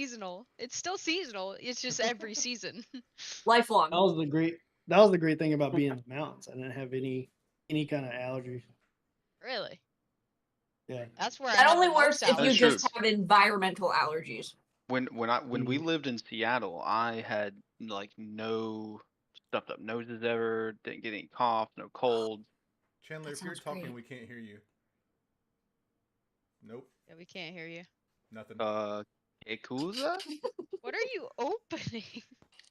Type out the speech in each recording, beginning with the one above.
seasonal. It's still seasonal. It's just every season. Lifelong. That was the great thing about being in the mountains. I didn't have any kind of allergies. Really? Yeah. That's where That I have only the works most if you allergies. just have environmental allergies. When we lived in Seattle, I had like no stuffed up noses ever. Didn't get any coughs, no colds. Chandler, That if you're sounds talking, great. we can't hear you. Nope, Yeah, we can't hear you. nothing. Yakuza? What are you opening?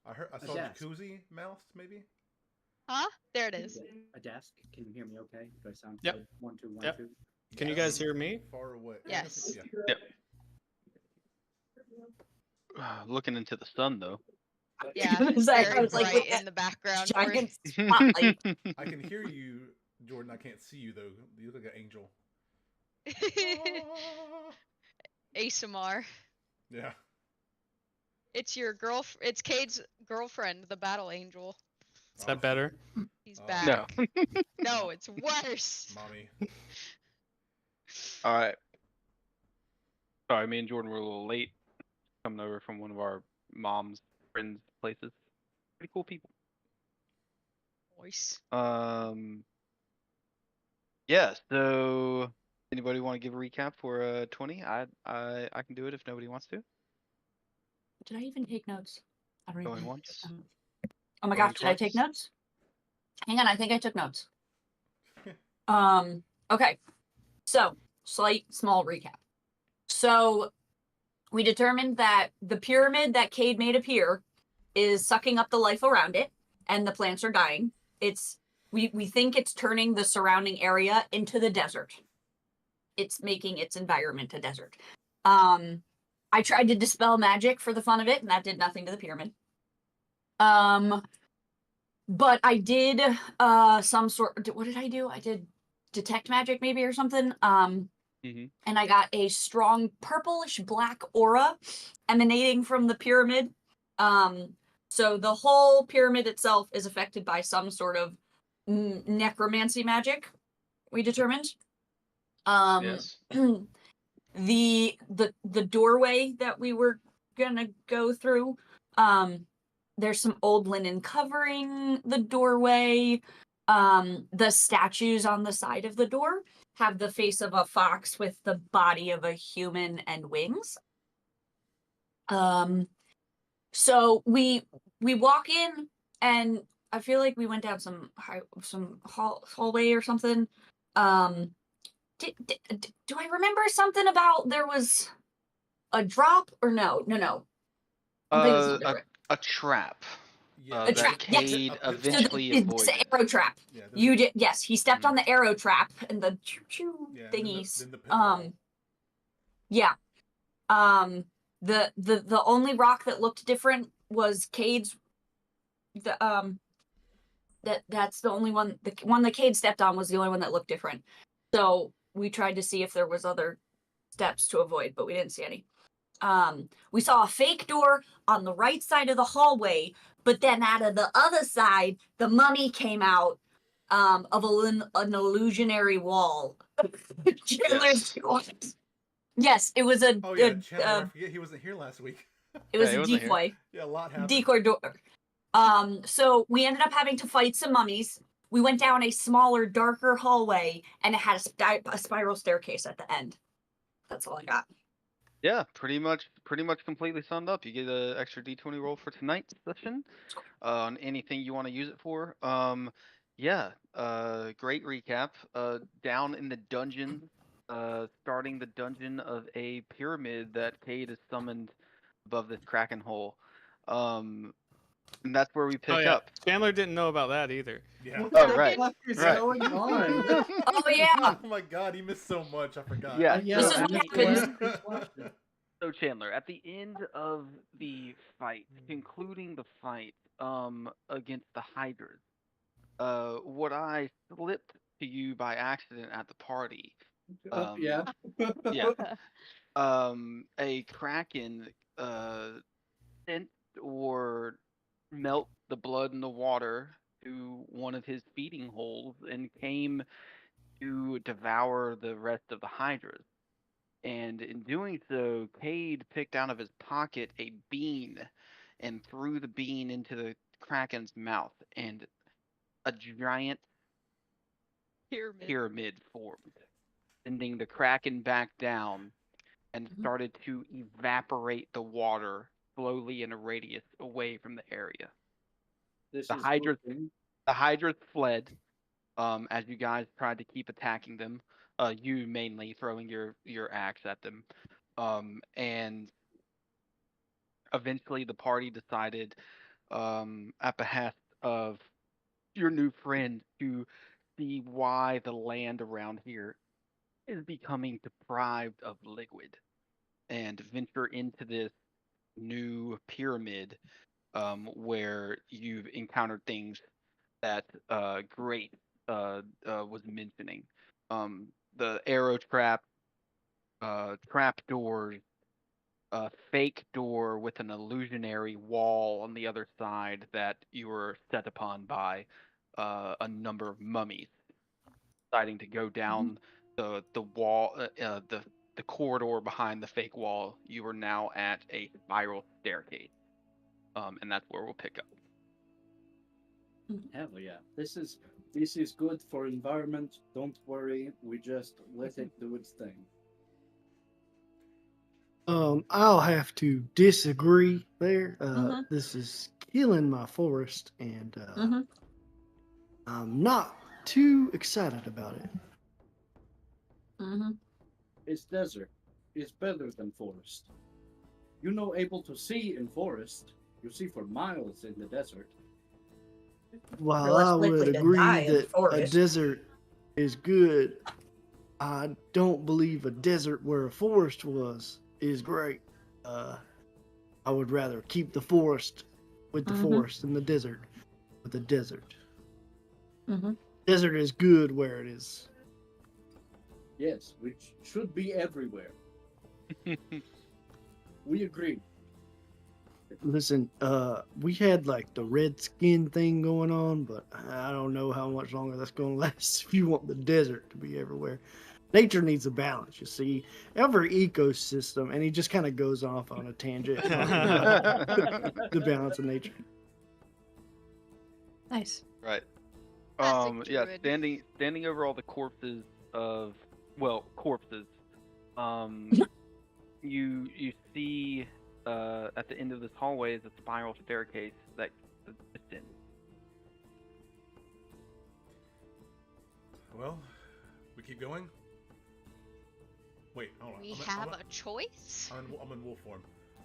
I saw jacuzzi mouse, maybe? Huh? There it is. A desk. Can you hear me okay? Do I sound Yep. good? 1 2 1 Yep. 2. Can you guys hear me? Far away. Yes. Yeah. Yep. Looking into the sun though. Yeah, I was like, very with bright that in the background. giant spotlight. I can hear you, Jordan. I can't see you though. You look like an angel. ASMR. Yeah. It's your It's Cade's girlfriend, the battle angel. Is that better? He's Oh. back. No. No, it's worse. Mommy. All right. Sorry, me and Jordan were a little late coming over from one of our mom's friends' places. Pretty cool people. Voice. Yeah. So, anybody want to give a recap for 20? I can do it if nobody wants to. Did I even take notes? I don't Going even. once. Oh my Going gosh, did I take twice. notes? Hang on, I think I took notes. Okay. So, small recap. So, we determined that the pyramid that Cade made appear is sucking up the life around it, and the plants are dying. We think it's turning the surrounding area into the desert. It's making its environment a desert. I tried to dispel magic for the fun of it, and that did nothing to the pyramid. But I did some sort. What did I do? I did detect magic, maybe, or something. And I got a strong purplish black aura emanating from the pyramid. So the whole pyramid itself is affected by some sort of necromancy magic, we determined. Yes. The doorway that we were gonna go through, there's some old linen covering the doorway. The statues on the side of the door have the face of a fox with the body of a human and wings. So we walk in, and I feel like we went down some hallway or something. Do I remember something about there was a drop or no? A trap. Yeah. A trap, yes. Cade So eventually it's avoided. the arrow trap. Yeah, You did, yes. He stepped on the arrow trap and the choo-choo thingies. Then the pitfall. Yeah. The only rock that looked different was Cade's. That's the only one. The one that Cade stepped on was the only one that looked different. So we tried to see if there was other steps to avoid, but we didn't see any. We saw a fake door on the right side of the hallway, but then out of the other side, the mummy came out of an illusionary wall. Yes, it was a. Oh yeah, Chandler, I forget he wasn't here last week. It was Yeah, he a wasn't here. decoy. Yeah, a lot happened. Decoy door. So we ended up having to fight some mummies. We went down a smaller, darker hallway, and it had a spiral staircase at the end. That's all I got. Yeah, pretty much completely summed up. You get an extra D20 roll for tonight's session on anything you want to use it for. Great recap. Down in the dungeon, starting the dungeon of a pyramid that Cade has summoned above this kraken hole. And that's where we pick up. Chandler didn't know about that either. Yeah. Oh, right. What is Right. going on? Oh yeah. Oh my god, he missed so much. I forgot. Yeah. This is what happens. So Chandler, at the end of the fight, concluding the fight against the hydras, what I slipped to you by accident at the party, Yeah. a kraken sent or melt the blood in the water to one of his feeding holes and came to devour the rest of the hydras. And in doing so, Cade picked out of his pocket a bean and threw the bean into the Kraken's mouth, and a giant pyramid formed, sending the Kraken back down and started to evaporate the water slowly in a radius away from the area. This The is hydras, good thing. the hydras fled as you guys tried to keep attacking them. You mainly throwing your axe at them, and eventually the party decided, at behest of your new friend, to see why the land around here is becoming deprived of liquid, and venture into this new pyramid, where you've encountered things that Great was mentioning. The arrow trap, trap doors, a fake door with an illusionary wall on the other side that you were set upon by a number of mummies. Deciding to go down the wall, the corridor behind the fake wall, you are now at a spiral staircase, and that's where we'll pick up. Hell yeah. This is good for environment. Don't worry. We just let it do its thing. I'll have to disagree there. This is killing my forest, and I'm not too excited about it. It's desert. It's better than forest. You know, able to see in forest. You see for miles in the desert. While less I likely would to agree die in that a forest. desert is good, I don't believe a desert where a forest was is great. I would rather keep the forest with the forest than the desert with the desert. Desert is good where it is. Yes, which should be everywhere. We agree. Listen, we had like the red skin thing going on, but I don't know how much longer that's going to last if you want the desert to be everywhere. Nature needs a balance, you see. Every ecosystem, and he just kind of goes off on a tangent about the balance of nature. Nice. Right. Classic Yeah, druid. standing over all the corpses of corpses. You see at the end of this hallway is a spiral staircase that descends. Well, we keep going. Wait, hold on. We I'm have a choice? I'm in wolf form,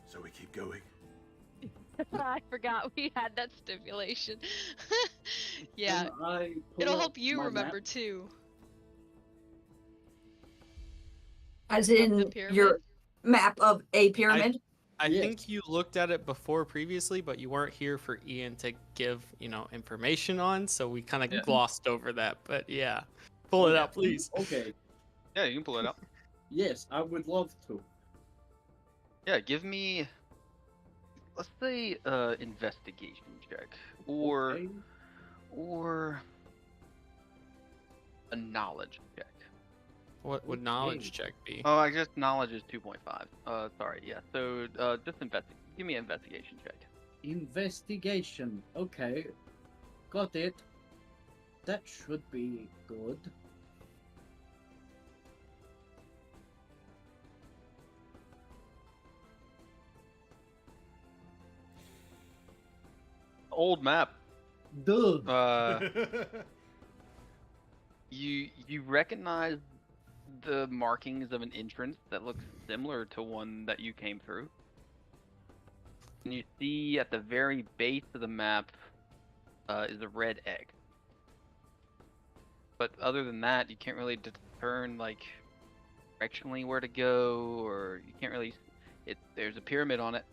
so we keep going. I forgot we had that stipulation. Yeah, Can I pull it'll up help you my remember map? too. As Of the in pyramid? your map of a pyramid. I Yes. think you looked at it before previously, but you weren't here for Ian to give, information on, so we kind of glossed over that. But yeah, pull it out, please. Okay. Yeah, you can pull it out. Yes, I would love to. Yeah, give me, let's say, investigation check, or Okay. or a knowledge check. What would knowledge check be? Oh, I guess knowledge is 2.5. Sorry, yeah. So, just give me an investigation check. Investigation. Okay. Got it. That should be good. Old map. Duh. You recognize the markings of an entrance that looks similar to one that you came through. And you see at the very base of the map is a red egg. But other than that, you can't really discern like directionally where to go, or you can't really. There's a pyramid on it.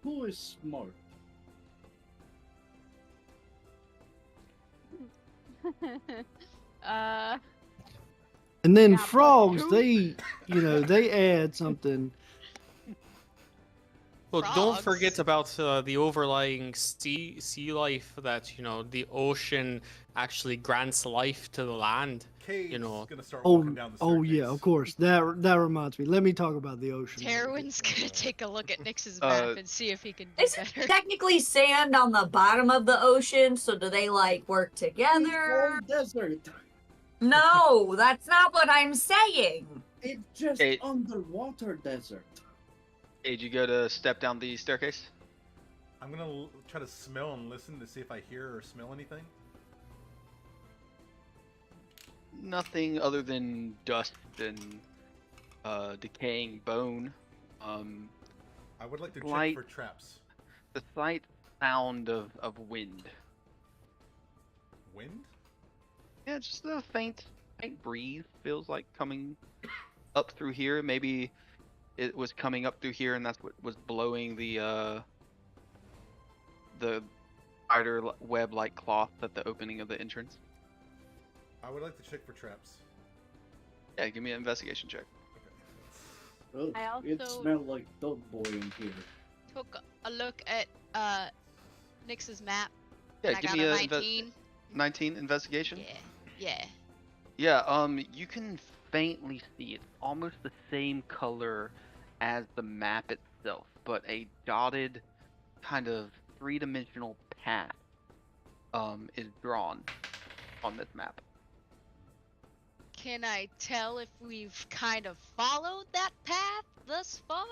Who is smart? And then Yeah, frogs, but they add something Well, don't forget frogs. about the overlying sea life that, the ocean actually grants life to the land. Cade's know. gonna start walking Oh, down the oh staircase. yeah, of course. That reminds me. Let me talk about the ocean. Terwin's gonna take a look at Nyx's Uh, map and see if he can do It's better. technically sand on the bottom of the ocean, so do they like work together? Or desert. No, that's not what I'm saying. It's just Hey. underwater desert. Hey, did you go to step down the staircase? I'm gonna try to smell and listen to see if I hear or smell anything. Nothing other than dust and decaying bone. I would like to Light. check for traps. The slight sound of wind. Wind? Yeah, just a faint breeze feels like coming up through here. Maybe it was coming up through here, and that's what was blowing the spider web-like cloth at the opening of the entrance. I would like to check for traps. Yeah, give me an investigation check. Okay. Ugh, I it also- smells like dog boy in here. Took a look at Nyx's map. Yeah, and I give got me a a 19. 19 investigation. Yeah. Yeah, you can faintly see it's almost the same color as the map itself, but a dotted kind of three-dimensional path is drawn on this map. Can I tell if we've kind of followed that path thus far?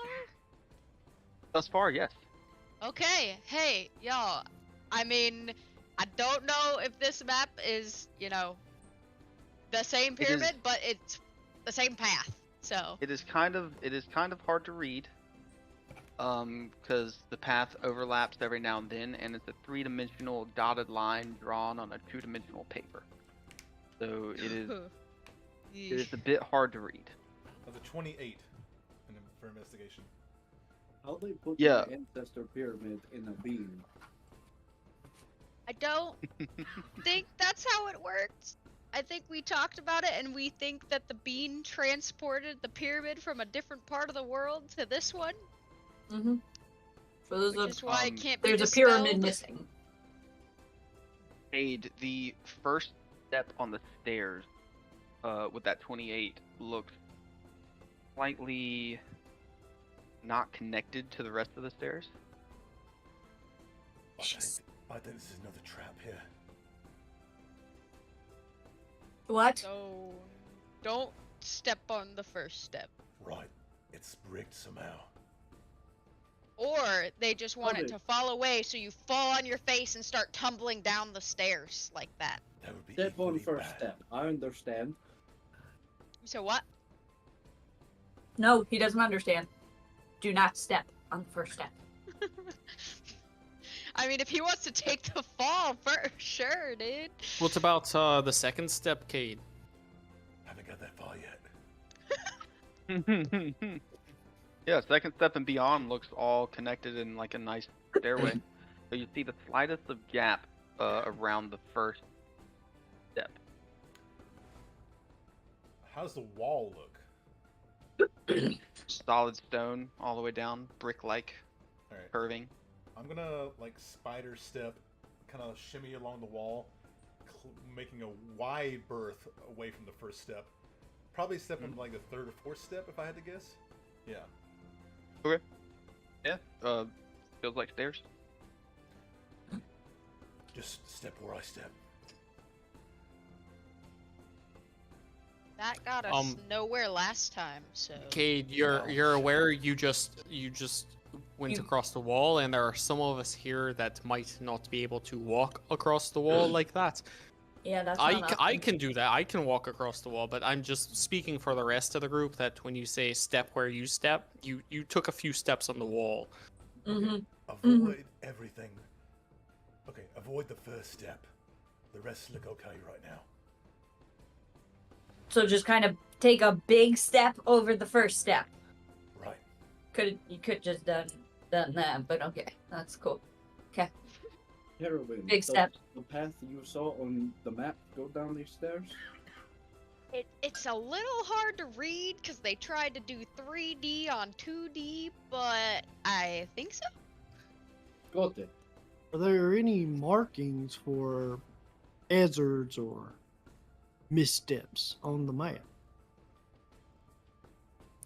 Thus far, yes. Okay, hey, y'all. I mean, I don't know if this map is, the same It is- pyramid, but it's the same path. So, It is kind of hard to read, because the path overlaps every now and then, and it's a three-dimensional dotted line drawn on a two-dimensional paper. So it is a bit hard to read. That's a 28 for investigation. How they put Yeah. the ancestor pyramid in a beam? I don't think that's how it works. I think we talked about it, and we think that the bean transported the pyramid from a different part of the world to this one, Mm-hmm. So which there's is why it can't be there's a pyramid dispelled. missing. Aid, the first step on the stairs with that 28 looks slightly not connected to the rest of the stairs. I think this is another trap here. What? So, don't step on the first step. Right. It's rigged somehow. Or they just want it Okay. to fall away so you fall on your face and start tumbling down the stairs like that. That would be Step on equally first bad. step. I understand. So what? No, he doesn't understand. Do not step on the first step. I mean, if he wants to take the fall, for sure, dude. What about the second step, Cade? Haven't got that far yet. Yeah, second step and beyond looks all connected in like a nice stairway. So you see the slightest of gap around the first step. How's the wall look? Solid stone all the way down, brick-like, Alright. curving. I'm gonna like spider step, kind of shimmy along the wall, making a wide berth away from the first step. Probably step into like the third or fourth step if I had to guess. Yeah. Yeah, feels like stairs. Just step where I step. That got us nowhere last time, so. Cade, you're aware you just went You- across the wall, and there are some of us here that might not be able to walk across the wall like that. Yeah, that's I not I can do that. I can walk across the wall, but I'm just speaking for the rest of the group that when you say step where you step, you took a few steps on the wall. Mm-hmm. Avoid everything. Okay, avoid the first step. The rest look okay right now. So just kind of take a big step over the first step. Right. You could just done that, but okay, that's cool. Heroine, Big does step. the path you saw on the map go down these stairs? It's It's a little hard to read because they tried to do 3D on 2D, but I think so. Got it. Are there any markings for hazards or missteps on the map?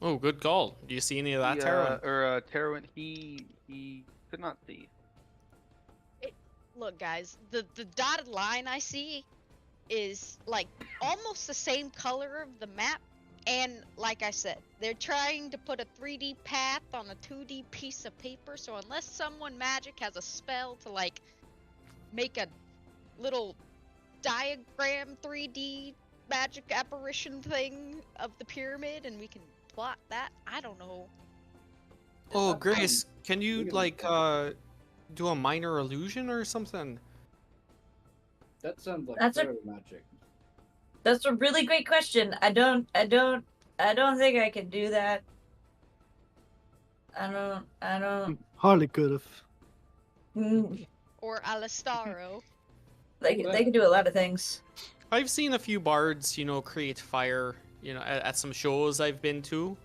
Oh, good call. Do you see any of that, Tara? Terwin, he could not see. Look, guys, the dotted line I see is like almost the same color of the map, and like I said, they're trying to put a 3D path on a 2D piece of paper, so unless someone magic has a spell to like make a little diagram 3D magic apparition thing of the pyramid and we can plot that, I don't know. Oh, Grace, can you we can- like do a minor illusion or something? That sounds like That's a- fairy magic. That's a really great question. I don't think I can do that. I don't. Harley could have. Or Alistaro. They can do a lot of things. I've seen a few bards, create fire, at some shows I've been to.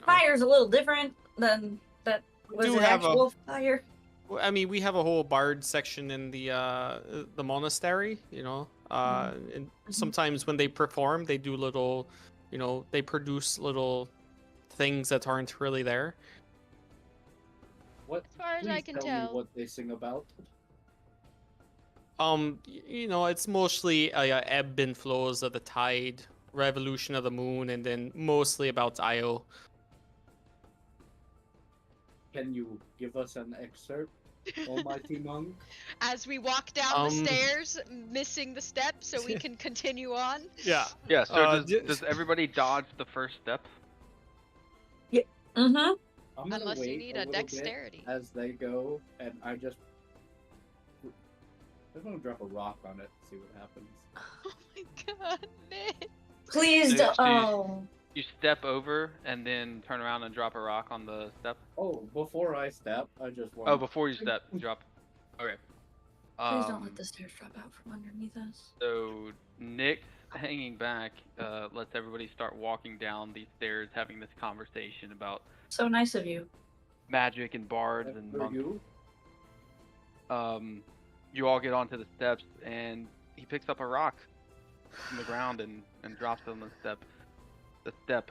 Fire's a little different than that. Was do it have a- actual fire? Well, I mean, we have a whole bard section in the monastery, and sometimes when they perform, they do little, they produce little things that aren't really there. What? As far as I Please can tell tell. me what they sing about. It's mostly ebb and flows of the tide, revolution of the moon, and then mostly about Io. Can you give us an excerpt, Almighty Monk? As we walk down the stairs, missing the steps so we can continue on. Yeah. Yeah. So d- does everybody dodge the first step? Mm-hmm. I'm gonna Unless you wait need a a little bit dexterity. as they go, and I'm gonna drop a rock on it, see what happens. Oh my god, Nick. Please Dude, don't. dude. Oh. You step over and then turn around and drop a rock on the step. Oh, before I step, I just want. Oh, before you step, drop. Okay. Please don't let the stairs drop out from underneath us. So Nick, hanging back, lets everybody start walking down these stairs, having this conversation about So nice of you. magic and bards and For monks. you, You all get onto the steps, and he picks up a rock from the ground and drops it on the step. The step.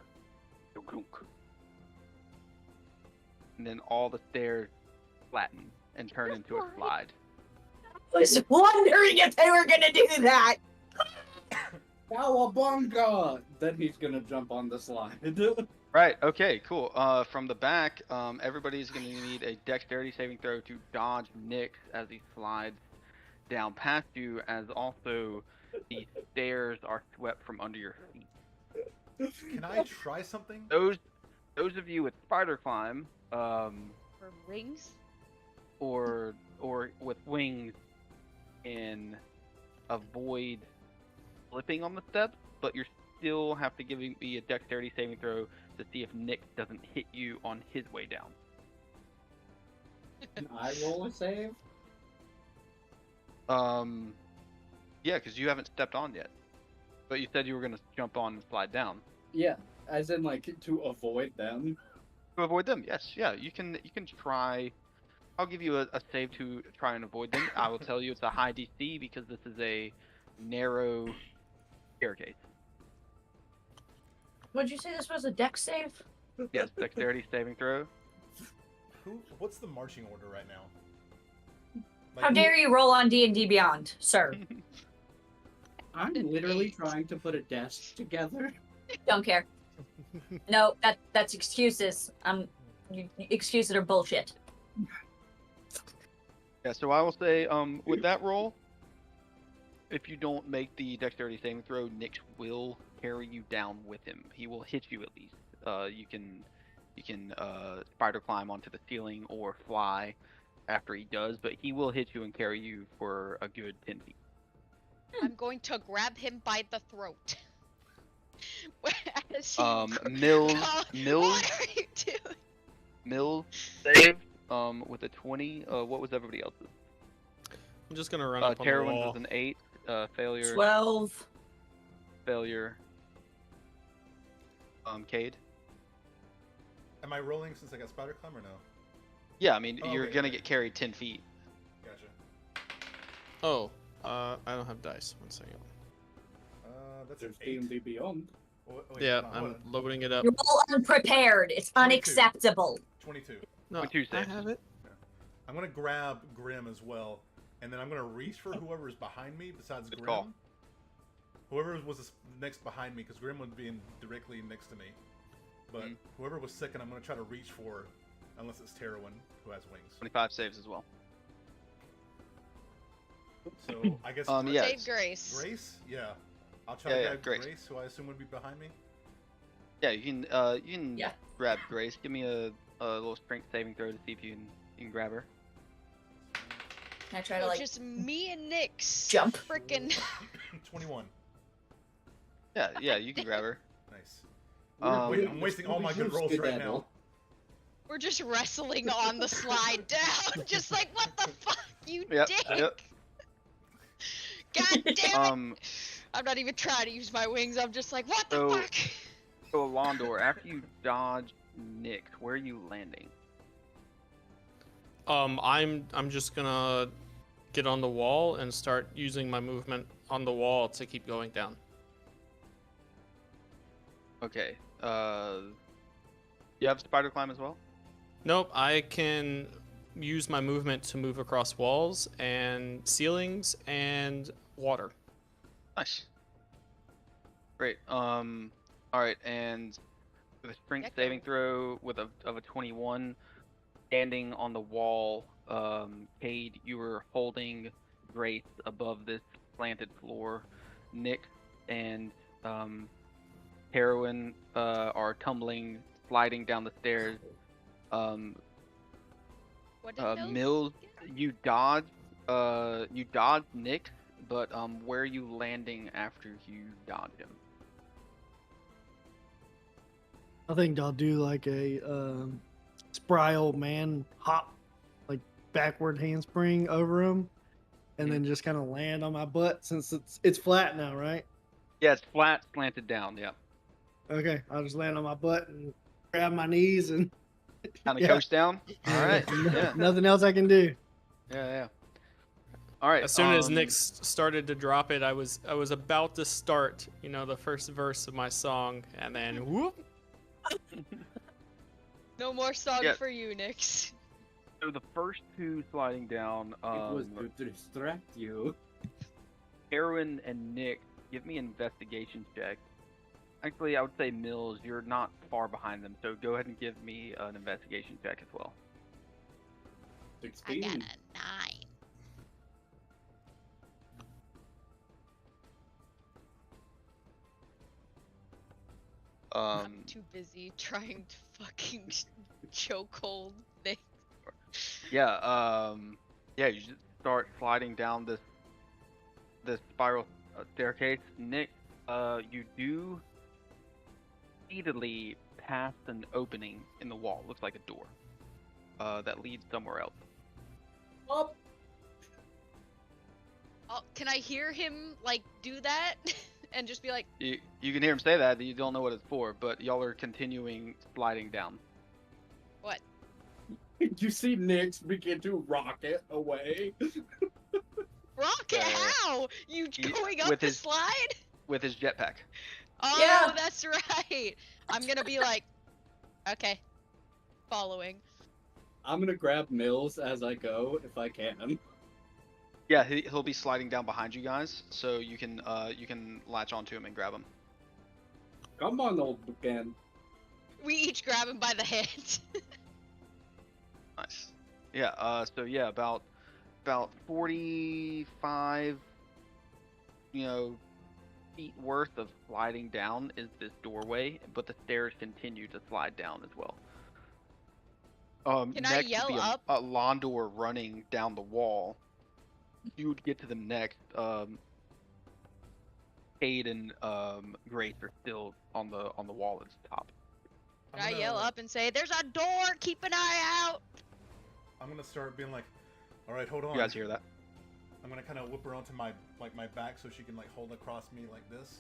And then all the stairs flatten and turn into a slide. I was wondering if they were gonna do that. Cowabunga! Then he's gonna jump on the slide. Right, okay, cool. From the back, everybody's going to need a dexterity saving throw to dodge Nick as he slides down past you, as also the stairs are swept from under your feet. Can I try something? Those of you with spider climb, For rings? or with wings, can avoid slipping on the steps, but you still have to give me a dexterity saving throw to see if Nick doesn't hit you on his way down. Can I roll a save? Yeah, because you haven't stepped on yet. But you said you were going to jump on and slide down. Yeah, as in like to avoid them. To avoid them, yes, yeah. You can try. I'll give you a save to try and avoid them. I will tell you it's a high DC because this is a narrow staircase. Would you say this was a dex save? Yes, dexterity saving throw. What's the marching order right now? How dare you roll on D&D Beyond, sir? I'm literally trying to put a desk together. Don't care. No, that's excuses. Excuses are bullshit. Yeah, so I will say, with that roll, if you don't make the dexterity saving throw, Nick will carry you down with him. He will hit you at least. You can spider climb onto the ceiling or fly after he does, but he will hit you and carry you for a good 10 feet. I'm going to grab him by the throat. As he Mills, What are you doing? Mills saved with a 20. What was everybody else's? I'm just gonna run up on the Terwin's wall. was an 8. Failure. 12. failure. Cade. Am I rolling since I got spider climb or no? Yeah, I mean Oh, you're okay, gonna okay. get carried 10 feet. Gotcha. Oh, I don't have dice. One second. That's an There's 8. D&D Beyond. Oh, wait, Yeah, hold on, I'm hold on. loading it up. You're all unprepared. It's 22. unacceptable. 22. No, With 2 I saves. have it. I'm gonna grab Grim as well, and then I'm gonna reach for whoever is behind me besides Good Grim. call. Whoever was next behind me, because Grim would be directly next to me. But Mhm. whoever was second, I'm gonna try to reach for, unless it's Terwin who has wings. 25 saves as well. So I guess Yeah. Save Grace. Grace, yeah. I'll try Yeah, to yeah, grab Grace. Grace, who I assume would be behind me. Yeah, you can Yeah. grab Grace. Give me a little strength saving throw to see if you can grab her. Can I try to So like just me and Nick's jump? freaking. 21. Yeah, you can grab her. Nice. Wait, I'm wasting all my good rolls right now. We're just wrestling on the slide down, just like what the fuck, you Yep, dick! yep. God damn it! Um, I'm not even trying to use my wings. I'm just like, what the So- fuck? so Alondor, after you dodge Nick, where are you landing? I'm just gonna get on the wall and start using my movement on the wall to keep going down. Okay. You have spider climb as well? Nope, I can use my movement to move across walls and ceilings and water. Nice. Great. All right, and with a strength Echo. saving throw of a 21, standing on the wall, Cade, you were holding Grace above this slanted floor. Nick and Heroin are tumbling, sliding down the stairs. What did Mills, you dodged Nick, but where are you landing after you dodge him? I think I'll do like a spry old man hop, like backward handspring over him, and then just kind of land on my butt since it's flat now, right? Yeah, it's flat, slanted down. Yeah, Okay, I'll just land on my butt and grab my knees and kind of Yeah. coast down. All right. Yeah, nothing else I can do. yeah. All right. As soon as Nick started to drop it, I was about to start, the first verse of my song, and then whoop. No more song Yeah. for you, Nix. So the first two sliding down, It was to distract you. Heroin and Nick, give me an investigation check. Actually, I would say Mills, you're not far behind them, so go ahead and give me an investigation check as well. I 16. got a 9. I'm too busy trying to fucking chokehold things. Yeah, you just start sliding down this spiral staircase. Nick, you do speedily pass an opening in the wall. Looks like a door that leads somewhere else. Up. Oh, can I hear him like do that and just be like, You can hear him say that. You don't know what it's for, but y'all are continuing sliding down. what? You see Nyx begin to rocket away. Rocket? How? You he- going up with the his- slide? with his jetpack. Oh, Yeah. that's right. I'm gonna be like, okay, following. I'm gonna grab Mills as I go if I can. Yeah, he'll be sliding down behind you guys, so you can latch onto him and grab him. Come on, old Ken. We each grab him by the hand. Nice. Yeah. So yeah, about 45, feet worth of sliding down is this doorway, but the stairs continue to slide down as well. Can I next yell would be up? a Londor running down the wall. You would get to them next. Cade and Grace are still on the wall at the top. Can I yell up and say, "There's a door. Keep an eye out." I'm gonna start being like, all right, hold on. You guys hear that? I'm gonna kind of whip her onto my back so she can like hold across me like this,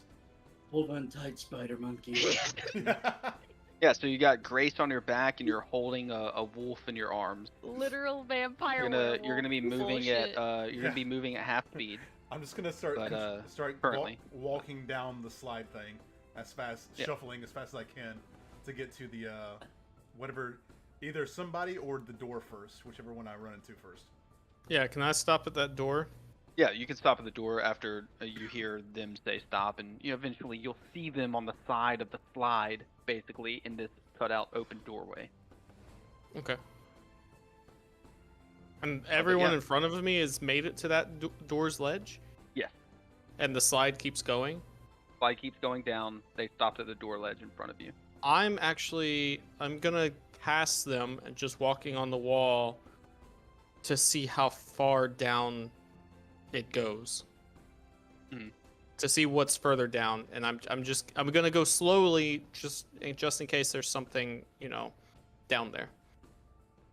Hold on tight, spider monkey. Yeah, so you got Grace on your back, and you're holding a wolf in your arms. Literal vampire You're gonna be moving at bullshit. you're gonna be moving at half speed. I'm just gonna start But, currently. walking down the slide thing as fast, Yeah. shuffling as fast as I can to get to the whatever, either somebody or the door first, whichever one I run into first. Yeah, can I stop at that door? Yeah, you can stop at the door after you hear them say stop, and eventually you'll see them on the side of the slide, basically in this cutout open doorway. Okay. And everyone yeah. in front of me has made it to that door's ledge? Yes. And the slide keeps going? Slide keeps going down. They stopped at the door ledge in front of you. I'm gonna pass them and just walking on the wall to see how far down it goes. Mhm. To see what's further down, and I'm gonna go slowly just in case there's something down there.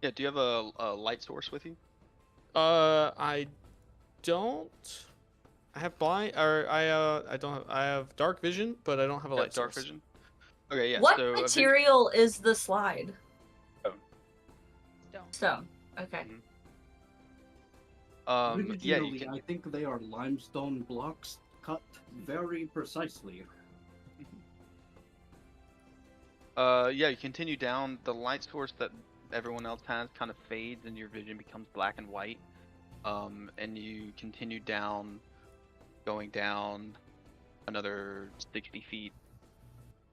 Yeah, do you have a light source with you? I don't. I have blind, or I don't have. I have dark vision, but I don't have a light Dark source. vision? Okay, yeah. What so material is the slide? Don't. Stone. Okay. yeah, you Originally, can. I think they are limestone blocks cut very precisely. Yeah, you continue down. The light source that everyone else has kind of fades, and your vision becomes black and white. And you continue down, going down another 60 feet,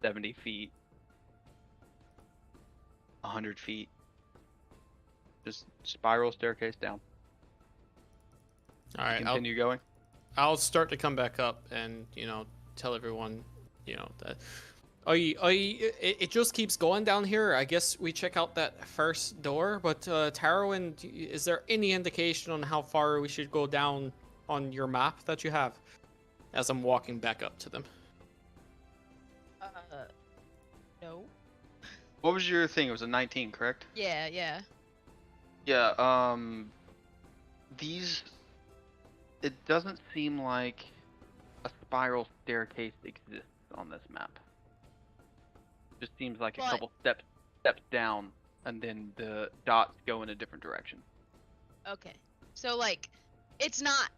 70 feet, 100 feet. Just spiral staircase down. All right, Continue going. I'll start to come back up and tell everyone that. It just keeps going down here. I guess we check out that first door, but Tarwin, is there any indication on how far we should go down on your map that you have? As I'm walking back up to them. No. What was your thing? It was a 19, correct? Yeah, yeah. Yeah, these, it doesn't seem like a spiral staircase exists on this map. Just seems like a But- couple steps down, and then the dots go in a different direction. Okay. So like, it's not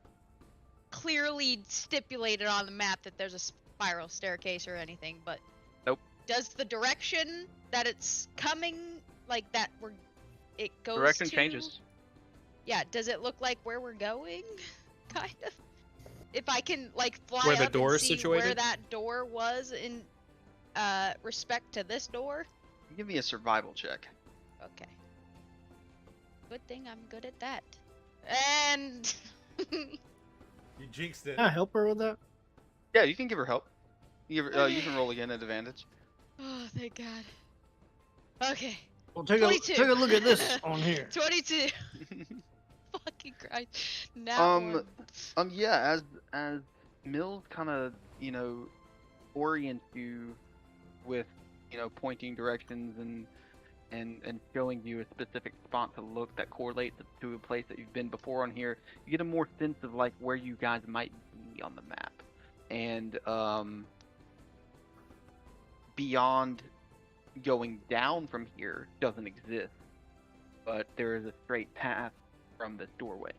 clearly stipulated on the map that there's a spiral staircase or anything, but Nope. Does the direction that it's coming, like that it goes Direction to, changes. Yeah, does it look like where we're going? Kind of. If I can like fly Where the up door and is see situated? where that door was in respect to this door. Give me a survival check. Okay. Good thing I'm good at that. And You jinxed it. Can I help her with that? Yeah, you can give her help. You can roll again at advantage. oh, thank God. Okay. Well, take 22. a look at this on here. 22. Fucking Christ. Now Yeah, as Mills kind of orients you with pointing directions and showing you a specific spot to look that correlates to a place that you've been before on here, you get a more sense of like where you guys might be on the map, and beyond going down from here doesn't exist, but there is a straight path from this doorway.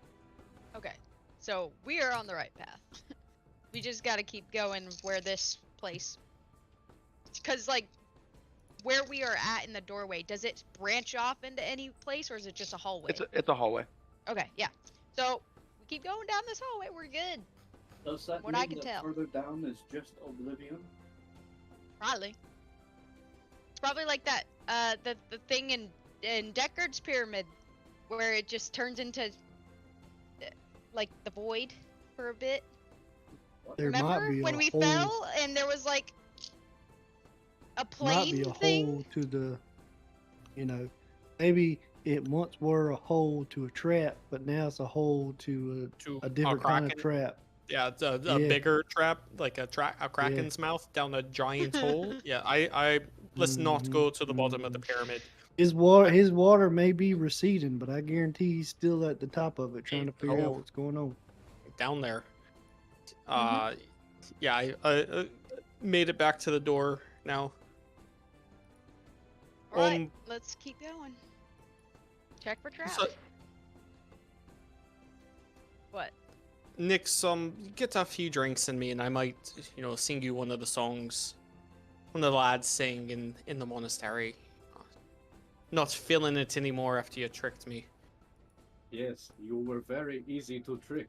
Okay. So we are on the right path. We just gotta keep going where this place. Because like, where we are at in the doorway, does it branch off into any place, or is it just a hallway? It's a hallway. Okay, yeah. So we keep going down this hallway. We're good. Does that What mean I can that tell. further down is just oblivion? Probably. It's probably like that. The thing in Deckard's pyramid, where it just turns into like the void for a bit. There Remember might be when a we hole, fell and there was like a might be plane a thing? hole to the, maybe it once were a hole to a trap, but now it's a hole to a different kind of kraken. trap. Yeah, it's a Yeah. bigger trap, like a kraken's mouth down a giant hole. Yeah, let's not go to the bottom of the pyramid. His water may be receding, but I guarantee he's still at the top of it, trying to figure out what's going on. Down there. Mm-hmm. Yeah, made it back to the door now. Alright, let's keep going. Check for traps. So, What? Nick, get a few drinks in me, and I might, sing you one of the songs one of the lads sing in the monastery. Not feeling it anymore after you tricked me. Yes, you were very easy to trick.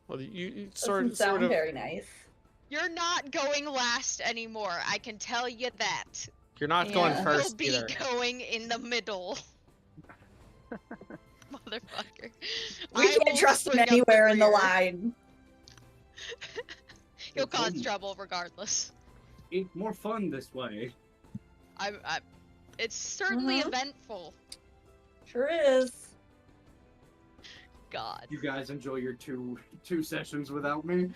Well, you Doesn't sound very nice. You're not going last anymore. I can tell you that. You're not going Yeah. You'll first be either. going in the middle. Motherfucker. We I can't will trust him spring up anywhere in the rear. line. You'll cause trouble regardless. It's more fun this way. It's certainly Mhm. eventful. Sure is. God. You guys enjoy your two sessions without me.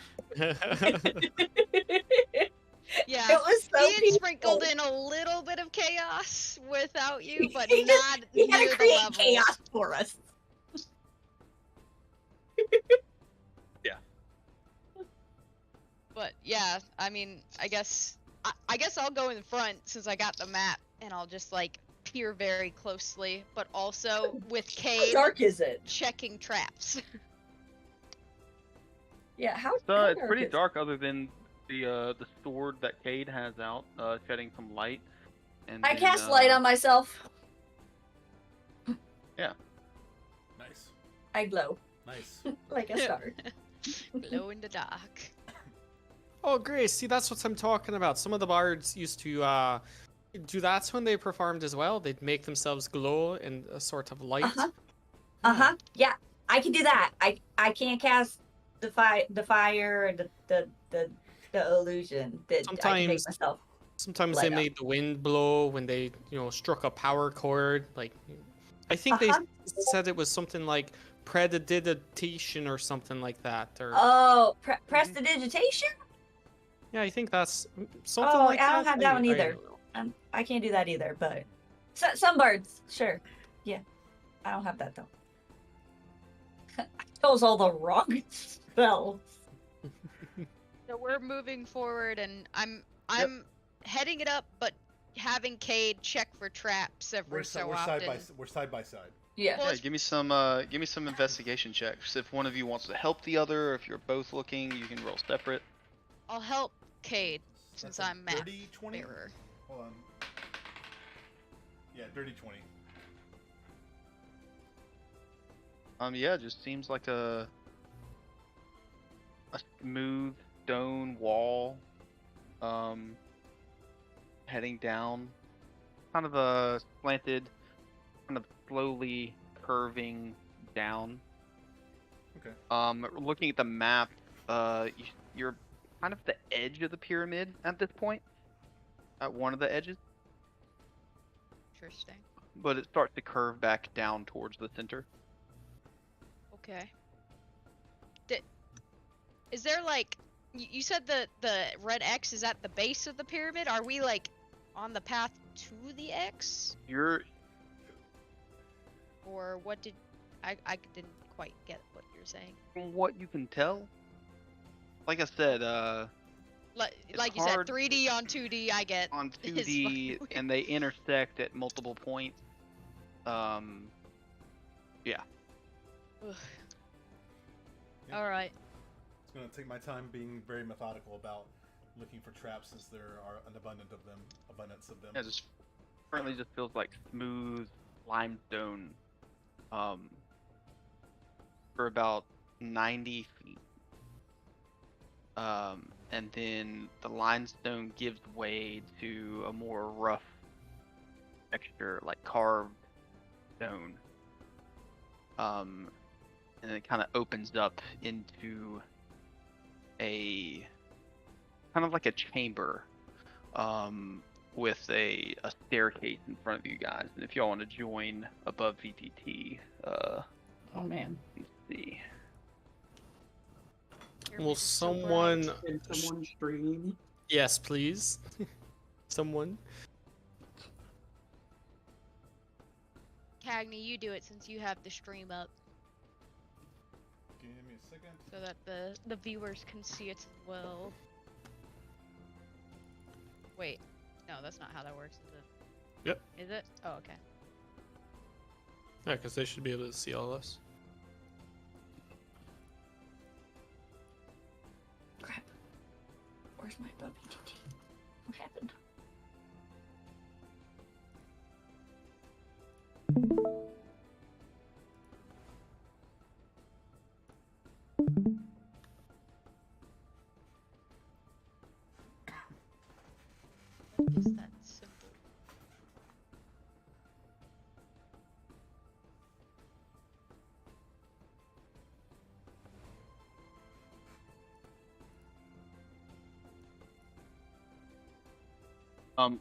Yeah. It was so Ian peaceful. sprinkled in a little bit of chaos without you, but He not He had near to the create level. chaos for us. But yeah, I mean, I guess I'll go in front since I got the map, and I'll just like peer very closely, but also with How Cade dark is it? checking traps. Yeah, how So how it's pretty is it? dark, other than the sword that Cade has out, shedding some light. And I then, cast light on myself. Nice. I glow Nice. like a star. Glow in the dark. Oh, Grace, see, that's what I'm talking about. Some of the bards used to do that when they performed as well. They'd make themselves glow in a sort of light. Uh-huh. Yeah, I can do that. I can't cast the fire, the illusion that I can make Sometimes- myself. Sometimes Light they up. made the wind blow when they, struck a power cord. Like, I think they Uh-huh. said it was something like predidigitation or something like that. Or Oh, prestidigitation? yeah, I think that's something Oh, like that. I don't have that one either. don't know. I can't do that either, but some bards, sure. Yeah, I don't have that though. I chose all the wrong spells. So we're moving forward, and I'm heading it up, but having Cade check for traps every We're so side often. by side by side. Yeah. Well, Yeah, it's- give me some investigation checks. If one of you wants to help the other, if you're both looking, you can roll separate. I'll help Cade since That's a I'm map dirty 20. bearer. Hold on. Yeah, dirty 20. Yeah, it just seems like a smooth stone wall, heading down, kind of a slanted, kind of slowly curving down. Okay. Looking at the map, you're kind of the edge of the pyramid at this point, at one of the edges, Interesting. but it starts to curve back down towards the center. Okay. Is there like you said the red X is at the base of the pyramid? Are we like on the path to the X, You're or what did I didn't quite get what you're saying. From what you can tell, like I said, Like It's you said, hard 3D on 2D. I get. on It's fucking 2D weird. and they intersect at multiple points. Ugh. Yeah. All right. It's going to take my time being very methodical about looking for traps, since there are an abundance of them. Yeah, just currently just feels like smooth limestone, for about 90 feet. And then the limestone gives way to a more rough texture, like carved stone. And it kind of opens up into a kind of like a chamber, with a staircase in front of you guys. And if y'all want to join above VTT, Oh man. let's see. Will someone? Can someone stream? Yes, please. Someone. Cagney, you do it since you have the stream up. Give me a second. so that the viewers can see it as well. Wait, no, that's not how that works, is it? Yep. Is it? Oh, okay. Yeah, because they should be able to see all this. Crap. Where's my puppy? What happened? What is that symbol?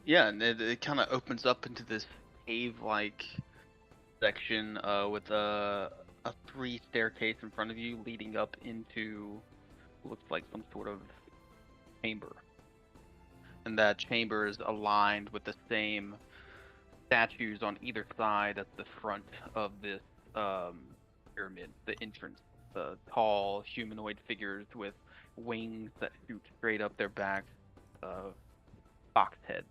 Yeah, and it kind of opens up into this cave-like section with a 3 staircase in front of you leading up into looks like some sort of chamber. And that chamber is aligned with the same statues on either side at the front of this pyramid, the entrance. The tall humanoid figures with wings that shoot straight up their back, fox heads.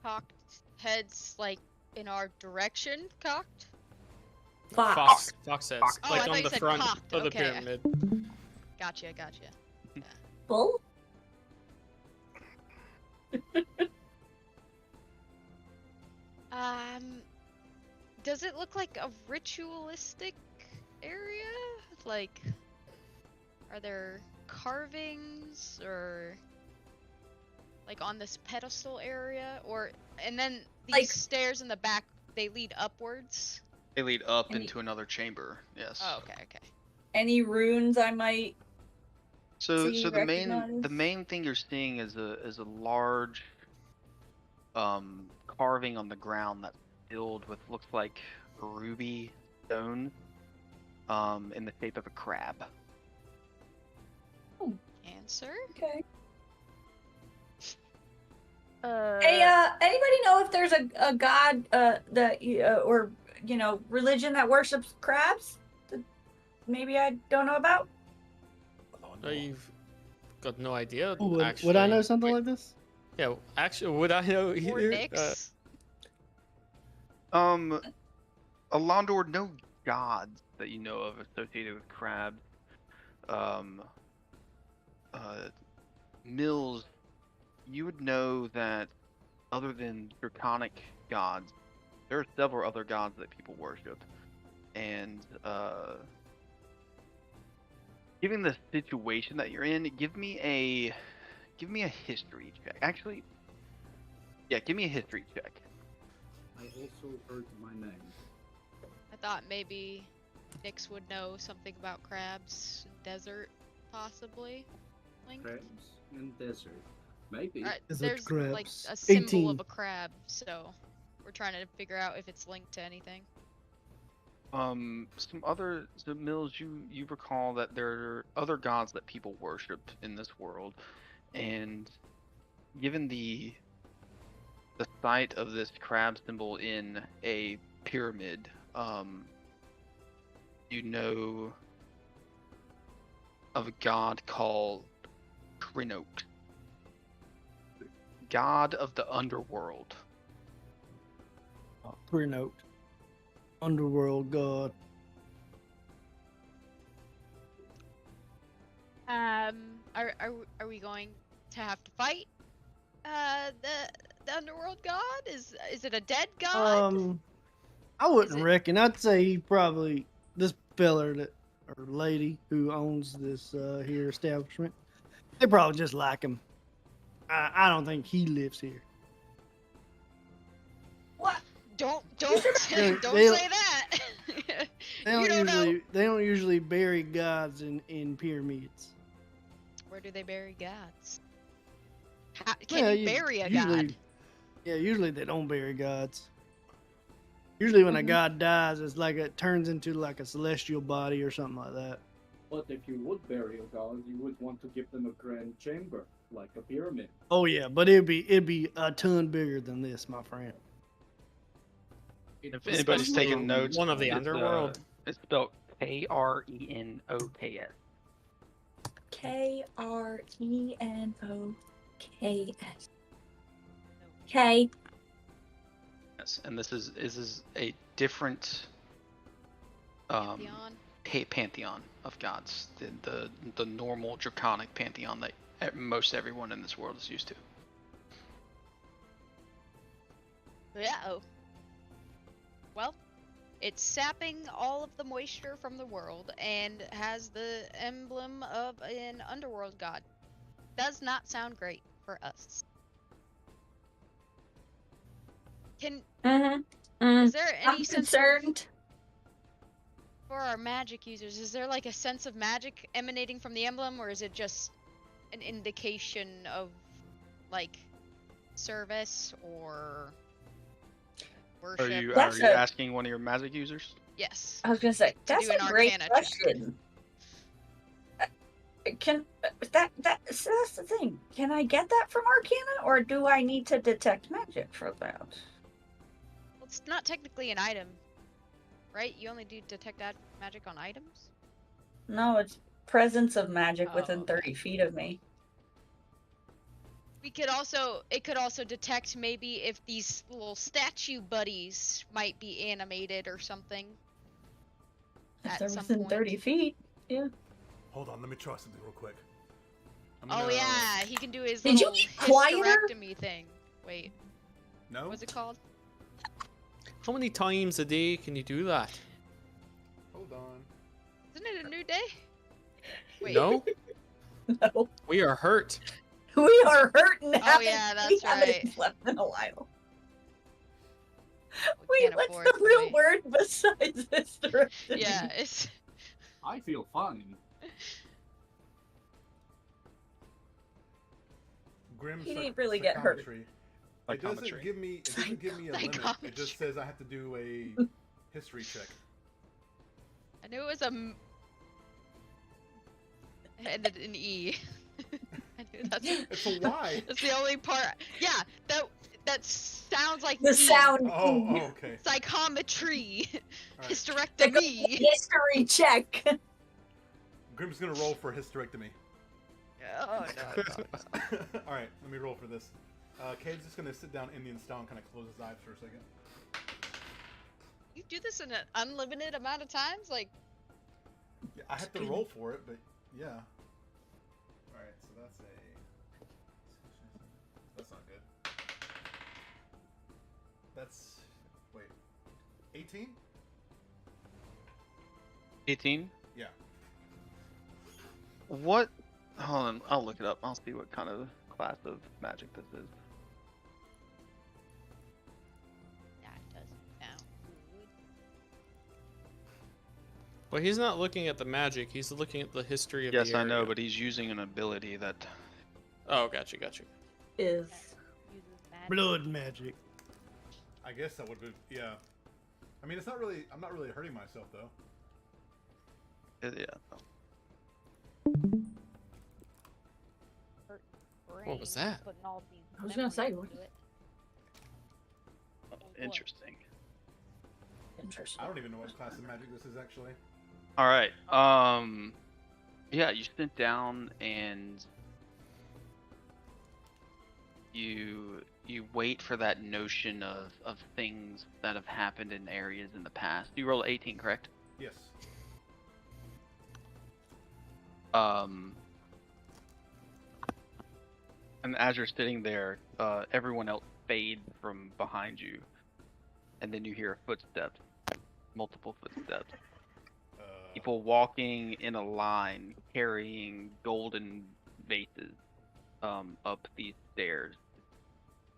Cocked heads, like, in our direction? Cocked? Fox. Fox heads. Oh, I like thought on you the said front cocked, of the okay. pyramid. Gotcha. Bull? Does it look like a ritualistic area? Like, are there carvings or like on this pedestal area, and then these Like- stairs in the back, they lead upwards? They lead up Any- into another chamber. Yes. Oh, okay. Any runes I might... So See, the recognize? main thing you're seeing is a large carving on the ground that's filled with looks like ruby stones in the shape of a crab. Answer? Okay. Uh, Hey, anybody know if there's a god or religion that worships crabs that maybe I don't know about? You've got no idea. Would actually. I know something Wait, like this? Yeah, actually, would I know or either? Nyx? Alondor, no gods that you know of associated with crabs. Mills, you would know that other than draconic gods, there are several other gods that people worship. And given the situation that you're in, give me a history check. Actually, yeah, give me a history check. I also heard my name. I thought maybe Nyx would know something about crabs and desert, possibly. Link? Crabs and desert. Maybe. Desert There's like crabs. a symbol 18. of a crab, so we're trying to figure out if it's linked to anything. So Mills, you recall that there are other gods that people worship in this world, and given the site of this crab symbol in a pyramid, you know of a god called Krinoak, god of the underworld. Krinoak. Underworld god. Are we going to have to fight the underworld god? Is it a dead god? I wouldn't it- reckon. I'd say he probably this feller that or lady who owns this here establishment. They probably just like him. I don't think he lives here. What? Don't They- don't they- say that. They You don't don't know. usually bury gods in pyramids. Where do they bury gods? Can Well, you bury a usually, god? Yeah, usually they don't bury gods. Usually when a Mhm. god dies, it's like it turns into like a celestial body or something like that. But if you would bury a god, you would want to give them a grand chamber, like a pyramid. Oh yeah, but it'd be a ton bigger than this, my friend. If anybody's taking Especially notes, one of the it's, underworld. It's spelled Krenoks. Krenoks. Okay. Yes, and this is a different Pantheon. pantheon of gods. The normal draconic pantheon that most everyone in this world is used to. Uh-oh. Well, it's sapping all of the moisture from the world and has the emblem of an underworld god. Does not sound great for us. Can is there any I'm sense concerned. for our magic users? Is there like a sense of magic emanating from the emblem, or is it just an indication of like service or worship? Are you That's asking one of your magic users? Yes. I was gonna say that's do an a great Arcana check. question. Can that's the thing. Can I get that from Arcana, or do I need to detect magic for that? Well, it's not technically an item, right? You only do detect magic on items. No, it's presence of magic within okay. 30 feet of me. It could also detect maybe if these little statue buddies might be animated or something. If At they're some within point. 30 feet, yeah. Hold on, let me try something real quick. Oh yeah, he can do his Did you little get quieter? hysterectomy thing. Wait, No? what's it called? How many times a day can you do that? Hold on. Isn't it a new day? Wait. No, No. we are hurt. We are hurting. Oh, yeah, that's right. Slept in a while. We Wait, can't what's afford the to real wait. word besides hysterectomy? Yeah, it's I feel fine. Grim He didn't really get hurt. psychometry. It Psychometry. doesn't give me. It doesn't give me a limit. It Psychometry. just says I have to do a history check. I knew it was a ended in E. I knew that's It's a Y. that's the only part. Yeah, that sounds like The E. sound. Oh, okay. Psychometry. All right. Hysterectomy. History check. Grim's gonna roll for hysterectomy. Oh no. All right, let me roll for this. Cade's just gonna sit down Indian style and kind of close his eyes for a second. You do this in an unlimited amount of times? Like, Yeah, I have to roll for it, but yeah. All right, so that's not good. That's wait, 18? 18. Yeah. What? Hold on, I'll look it up. I'll see what kind of class of magic this is. that doesn't sound good. Well, he's not looking at the magic. He's looking at the history of Yes, the I know, area. but he's using an ability that. Oh, gotcha. Is Uses magic. Blood magic. I guess that would be yeah. I mean, it's not really. I'm not really hurting myself though. Yeah. What was that? Putting all these I was gonna say, memories what- into it. Oh, what? interesting. interesting. I don't even know what class of magic this is actually. All right. Yeah, you sit down and you wait for that notion of things that have happened in areas in the past. You roll 18, correct? Yes. And as you're sitting there, everyone else fades from behind you, and then you hear footsteps, multiple footsteps. People walking in a line, carrying golden vases up these stairs.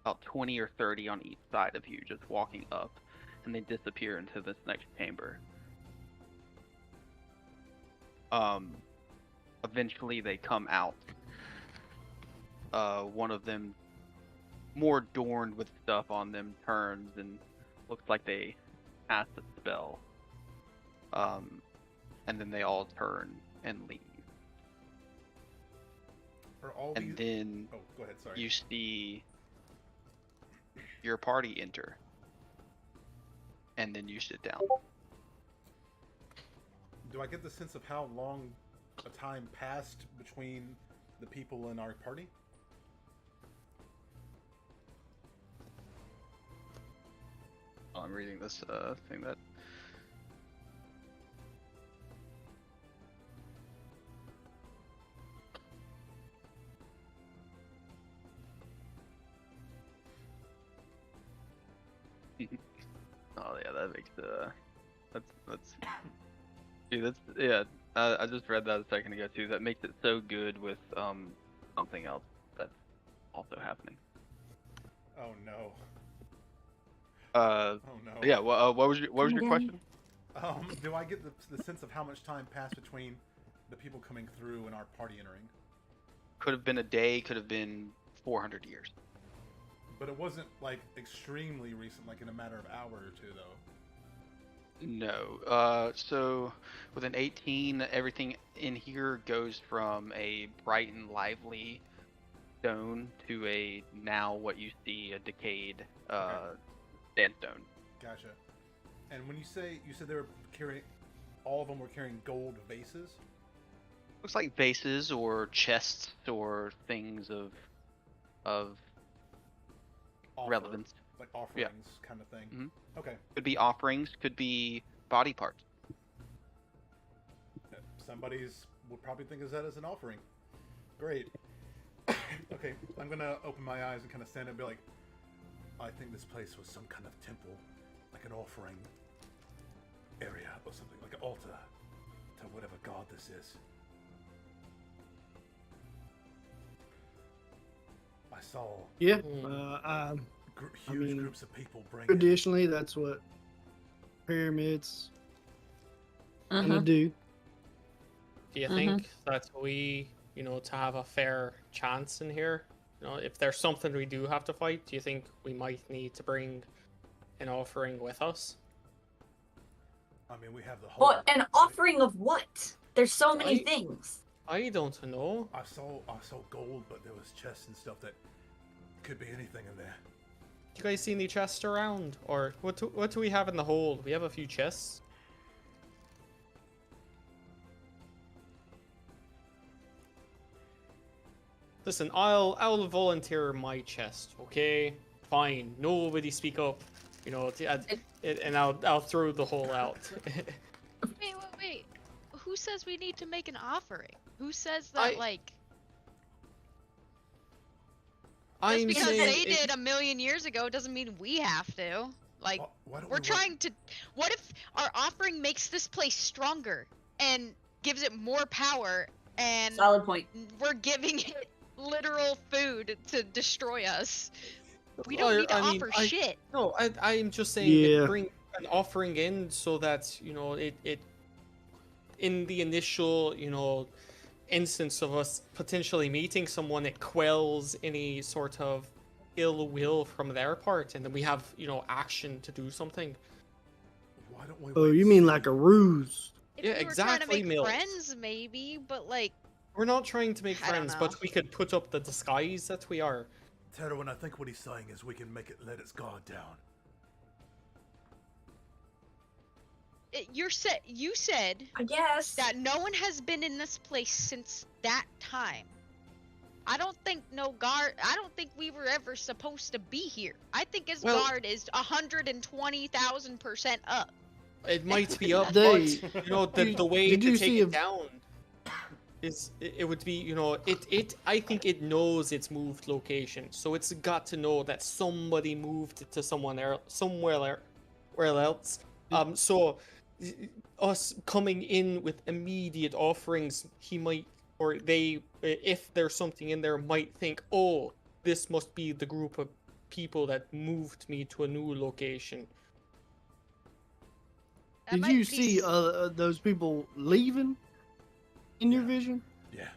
About 20 or 30 on each side of you, just walking up, and they disappear into this next chamber. Eventually they come out. One of them, more adorned with stuff on them, turns and looks like they cast a spell. And then they all turn and leave. Are all And these? then Oh, go ahead. Sorry. you see your party enter. And then you sit down. Do I get the sense of how long a time passed between the people in our party? Oh, I'm reading this thing that. Oh yeah, that makes that's dude, that's yeah. I just read that a second ago too. That makes it so good with something else that's also happening. Oh no. Oh no. Yeah. Well, what was your question? Do I get the sense of how much time passed between the people coming through and our party entering? Could have been a day. Could have been 400 years. But it wasn't like extremely recent, like in a matter of hour or two, though. No. So with an 18, everything in here goes from a bright and lively stone to a now what you see a decayed sandstone. Gotcha. And when you said they were carrying, all of them were carrying gold vases. Looks like vases or chests or things of relevance. Like offerings, kind of thing. Mhm. Okay. Could be offerings. Could be body parts. Somebody's would probably think of that as an offering. Great. Okay, I'm gonna open my eyes and kind of stand up and be like, I think this place was some kind of temple, like an offering area or something, like an altar to whatever god this is. I saw Yeah. Hmm. huge groups of people bringing. Traditionally, that's what pyramids kind Mhm. of do. Do you think that we, to have a fair chance in here, if there's something we do have to fight, do you think we might need to bring an offering with us? I mean, we have the whole. But an offering of what? There's so many I- things. I don't know. I saw gold, but there was chests and stuff that could be anything in there. Do you guys see any chests around? Or what do we have in the hold? We have a few chests. Listen, I'll volunteer my chest, okay? Fine. Nobody speak up. And I'll throw the whole out. Wait. Who says we need to make an offering? Who says that, just I'm because saying they did a million years ago doesn't mean we have to. Like, Why don't we're we trying to. What if our offering makes this place stronger and gives it more power, and Solid point. we're giving it literal food to destroy us? We Well, don't need to I mean, offer shit. No, I'm just saying Yeah. bring an offering in so that it in the initial instance of us potentially meeting someone, it quells any sort of ill will from their part, and then we have action to do something. Why don't we? Oh, wait you and mean see? like a ruse? If Yeah, we were trying to exactly, make Mills. friends, maybe, but like, We're not trying to make I don't friends, know. but we could put up the disguise that we are. Terwin, I think what he's saying is we can make it let its guard down. you said I guess. that no one has been in this place since that time. I don't think we were ever supposed to be here. I think Asgard is 120,000% up. It might be up, They- but the way Did to you take see it a- down is it would be it I think it knows its moved location, so it's got to know that somebody moved it to somewhere else. So us coming in with immediate offerings, he might, or they, if there's something in there, might think, oh, this must be the group of people that moved me to a new location. That Did might you be see those people leaving in your Yeah. vision? Yeah.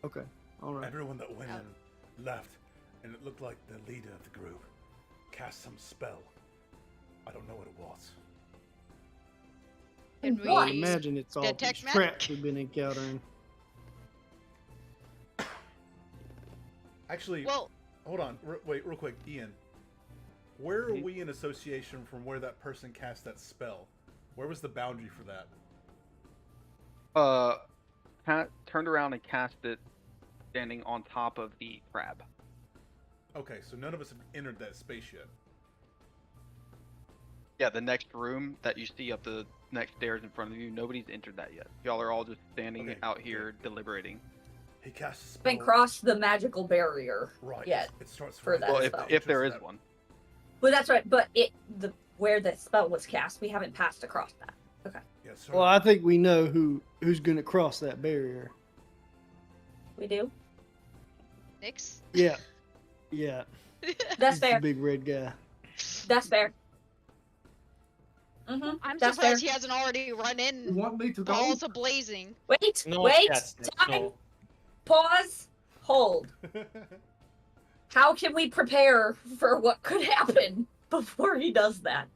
Okay. All right. Everyone that went in left, and it looked like the leader of the group cast some spell. I don't know what it was. Can What? I we imagine it's all detect these magic? traps we've been encountering. Actually, Well, hold on. Wait, real quick, Ian. Where are we in association from where that person cast that spell? Where was the boundary for that? Turned around and cast it standing on top of the crab. Okay, so none of us have entered that space yet. Yeah, the next room that you see up the next stairs in front of you, nobody's entered that yet. Y'all are all just standing Okay, out okay, here good. deliberating. He casts a spell. Haven't crossed the magical barrier Right. yet. It starts for right that there. Well, spell. if there is That- one. Well, that's right. But where the spell was cast, we haven't passed across that. Yeah, sorry. Well, I think we know who's going to cross that barrier. We do. Nix. Yeah. Yeah. That's He's the fair. big red guy. That's fair. Mm-hmm. I'm That's surprised fair. he hasn't already run You in want me to go? balls a blazing. Wait. No wait. chest, Nick, Time. no. Pause. Hold. How can we prepare for what could happen before he does that?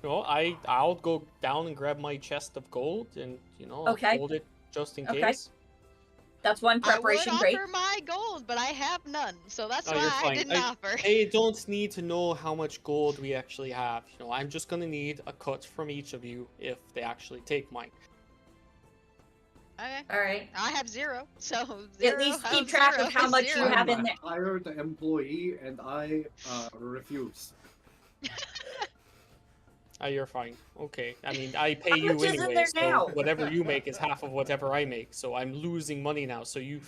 I'll go down and grab my chest of gold and Okay. hold it just in Okay. case. That's one preparation. I would Great. offer my gold, but I have none, so that's Oh, you're why I fine. didn't offer. I don't need to know how much gold we actually have. I'm just gonna need a cut from each of you if they actually take mine. Okay. All right. I have 0, so 0. At least I keep have track 0, of how much you zero. have in I'm there. a hired employee, and I refuse. You're fine. Okay. I mean, I pay How you much is in anyway, there so now? whatever you make is half of whatever I make. So I'm losing money now. So you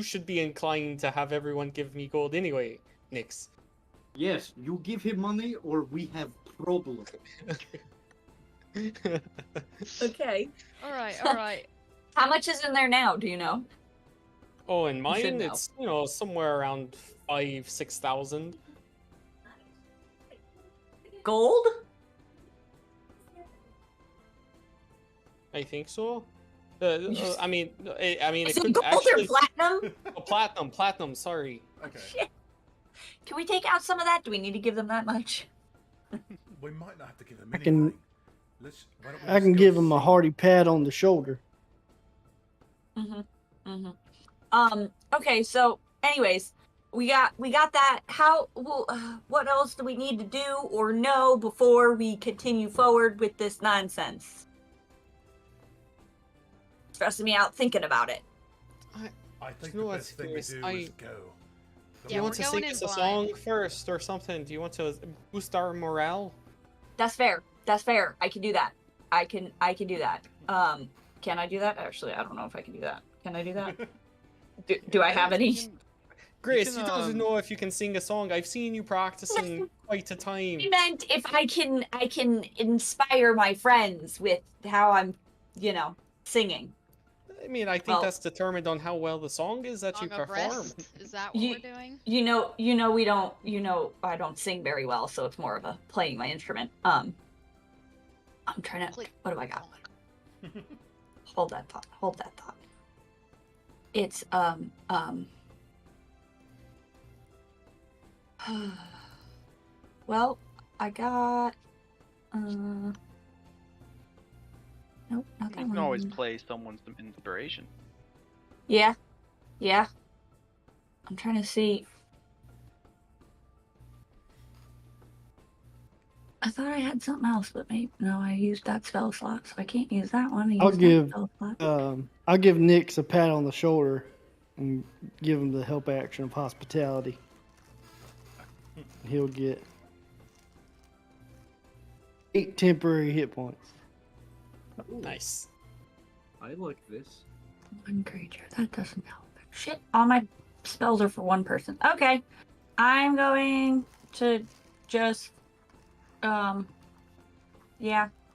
should be inclined to have everyone give me gold anyway, Nix. Yes, you give him money, or we have problems. Okay. All right, all right. How much is in there now? Do you know? Oh, and You should mine, know. it's somewhere around 5,000-6,000. Gold? I think so. I mean, Is it it could gold actually. or platinum? Oh, platinum. Sorry. Okay. Shit. Can we take out some of that? Do we need to give them that much? We might not have to give him I anything. can- Why don't we I just can go give him a see? hearty pat on the shoulder. Okay, so anyways, we got that. What else do we need to do or know before we continue forward with this nonsense? Stressing me out thinking about it. I think You know the what's best thing to curious? do is go. Do Yeah, you want we're to going sing in us a blind. song first or something? Do you want to boost our morale? That's fair. That's fair. I can do that. I can do that. Can I do that? Actually, I don't know if I can do that. Can I do that? Do I have any? Grace, can, you don't know if you can sing a song. I've seen you practicing quite a time. I meant if I can inspire my friends with how I'm, singing. I mean, I think Well- that's determined on how well the song is that you Song of perform. rest? Is that what You- we're doing? We don't. I don't sing very well, so it's more of a playing my instrument. I'm trying to. Please. What do I got? Hold that thought. It's well, I got nope, not that You one. can always play someone some inspiration. Yeah. I'm trying to see. I thought I had something else, but maybe no, I used that spell slot, so I can't use that one. I I'll used give- that spell slot. I'll give Nix a pat on the shoulder and give him the help action of hospitality. He'll get 8 temporary hit points. Nice. I like this. One creature. That doesn't help. Shit, all my spells are for one person. Okay. I'm going to just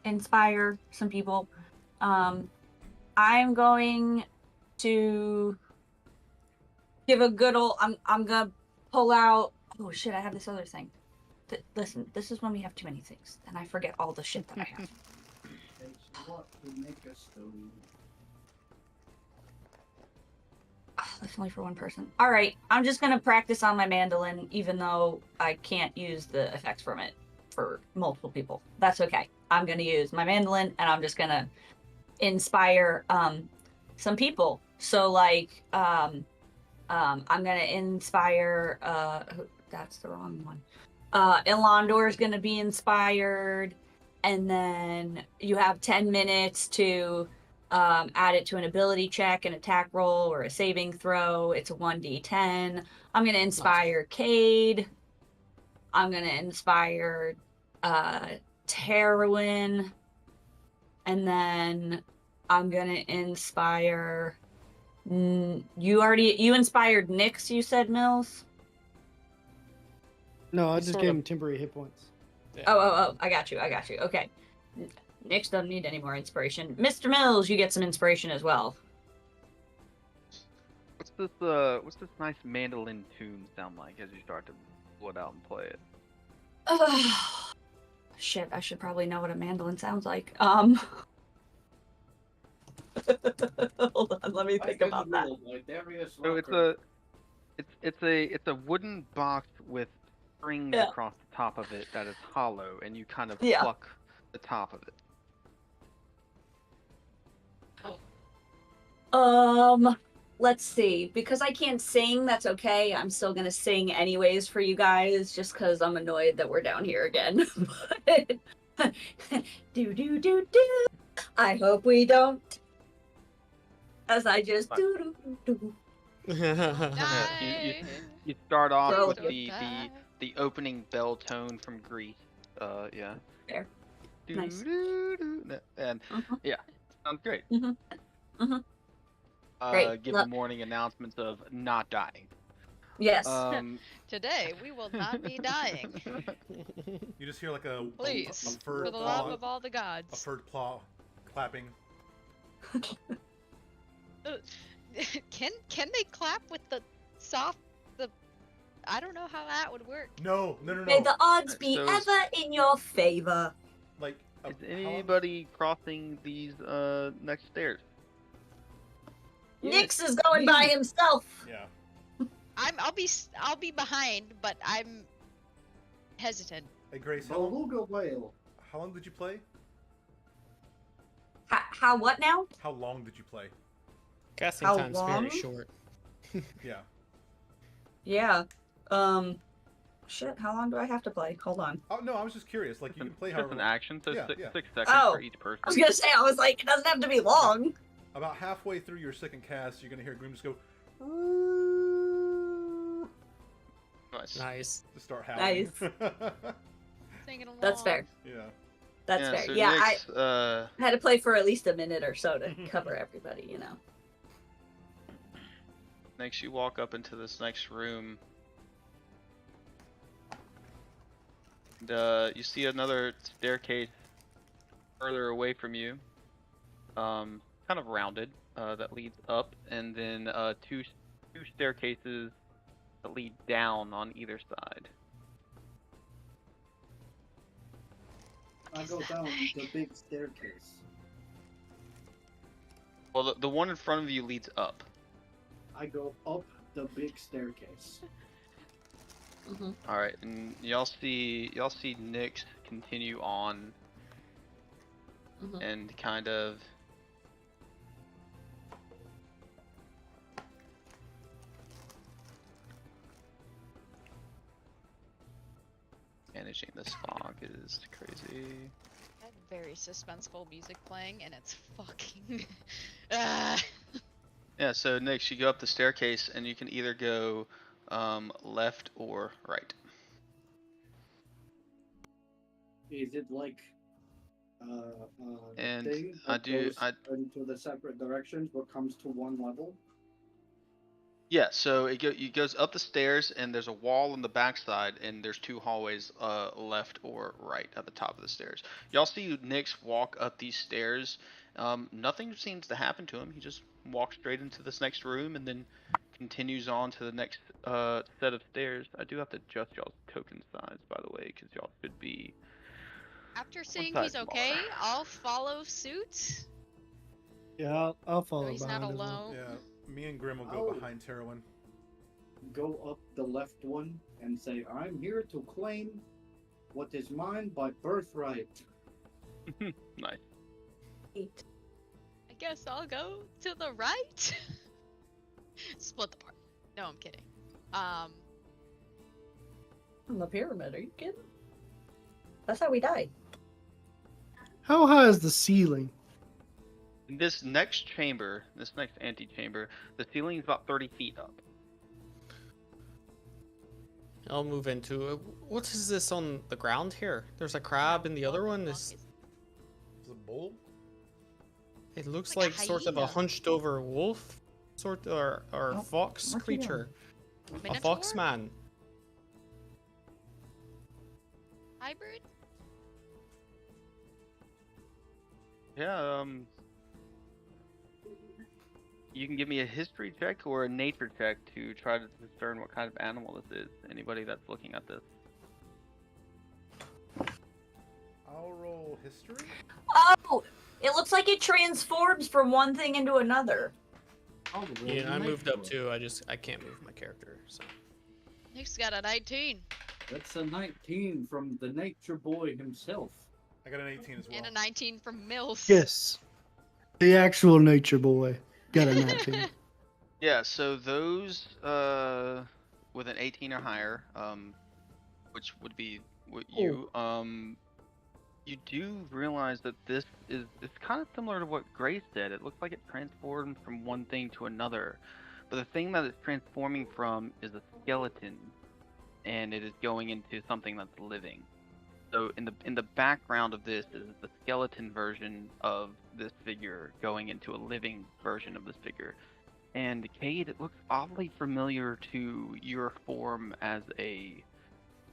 inspire some people. I'm going to give a good old I'm gonna pull out oh shit, I have this other thing. Listen, this is when we have too many things and I forget all the shit that I have. Takes a lot to make a stone. That's only for one person. All right, I'm just gonna practice on my mandolin, even though I can't use the effects from it for multiple people. That's okay. I'm gonna use my mandolin, and I'm just gonna inspire some people. So like I'm gonna inspire. That's the wrong one. Ilandor is gonna be inspired, and then you have 10 minutes to add it to an ability check, an attack roll, or a saving throw. It's a 1d10. I'm going to inspire Cade. I'm going to inspire Terwin. And then I'm going to inspire... You inspired Nyx, you said, Mills? No, I It's just sort gave of- him temporary hit points. Yeah. Oh, I got you. Okay. Nyx doesn't need any more inspiration. Mr. Mills, you get some inspiration as well. What's this nice mandolin tune sound like as you start to pull it out and play it? Shit, I should probably know what a mandolin sounds like. Hold on, let me think about that. So it's a wooden box with strings Yeah. across the top of it that is hollow, and you kind of Yeah. pluck the top of it. Let's see. Because I can't sing, that's okay. I'm still gonna sing anyways for you guys, just because I'm annoyed that we're down here again. Do do do do. I hope we don't. As I just do do do do. Die. You start off Bro. with Don't the die. opening bell tone from Greece. Yeah. Fair. Nice. Doo-doo-doo. And Mhm. yeah, sounds great. Mhm. Mhm. Great. Give the morning announcements of not dying. Yes. Today we will not be dying. You just hear like a Please, furred for the paw, love of all the a gods. furred claw clapping. Can they clap with the soft I don't know how that would work. No. May the odds be So- ever in your favor. Like Is how long- anybody crossing these next stairs? Nyx is going by himself. Yeah. I'll be behind, but I'm hesitant. Hey Grace, Beluga whale. how long did you play? How what now? How long did you play? Casting How time's long? very short. Yeah. Yeah. Shit, how long do I have to play? Hold on. Oh no, I was just curious. Like you can play Just however an long. action, so Yeah, 6 yeah. seconds Oh. for each person. I was gonna say, I was like, it doesn't have to be long. About halfway through your second cast, you're gonna hear Groom just go Nice. Nice. to start howling. Singing along. That's fair. Yeah. That's yeah, fair. so Yeah, Nyx, I had to play for at least a minute or so to cover everybody, you know. next you walk up into this next room. And, you see another staircase further away from you, kind of rounded, that leads up, and then two staircases that lead down on either side. I go down the big staircase. Well, the one in front of you leads up. I go up the big staircase. All right, and y'all see Nyx continue on, and kind of managing this fog is crazy. I have very suspenseful music playing, and it's fucking. Ah. Yeah, so Nyx, you go up the staircase, and you can either go left or right. Is it like And thing I that do- goes I- into the separate directions but comes to one level? Yeah, so it goes up the stairs, and there's a wall on the backside, and there's two hallways, left or right at the top of the stairs. Y'all see Nyx walk up these stairs. Nothing seems to happen to him. He just walks straight into this next room, and then continues on to the next set of stairs. I do have to adjust y'all's token size, by the way, because y'all should be. After seeing size he's okay, smaller. I'll follow suit. Yeah, I'll follow So he's not behind as well. alone. Yeah. Me and Grim will go Oh. behind Terwin. Go up the left one and say, I'm here to claim what is mine by birthright. Nice. I guess I'll go to the right. Split the party. No, I'm kidding. On the pyramid, are you kidding? That's how we died. How high is the ceiling? In this next chamber, this next antechamber, the ceiling is about 30 feet up. I'll move into it. What is this on the ground here? There's a crab, and the other one is. Is it a bull? It looks Like a like sort of a hyena. hunched over wolf, or Oh, fox look at him. creature, a Minotaur? fox man. Hybrid? Yeah, you can give me a history check or a nature check to try to discern what kind of animal this is. Anybody that's looking at this. I'll roll history. Oh, it looks like it transforms from one thing into another. I'll roll Yeah, I the moved nature up roll. too. I can't move my character. So Nick's got a 19 That's a 19 from the nature boy himself. I got an 18 as well. and a 19 from Mills. Yes. The actual nature boy got a 19. Yeah, so those with an 18 or higher, which would be what you you do realize that this is it's kind of similar to what Grace said. It looks like it transformed from one thing to another, but the thing that it's transforming from is a skeleton, and it is going into something that's living. So in the background of this is the skeleton version of this figure going into a living version of this figure. And Cade, it looks oddly familiar to your form as a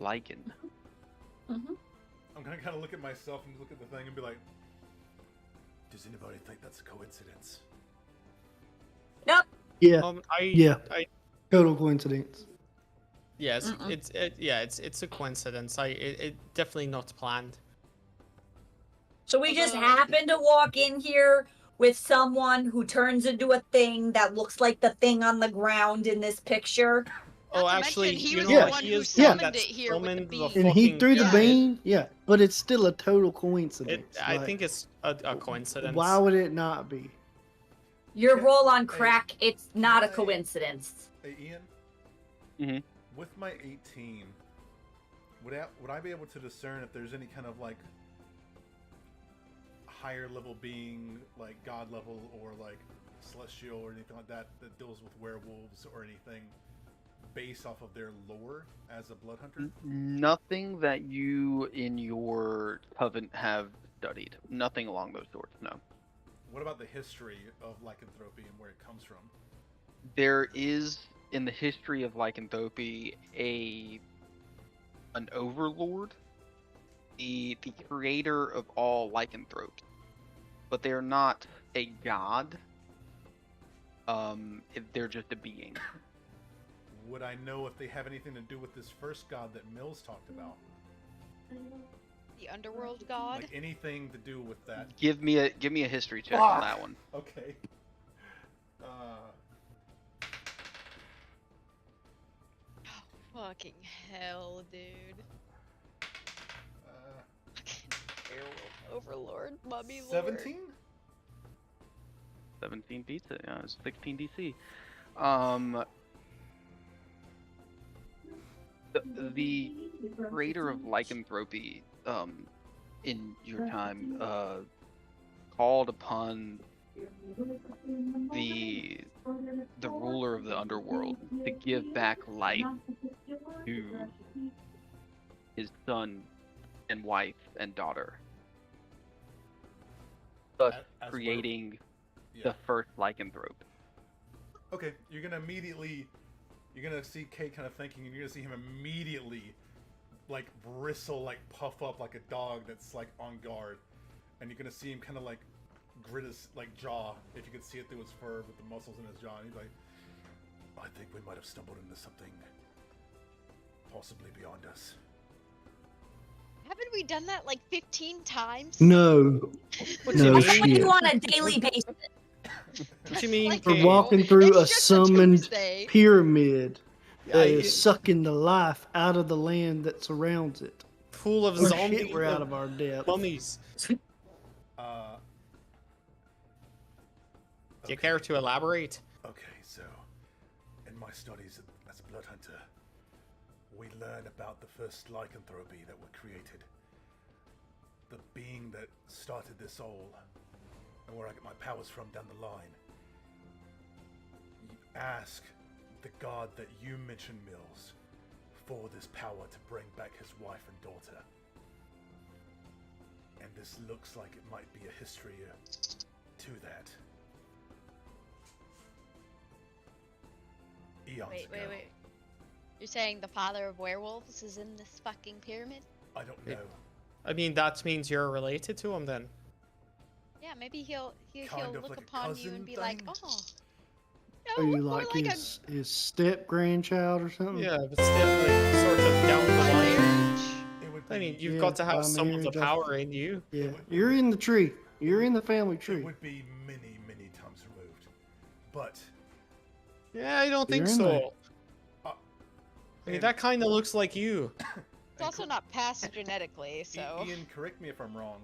lichen. Mm-hmm. I'm gonna kind of look at myself and look at the thing and be like, does anybody think that's a coincidence? Nope. Yeah. I Total coincidence. yes, Mm-mm. it's a coincidence. It definitely not planned. So we just happen to walk in here with someone who turns into a thing that looks like the thing on the ground in this picture. Not Oh, to actually, mention, he you was know, the one he who is the one summoned that it here with the summoned beam. And he fucking threw the Yeah. beam, yeah, but it's still a total coincidence. I Like, think it's a coincidence. why would it not be? Your Yeah, roll on hey, crack, it's not a can I- coincidence. Hey, Ian. Mhm. With my 18, would I be able to discern if there's any kind of like higher level being, like god level or like celestial or anything like that that deals with werewolves or anything based off of their lore as a blood hunter? Nothing that you in your coven have studied. Nothing along those sorts, no. What about the history of lycanthropy and where it comes from? There is in the history of lycanthropy an overlord, the creator of all lycanthropes, but they're not a god. They're just a being. Would I know if they have anything to do with this first god that Mills talked about? The underworld god. Like anything to do with that? Give me a history check on that one. Okay. Fucking hell, dude. Overlord, mummy lord. 17? 17 beats it. Yeah, it's 16 DC. The creator of lycanthropy, in your time, called upon the ruler of the underworld to give back life to his son and wife and daughter, thus As creating Yeah. the first lycanthrope. Okay, you're gonna see Kate kind of thinking, and you're gonna see him immediately, like bristle, like puff up like a dog that's like on guard, and you're gonna see him kind of like grit his like jaw, if you could see it through his fur with the muscles in his jaw, and he's like, I think we might have stumbled into something possibly beyond us. Haven't we done that like 15 times? No. What No do I you shit. mean? do on a daily basis. What you mean? Like, We're Kate? walking through It's a just summoned Tuesday. pyramid that I- is sucking the life out of the land that surrounds it. Full of Oh zombies. shit, we're out of our depth. mummies. Uh. Do you care to elaborate? Okay, so in my studies as a blood hunter, we learn about the first lycanthropy that were created. The being that started this all and where I get my powers from down the line. Ask the god that you mentioned, Mills, for this power to bring back his wife and daughter. And this looks like it might be a history to that. Eons Wait. ago. You're saying the father of werewolves is in this fucking pyramid? I don't know. I mean, that means you're related to him then. Yeah, maybe he'll Kind of look like a upon you cousin and be like, thing? oh. Are No, you more like like his step grandchild or something? Yeah, but still, like, sort of down a the by line. marriage. It would I mean, be- you've Yeah, got to by have some of the marriage, I- power in you. Yeah, you're in the tree. You're in the family it tree. would be many, many times removed. But Yeah, I don't think You're in there. so. uh, I mean, and- that kind of looks like you. It's also not passed genetically, so. Ian, correct me if I'm wrong.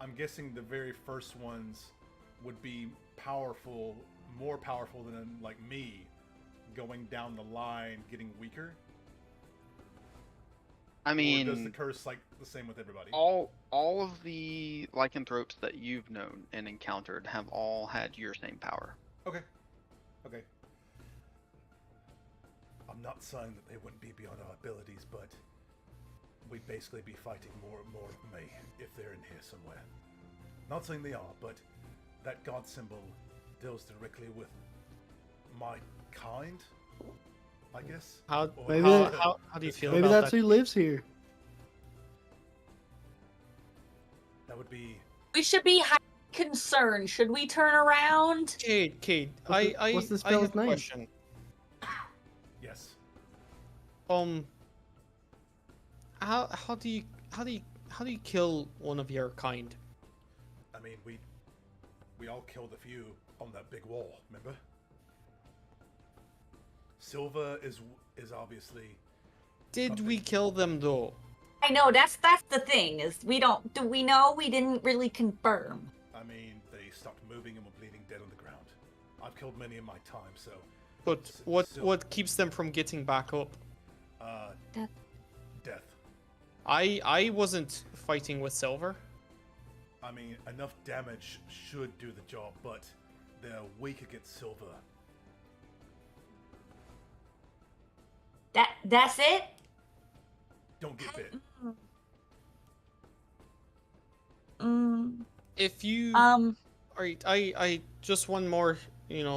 I'm guessing the very first ones would be powerful, more powerful than like me, going down the line, getting weaker. I Or does the mean, curse like the same with everybody? all of the lycanthropes that you've known and encountered have all had your same power. Okay. Okay. I'm not saying that they wouldn't be beyond our abilities, but we'd basically be fighting more of me if they're in here somewhere. Not saying they are, but that god symbol deals directly with my kind, I guess. How, Or Maybe how, that- how do you feel Maybe about that's that? who lives here. That would be We should be concerned. Should we turn around? Cade, What's this I have spell's a name? question. yes. How do you kill one of your kind? I mean, we all killed a few on that big wall. Remember? Silva is obviously. Did we kill them though? I know that's the thing is we don't do we know we didn't really confirm. I mean, they stopped moving and were bleeding dead on the ground. I've killed many in my time, so. But S- what Silva- keeps them from getting back up? Death. Death. I wasn't fighting with Silver. I mean, enough damage should do the job, but they're weak against Silva. That's it? Don't get bit. Mm, If you Alright, I just one more,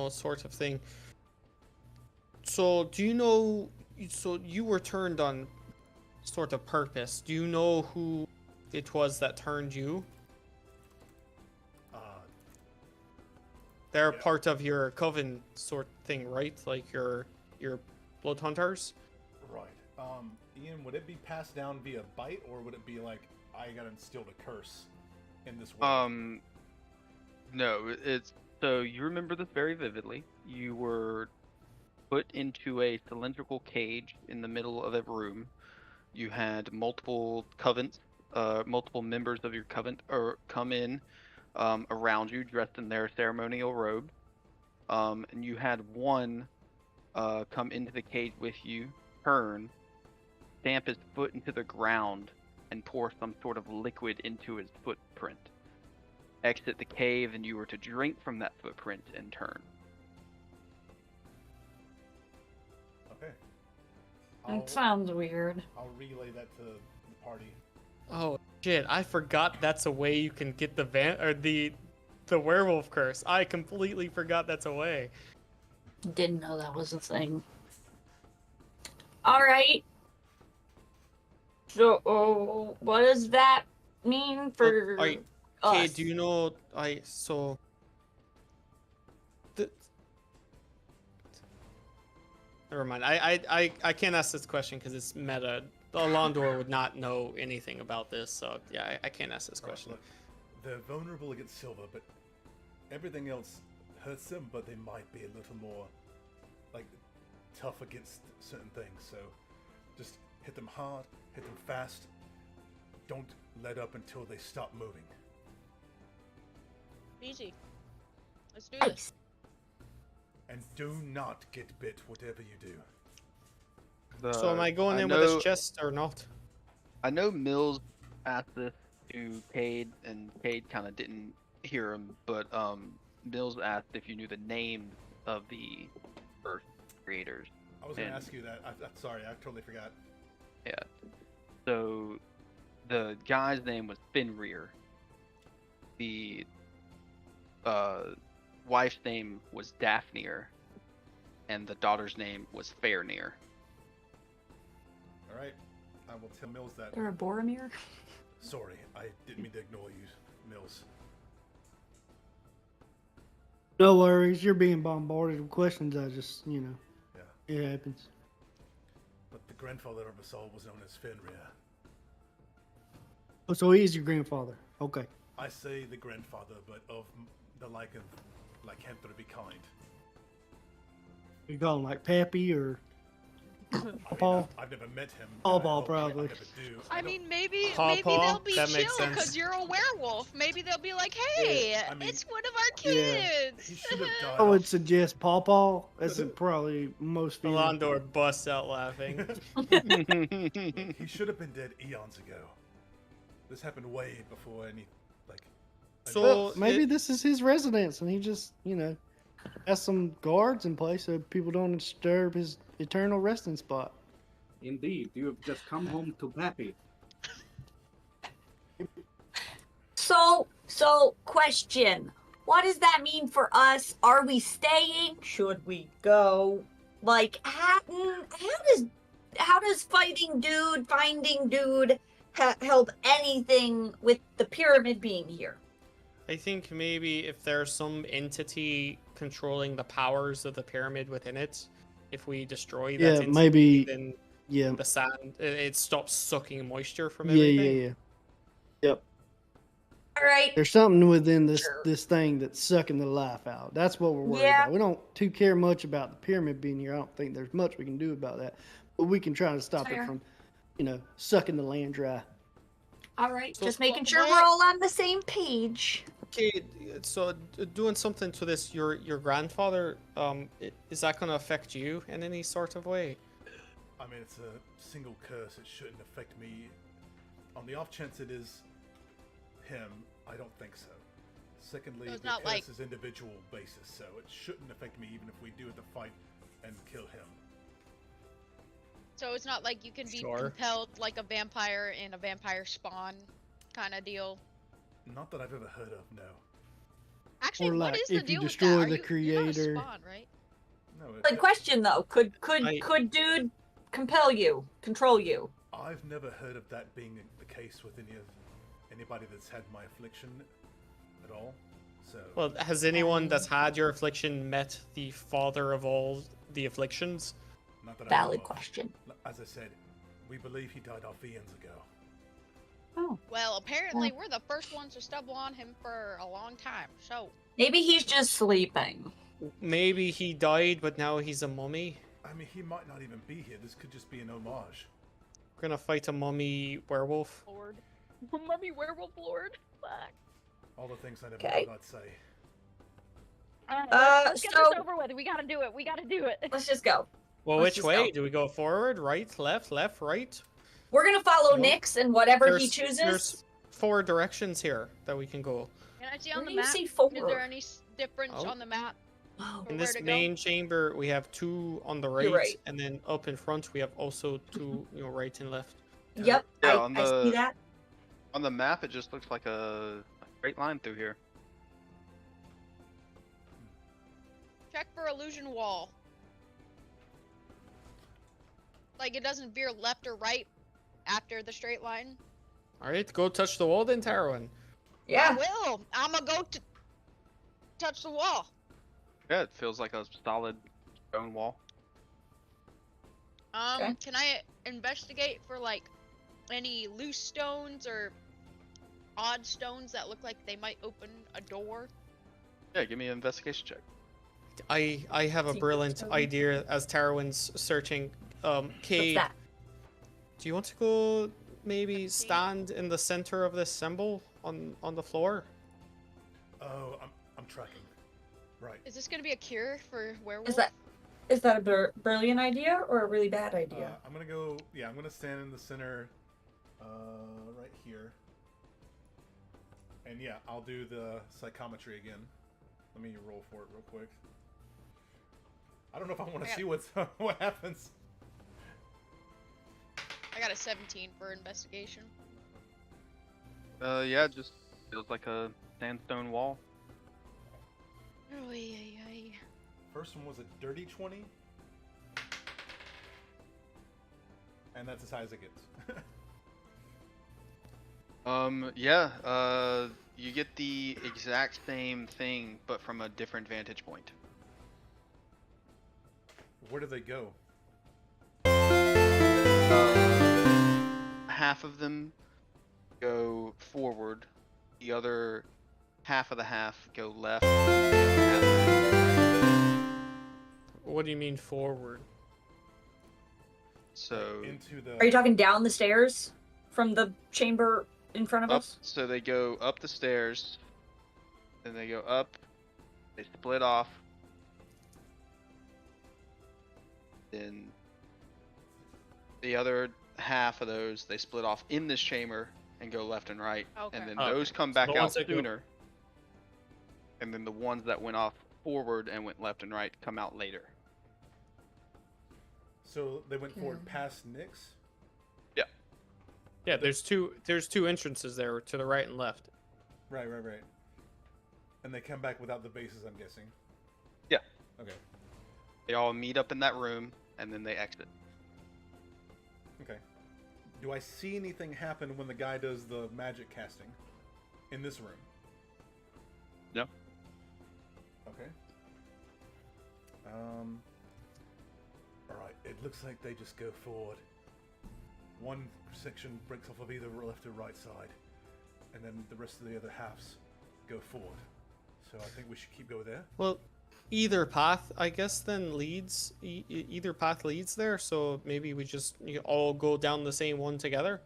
sort of thing. So do you know? So you were turned on, sort of purpose. Do you know who it was that turned you? Uh, They're Yeah. part of your coven sort thing, right? Like your blood hunters. right. Ian, would it be passed down via bite, or would it be like I got instilled a curse in this world? No, it's so you remember this very vividly. You were put into a cylindrical cage in the middle of a room. You had multiple multiple members of your coven or come in around you dressed in their ceremonial robe. And you had one come into the cage with you, turn, stamp his foot into the ground, and pour some sort of liquid into his footprint. Exit the cave, and you were to drink from that footprint in turn. Okay. that sounds weird. I'll relay that to the party. Oh shit! I forgot that's a way you can get the werewolf curse. I completely forgot that's a way. Didn't know that was a thing. All right. So, what does that mean for Okay, us? do you know Never mind. I can't ask this question because it's meta. Alondor would not know anything about this, so yeah, I can't ask this Alright, question. look, they're vulnerable against Silva, but everything else hurts them, but they might be a little more, like, tough against certain things. So just hit them hard, hit them fast. Don't let up until they stop moving. Easy. Let's do this. And do not get bit, whatever you do. So am I going in with his chest or not? I know Mills asked this to Cade, and Cade kind of didn't hear him, but Mills asked if you knew the name of the Earth creators. I was going to And- ask you that. Sorry, I totally forgot. Yeah. So the guy's name was Fenrir. The wife's name was Daphneir, and the daughter's name was Fairnir. All right. I will tell Mills that. Or a Boromir? Sorry, I didn't mean to ignore you, Mills. No worries, you're being bombarded with questions. I just, Yeah. it happens. But the grandfather of us all was known as Fenrir. Oh, so he's your grandfather. Okay. I say the grandfather, but of the like of lycanthropy kind. You call him like Pappy or Paw? I've never met him. Paw and I Paw, hope probably. I never do. I don't- mean, maybe Paw, they'll be that makes chill sense. because you're a werewolf. Maybe they'll be like, "Hey, I mean, it's one of our yeah. kids." he should have died. I would off- suggest Paw Paw. That's probably most feeling. Melandor busts out laughing. He should have been dead eons ago. This happened way before any like. So- Well, maybe it- this is his residence, and he just, has some guards in place so people don't disturb his eternal resting spot. Indeed, you have just come home to Pappy. So question. What does that mean for us? Are we staying? Should we go? Like, how does finding dude help anything with the pyramid being here? I think maybe if there's some entity controlling the powers of the pyramid within it, if we destroy that Yeah, entity, maybe- then Yeah. the sand it stops sucking moisture from Yeah, everything. yeah. Yep. All right. There's something within Sure. this thing that's sucking the life out. That's what we're worried Yeah. about. We don't too care much about the pyramid being here. I don't think there's much we can do about that. But we can try to stop Fair. it from, sucking the land dry. All right. So- Just making Well, sure what- we're all on the same page. Okay, so doing something to this, your grandfather, is that going to affect you in any sort of way? I mean, it's a single curse. It shouldn't affect me. On the off chance it is him, I don't think so. Secondly, So it's the not curse like- is individual basis, so it shouldn't affect me even if we do the fight and kill him. So it's not like you can be Sure. compelled like a vampire in a vampire spawn kind of deal. Not that I've ever heard of, no. Actually, Or, what like, is the if you deal with destroy that? Are the you're not a creator- spawn, right? No, Good question though. Could I- could dude control you? I've never heard of that being the case with anybody that's had my affliction at all. So Well, has anyone that's had your affliction met the father of all the afflictions? not that I know Valid of. question. As I said, we believe he died off eons ago. Oh. Well, apparently we're the first ones to stumble on him for a long time. So Maybe he's just sleeping. Maybe he died, but now he's a mummy. I mean, he might not even be here. This could just be an homage. We're gonna fight a mummy werewolf. Lord, mummy werewolf lord. Fuck. All the things I never Okay. thought I'd say. Let's get so- this over with. We gotta do it. We gotta do it. Let's just go. Well, Let's which just way? go. Do we go forward, right, left, right? We're gonna follow Well, Nyx and whatever he There's chooses. 4 directions here that we can go. Can I see Where on do the you map? see Is four? there any difference Oh. on the map? Oh, for In where this to go? main chamber, we have 2 on the right, right. and then up in front we have also 2, right and left. Yep, Yeah, I on see the- that. On the map, it just looks like a straight line through here. Check for illusion wall. Like it doesn't veer left or right after the straight line. All right, go touch the wall then, Tarwin. Yeah. I will. I'm gonna go to touch the wall. Yeah, it feels like a solid stone wall. Okay. Can I investigate for like any loose stones or odd stones that look like they might open a door? Yeah, give me an investigation check. I have a Secret brilliant stone. idea as Tarwin's searching. What's Cade, that? do you want to go maybe see. stand in the center of this symbol on the floor? Oh, I'm tracking. Right. Is this gonna be a cure for werewolf? Is that a brilliant idea or a really bad idea? I'm gonna go. Yeah, I'm gonna stand in the center, right here. And yeah, I'll do the psychometry again. Let me roll for it real quick. I don't know if I want to see what happens. I got a 17 for investigation. Yeah, it just feels like a sandstone wall. Oh, yeah. First one was a dirty 20. And that's as high as it gets. You get the exact same thing, but from a different vantage point. Where do they go? Half of them go forward, the other half of the half go left. What do you mean forward? So Into the. Are you talking down the stairs from the chamber in front of up, us? so they go up the stairs, then they go up, they split off, then the other half of those they split off in this chamber and go left and right, Okay. and then Okay. those come So back the out ones that go- sooner, and then the ones that went off forward and went left and right come out later. So they went forward past Nyx? Yeah, there's two entrances there to the right and left. Right. And they come back without the bases, I'm guessing? Yeah. Okay. They all meet up in that room, and then they exit. Okay. Do I see anything happen when the guy does the magic casting in this room? No. Okay. Alright, it looks like they just go forward. One section breaks off of either left or right side, and then the rest of the other halves go forward. So I think we should keep going there. Well, either path, I guess, then leads. Either path leads there. So maybe we just all go down the same one together.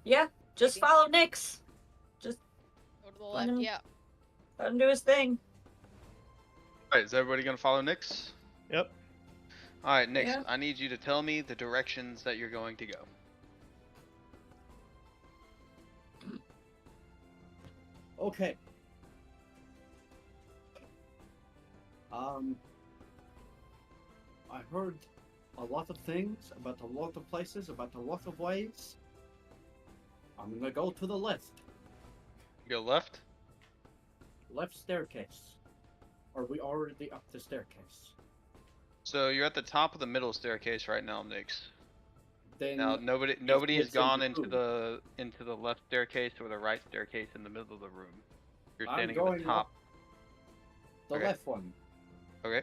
Yeah, just follow Nyx. Go to the Let left, him- yeah. Let him do his thing. Alright, is everybody gonna follow Nyx? Yep. Alright, Nyx, Yeah. I need you to tell me the directions that you're going to go. Okay. I heard a lot of things about a lot of places, about a lot of ways. I'm gonna go to the left. You go left? Left staircase. Are we already up the staircase? So you're at the top of the middle staircase right now, Nyx. Then Now nobody has what's in gone the into the left staircase or the right staircase in the middle of the room. You're I'm standing at going the top. the Okay. left one. Okay.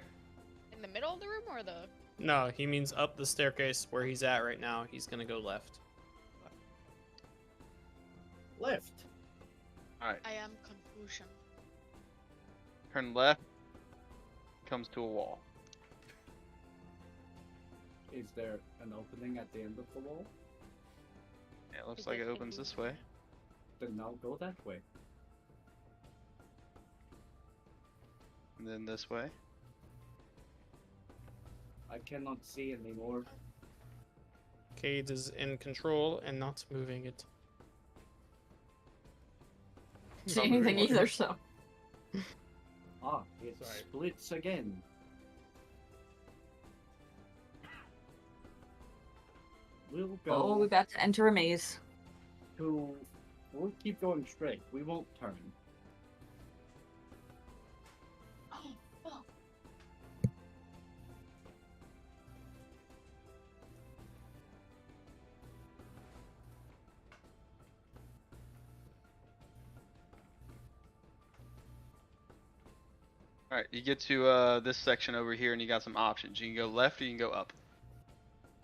In the middle of the room or the... No, he means up the staircase where he's at right now. He's gonna go left. Left. Alright. I am confusion. Turn left. Comes to a wall. Is there an opening at the end of the wall? Yeah, it looks Is like it it opens indeed? this way. Then I'll go that way. And then this way. I cannot see anymore. Cade is in control and not moving it. See anything either, so. Ah, it Sorry. splits again. We'll go Oh, we're about to enter a maze. to. We'll keep going straight. We won't turn. Alright, you get to this section over here and you got some options. You can go left or you can go up.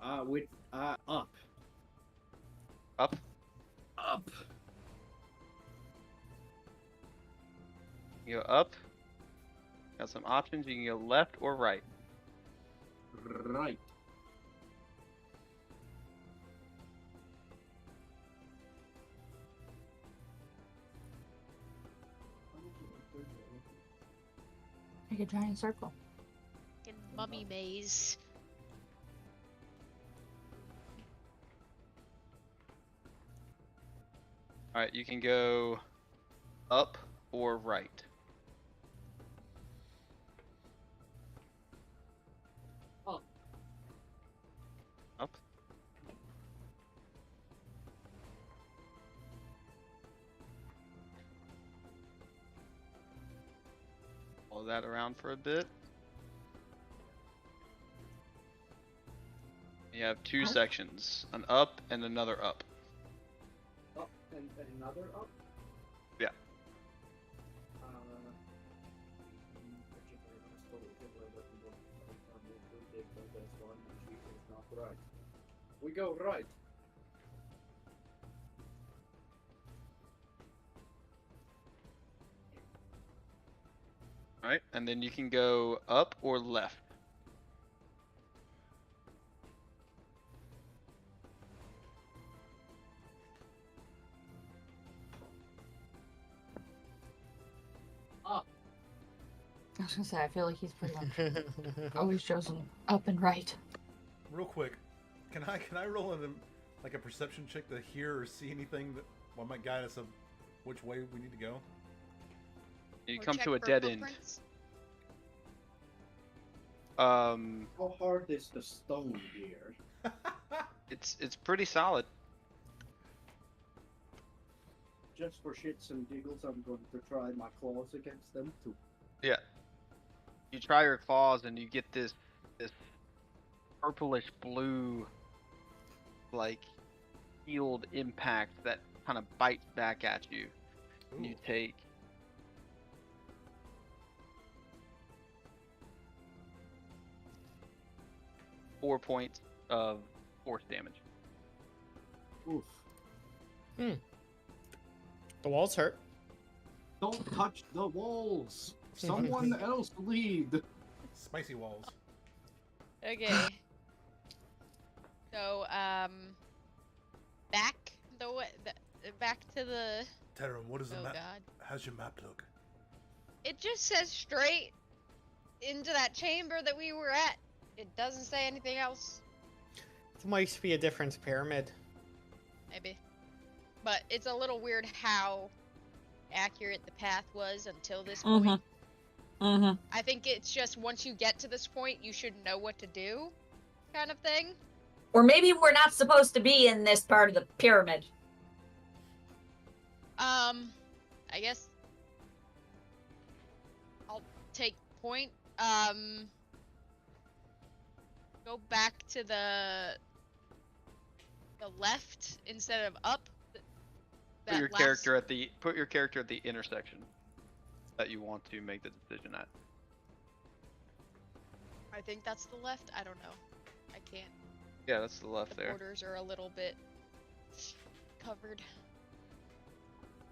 Up. Up? Up. You go up. Got some options. You can go left or right. Right. Make a giant circle. In mummy maze. Alright, you can go up or right? Up. Up. Follow that around for a bit. You have two sections, an up and another up. Up and another up? Yeah. Right. We go right. Right, and then you can go up or left. Up. I was gonna say, I feel like he's pretty much always chosen up and right. Real quick, can I roll in like a perception check to hear or see anything that might guide us of which way we need to go? You Or come check to a for dead end. footprints. How hard is the stone here? It's pretty solid. Just for shits and giggles, I'm going to try my claws against them too. Yeah. You try your claws and you get this purplish blue like field impact that kind of bites back at you. And you Ooh. take 4 points of force damage. Oof. The walls hurt. Don't touch the walls. Someone else lead. Spicy walls. Okay. So, back back to the. Terran, what does the Oh map? God! How's your map look? It just says straight into that chamber that we were at. It doesn't say anything else. It might be a different pyramid. Maybe. But it's a little weird how accurate the path was until this point. Mm-hmm. I think it's just once you get to this point, you should know what to do, kind of thing. Or maybe we're not supposed to be in this part of the pyramid. I guess I'll take point. Go back to the left instead of up. Put your character at the intersection that you want to make the decision at. I think that's the left. I don't know. I can't. Yeah, that's the left The there. borders are a little bit covered.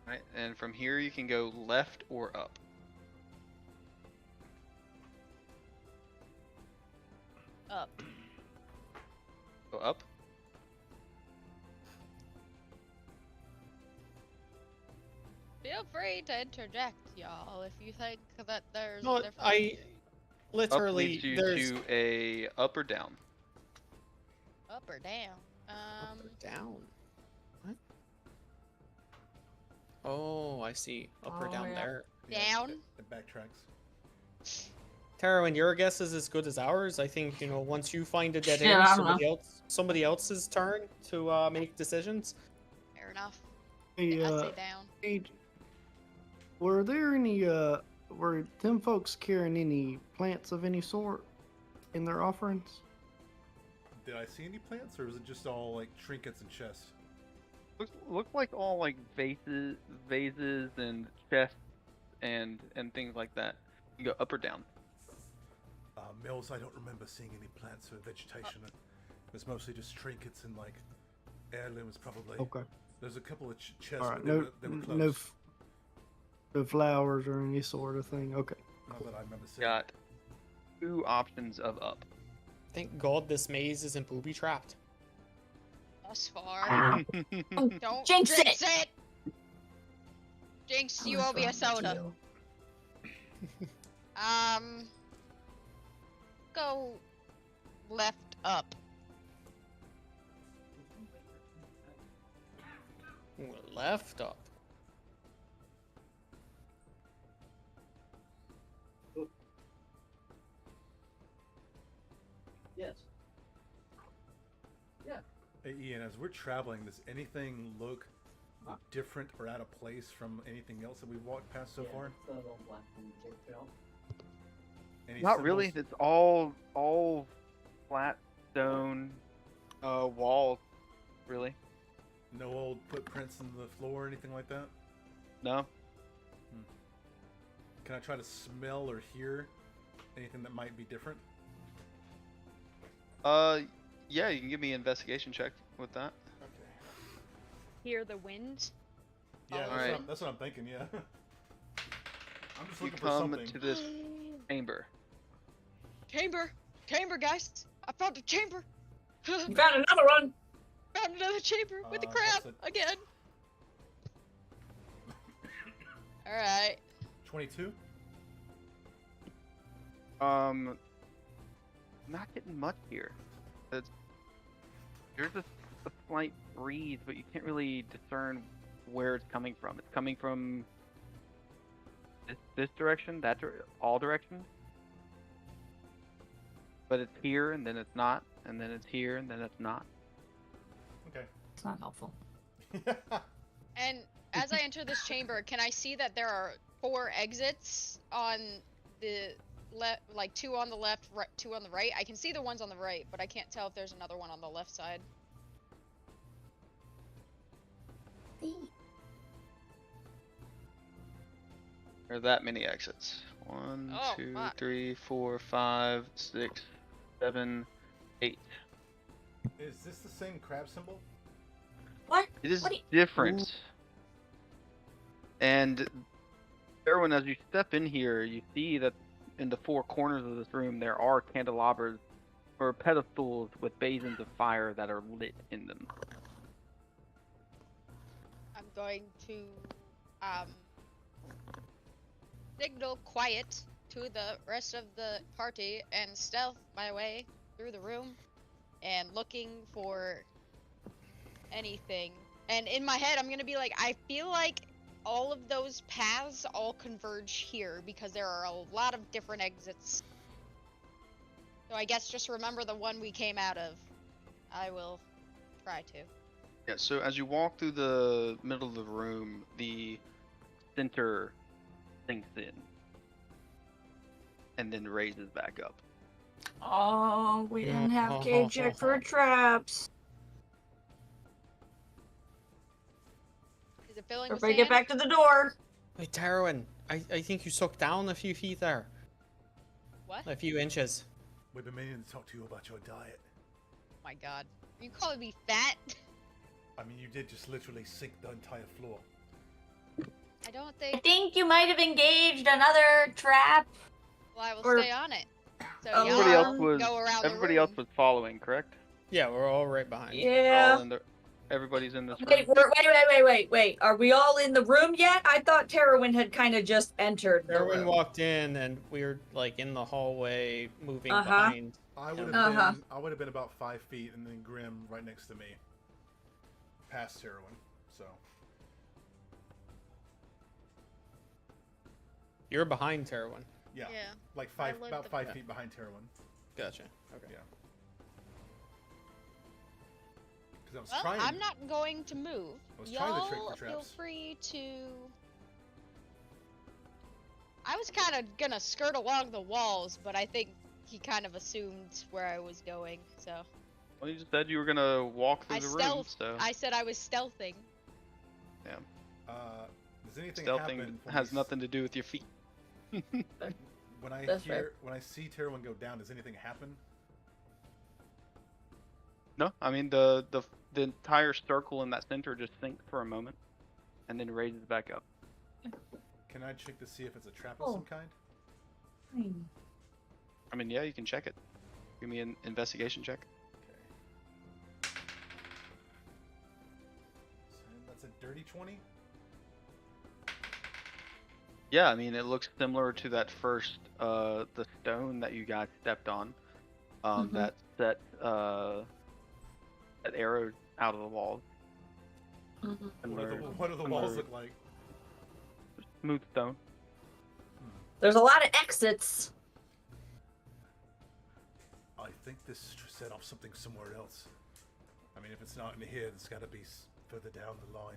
Right, and from here you can go left or up. Up. Go up. Feel free to interject, y'all, if you think that there's No, a difference. I Up literally leads you there's to a up or down. Up or down? up or down. What? Oh, I see. Up or Oh, down yeah. there. Down? It backtracks. Tara, your guess is as good as ours. I think once you find a dead Shit, end, I don't know. somebody else's turn to make decisions. Fair enough. Hey, I'd say down. hey, were there any were them folks carrying any plants of any sort in their offerings? Did I see any plants, or was it just all like trinkets and chests? Look like all like vases and chests and things like that. You go up or down. Mills, I don't remember seeing any plants or vegetation. It was mostly just trinkets and like heirlooms, probably. Okay. There's a couple of chests, All right. but No, they were closed. no, no flowers or any sort of thing. Okay. Not that I remember seeing. Got 2 options of up. Thank God this maze isn't booby trapped. Thus far. Don't Jinx it! Jinx, you owe me a soda. Go left up. Left up. Yes. Hey, Ian, as we're traveling, does anything look different or out of place from anything else that we've walked past so far? It's the little black one you checked out. Any Not really. symbols? It's all flat stone walls, really. No old footprints in the floor or anything like that? No. Can I try to smell or hear anything that might be different? Yeah, you can give me an investigation check with that. Okay. Hear the wind. Yeah, that's, Alright. that's what I'm thinking, yeah. I'm just You looking for come something. to this chamber. Chamber, guys! I found a chamber. You found another one. Found another chamber with the Uh, crab that's again. All right. 22? Not getting much here. There's a slight breeze, but you can't really discern where it's coming from. It's coming from this direction, all directions. But it's here, and then it's not, and then it's here, and then it's not. Okay. It's not helpful. And as I enter this chamber, can I see that there are 4 exits on the left, like 2 on the left, 2 on the right? I can see the ones on the right, but I can't tell if there's another one on the left side. There are that many exits. 1, Oh, 2, fuck. 3, 4, 5, 6, 7, 8. Is this the same crab symbol? What? It is What do you- different. And Erwin, as you step in here, you see that in the 4 corners of this room there are candelabras or pedestals with basins of fire that are lit in them. I'm going to signal quiet to the rest of the party and stealth my way through the room and looking for anything. And in my head, I'm gonna be like, I feel like all of those paths all converge here because there are a lot of different exits. So I guess just remember the one we came out of. I will try to. Yeah, so as you walk through the middle of the room, the center sinks in and then raises back up. Oh, we didn't have cave check for traps. Is it filling with Everybody get sand? back to the door. Wait, Tarwin, I think you sucked down a few feet there. What? A few inches. We've been meaning to talk to you about your diet. Oh my god. Are you calling me fat? I mean, you did just literally sink the entire floor. I don't I think. think you might have engaged another trap. Well, I will Or- stay on it. So Everybody y'all else was- go around Everybody the else room. was following, correct? Yeah, we're all right behind. We're Yeah. all in the- everybody's in this room. Wait. Are we all in the room yet? I thought Terwin had kind of just entered the Erwin room. walked in, and we were like in the hallway, moving Uh-huh. behind. I would have Uh-huh. been. I would have been about 5 feet, and then Grim right next to me, past heroin. So You're behind Terwin. yeah, Yeah. like I five, looked about up- 5 feet behind heroin. Gotcha. Okay. Yeah. Because I was Well, trying. I'm not going to move. I was trying to trick Y'all for feel traps. free to. I was kind of gonna skirt along the walls, but I think he kind of assumed where I was going, so Well, you just said you were gonna walk through I the room, stealth. so I said I was stealthing. Does anything stealthing happen when has we nothing to do with your feet. When I That's fair. when I see Terwin go down, does anything happen? No, I mean the entire circle in that center just sinks for a moment, and then raises back up. Can I check to see if it's a trap Oh. of some kind? I mean, yeah, you can check it. Give me an investigation check. Okay. So that's a dirty 20. Yeah, I mean, it looks similar to that first, the stone that you guys stepped on, Mhm. that arrow out of the wall. Mhm. What Similar, do the walls similar look like? smooth stone. There's a lot of exits. I think this set off something somewhere else. I mean, if it's not in here, it's got to be further down the line.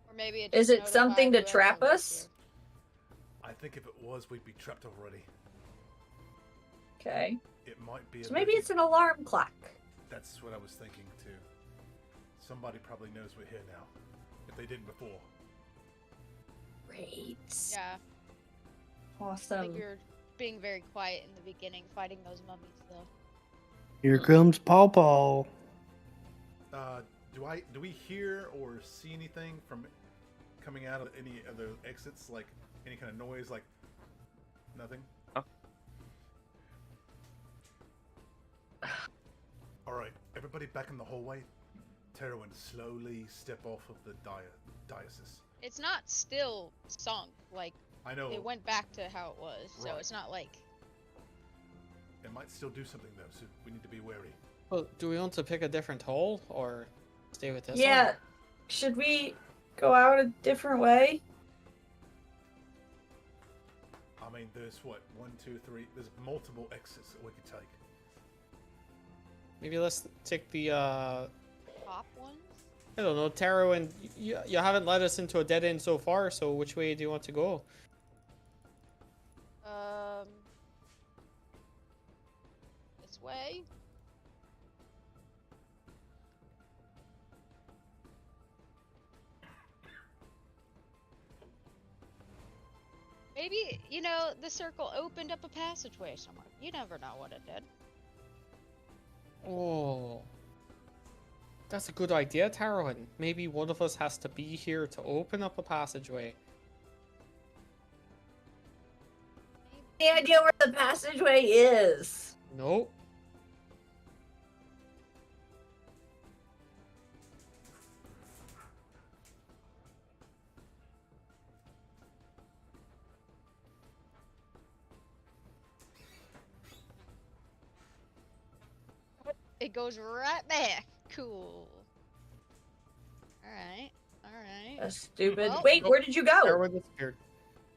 Or maybe it Is just it something to notified trap whoever was us? I think if it was, we'd be trapped already. Okay. It might be. So maybe it's an alarm clock. That's what I was thinking too. Somebody probably knows we're here now, if they didn't before. Great. here. Yeah. I Awesome. think you're being very quiet in the beginning, fighting those mummies, though. Here comes Paw Paw. Do we hear or see anything from coming out of any other exits, like any kind of noise, like nothing? Oh. All right, everybody back in the hallway. Terwin, slowly step off of the diocese. It's not still sunk. Like, I know it went back to how it was, so Right. it's not like... it might still do something though, so we need to be wary. Well, do we want to pick a different hole or stay with this Yeah. one? Should we go out a different way? I mean, there's what, 1, 2, 3. There's multiple exits that we could take. Maybe let's take the Top ones? I don't know, Taro, and you haven't led us into a dead end so far, so which way do you want to go? This way? Maybe, you know, the circle opened up a passageway somewhere. You never know what it did. Oh. That's a good idea, Taryn. Maybe one of us has to be here to open up a passageway. Any idea where the passageway is? Nope. It goes right back. Cool. Alright. Alright. That's stupid. Well- Wait, where did you go? Taryn disappeared.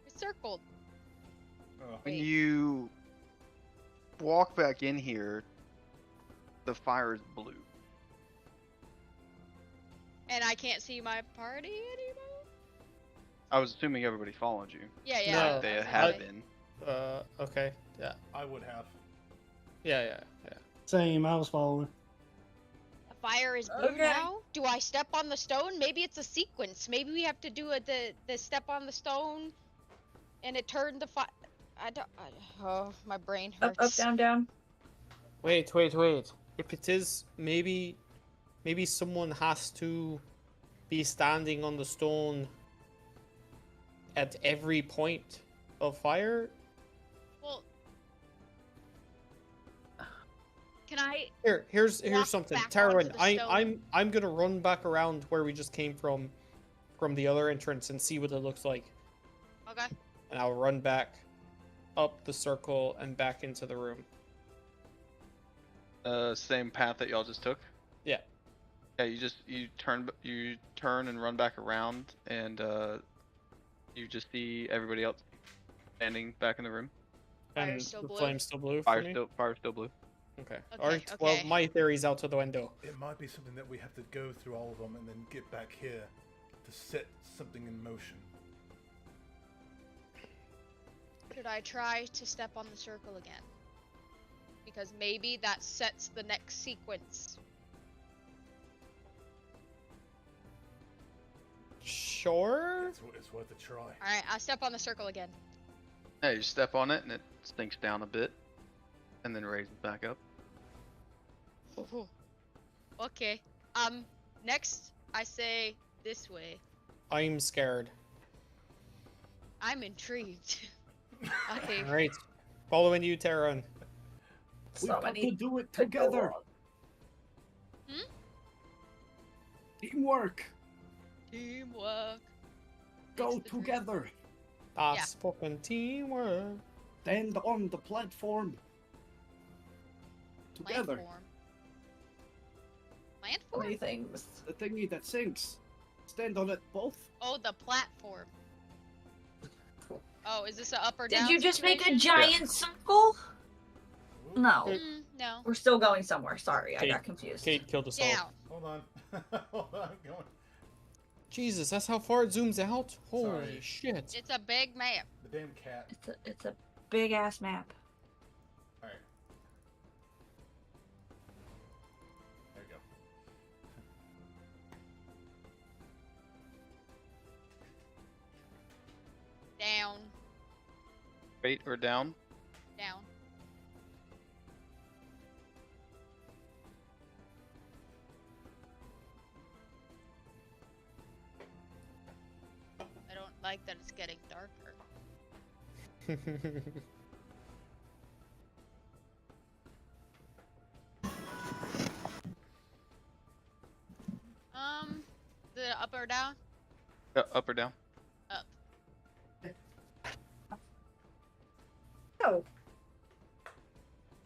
It's circled. When Wait. you walk back in here, the fire is blue. And I can't see my party anymore? I was assuming everybody followed you. Yeah, yeah. No, Like they okay. had been. Okay. Yeah. I would have. Yeah. Same, I was following. The fire is blue Okay. now? Do I step on the stone? Maybe it's a sequence. Maybe we have to do the step on the stone and it turned the fire. Oh, my brain Up, hurts. up, down, down. Wait. If it is, maybe someone has to be standing on the stone at every point of fire. Well, can I? Here's Walk something, back Taryn. onto the stone. I'm gonna run back around where we just came from the other entrance and see what it looks like, Okay. and I'll run back up the circle and back into the room. Same path that y'all just took. Yeah. Yeah, you turn and run back around, and you just see everybody else standing back in the room. Fire's And still the blue? flame's still blue for me? Fire's still blue. Okay. Okay, Alright, well, okay. my theory's out to the window. It might be something that we have to go through all of them and then get back here to set something in motion. Should I try to step on the circle again? Because maybe that sets the next sequence. Sure? It's worth a try. Alright, I'll step on the circle again. Yeah, you step on it and it sinks down a bit, and then raises back up. Ooh. Okay. Next, I say this way. I'm scared. I'm intrigued. Okay. Alright. Following you, Taryn. We got to Somebody do it could go together. wrong. Teamwork. Teamwork. Go Makes the dream- together. That's fucking teamwork. Stand on the platform. Together. Landform. So many Landform? things. The thingy that sinks. Stand on it both. Oh, the platform. Oh, is this a up or down? Did you just make a situation? giant circle? No. No. We're still going somewhere. Sorry, I Kate- got confused. Kate killed us all. Down. Hold on. Hold on. Going. Jesus, that's how far it zooms out? Holy Sorry. shit. It's a big map. The damn cat. It's a big ass map. All right. There you go. Down. Straight or down? Down. I don't like that it's getting darker. The up or down? Up or down? Up. Oh.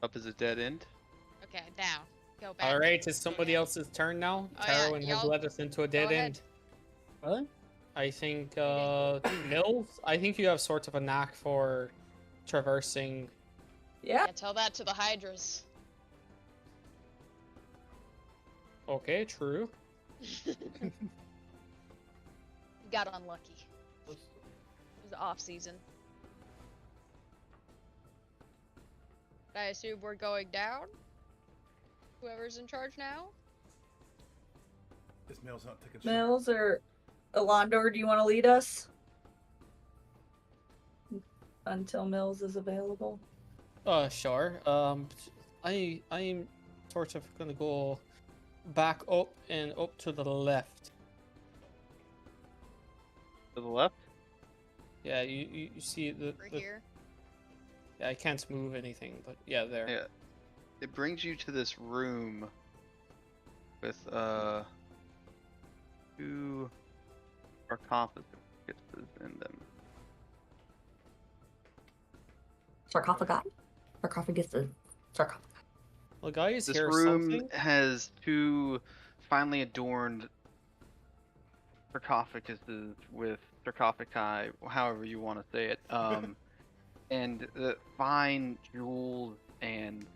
Up is a dead end. Okay, down. Go back. Alright, it's somebody else's turn now. Oh, yeah, Taryn has y'all- led us into a dead ahead. end. What? I think, Mills, I think you have sort of a knack for traversing. Yeah. Yeah, tell that to the hydras. Okay, true. You got unlucky. It was off season. I assume we're going down? Whoever's in charge now? This mail's not taking. Mills or Alondor, do you want to lead us? Until Mills is available. Sure. I'm sort of gonna go back up and up to the left. To the left? Yeah, you see the, We're the here. yeah, I can't move anything, but yeah, there. Yeah. It brings you to this room with two sarcophagus in them. Sarcophagus? Sarcophagus is sarcophagus. Well, guys, This here's room something. has two finely adorned sarcophaguses with sarcophagi, however you want to say it, and fine jewels and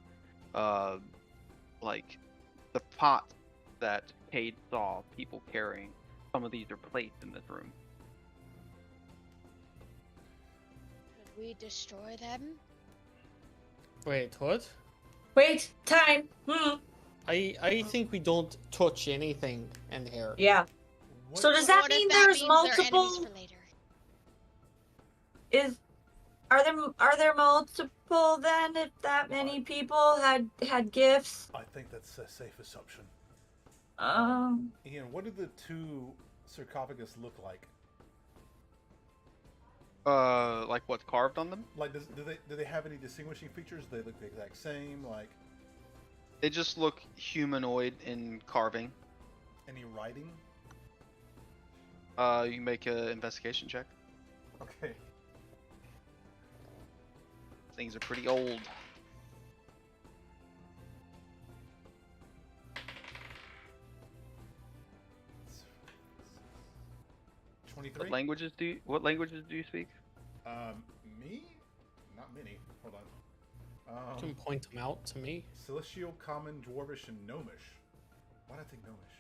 like the pots that Cade saw people carrying. Some of these are placed in this room. Could we destroy them? Wait, what? Wait, time. I think we don't touch anything in here. Yeah. What? So does that What if mean that there's means they're enemies multiple? for later? Are there multiple then? If that many people had gifts? I think that's a safe assumption. Ian, what do the two sarcophagus look like? Like what's carved on them? Like, do they have any distinguishing features? Do they look the exact same? Like, They just look humanoid in carving. any writing? You can make an investigation check. Okay. Things are pretty old. What 23? What languages do you speak? Me? Not many. Hold on. You can point them out to me. Celestial, Common, Dwarvish, and Gnomish. Why did I think Gnomish?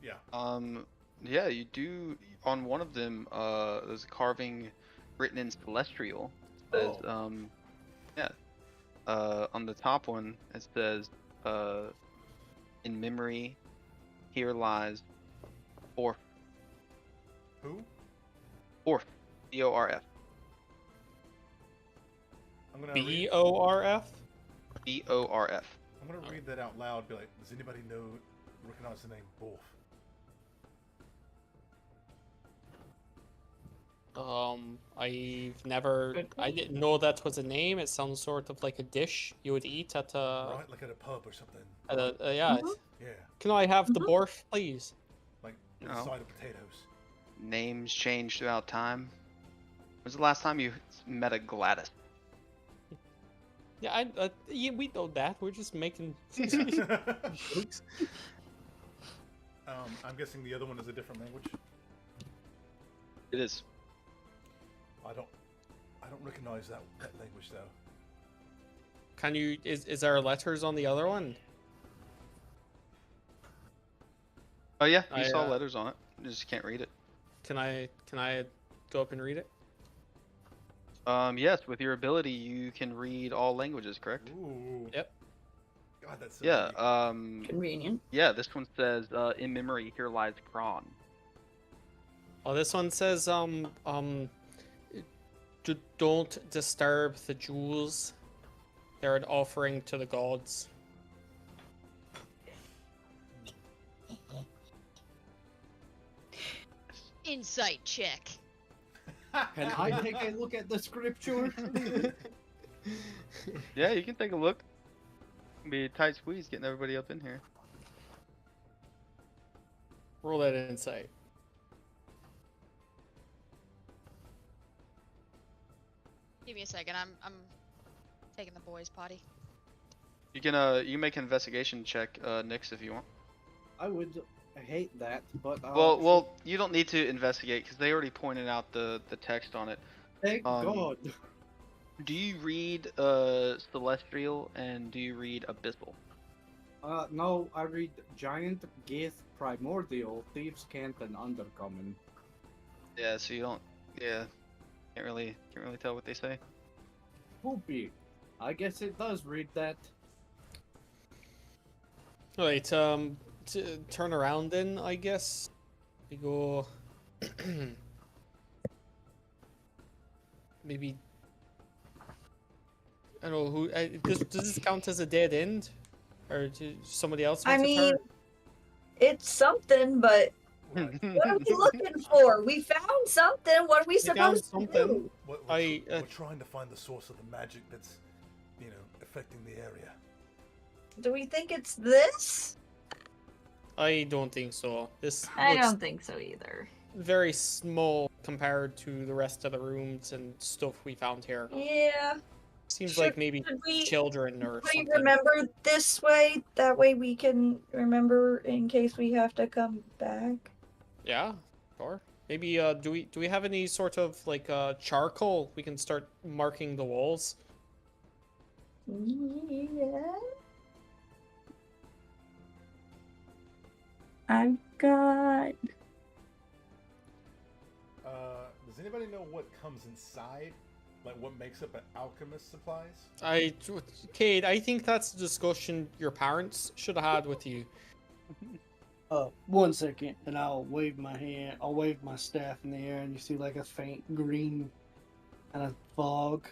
Yeah. Yeah, you do. On one of them, there's a carving written in Celestial. It says, yeah. On the top one, it says, in memory, here lies Orf. Who? Orf. B-O-R-F. I'm gonna B-O-R-F? B-O-R-F. I'm gonna read that out loud. Be like, does anybody recognize the name Wolf? I didn't know that was a name. It sounds sort of like a dish you would eat at a, Right, like at a pub or something. yeah. Yeah, Can I have the borf, please? like with No. a side of potatoes. Names change throughout time. When's the last time you met a Gladys? Yeah, yeah, we know that. We're just making jokes. I'm guessing the other one is a different language. It is. I don't recognize that language though. Can you? Is there letters on the other one? Oh yeah, you I, saw letters on it. You just can't read it. Can I go up and read it? Yes, with your ability, you can read all languages, correct? Ooh. Yep. God, that's so Yeah. neat. Convenient. Yeah. This one says, "In memory, here lies Kron." Oh, this one says don't disturb the jewels. They're an offering to the gods. Insight check. Can I take a look at the scripture? Yeah, you can take a look. Be a tight squeeze getting everybody up in here. Roll that insight. Give me a second. I'm taking the boys' potty. You can make an investigation check, Nix, if you want. I would hate that, but Well, you don't need to investigate because they already pointed out the text on it. thank God. Do you read Celestial and do you read Abyssal? No, I read Giant, Gith, Primordial, Thieves' Cant, and Undercommon. Yeah, so you don't. Yeah, can't really tell what they say. Poopy. I guess it does read that. Alright, turn around then, I guess. We go... Maybe... I don't know, who... does this count as a dead end? Or do somebody else I want to mean, turn? it's something, but Right. what are we looking for? We found something. What are we found supposed to something. do? We're trying to find the source of the magic that's, affecting the area. Do we think it's this? I don't think so. This I looks don't think so either. very small compared to the rest of the rooms and stuff we found here. Yeah. Seems Should- like maybe should we- children or We something. remember this way. That way we can remember in case we have to come back. Yeah, sure. Maybe do we have any sort of like charcoal we can start marking the walls? Yeah. I've got. Does anybody know what comes inside? Like what makes up an alchemist supplies? Cade, I think that's a discussion your parents should have had with you. 1 second, and I'll wave my hand. I'll wave my staff in the air, and you see like a faint green kind of fog.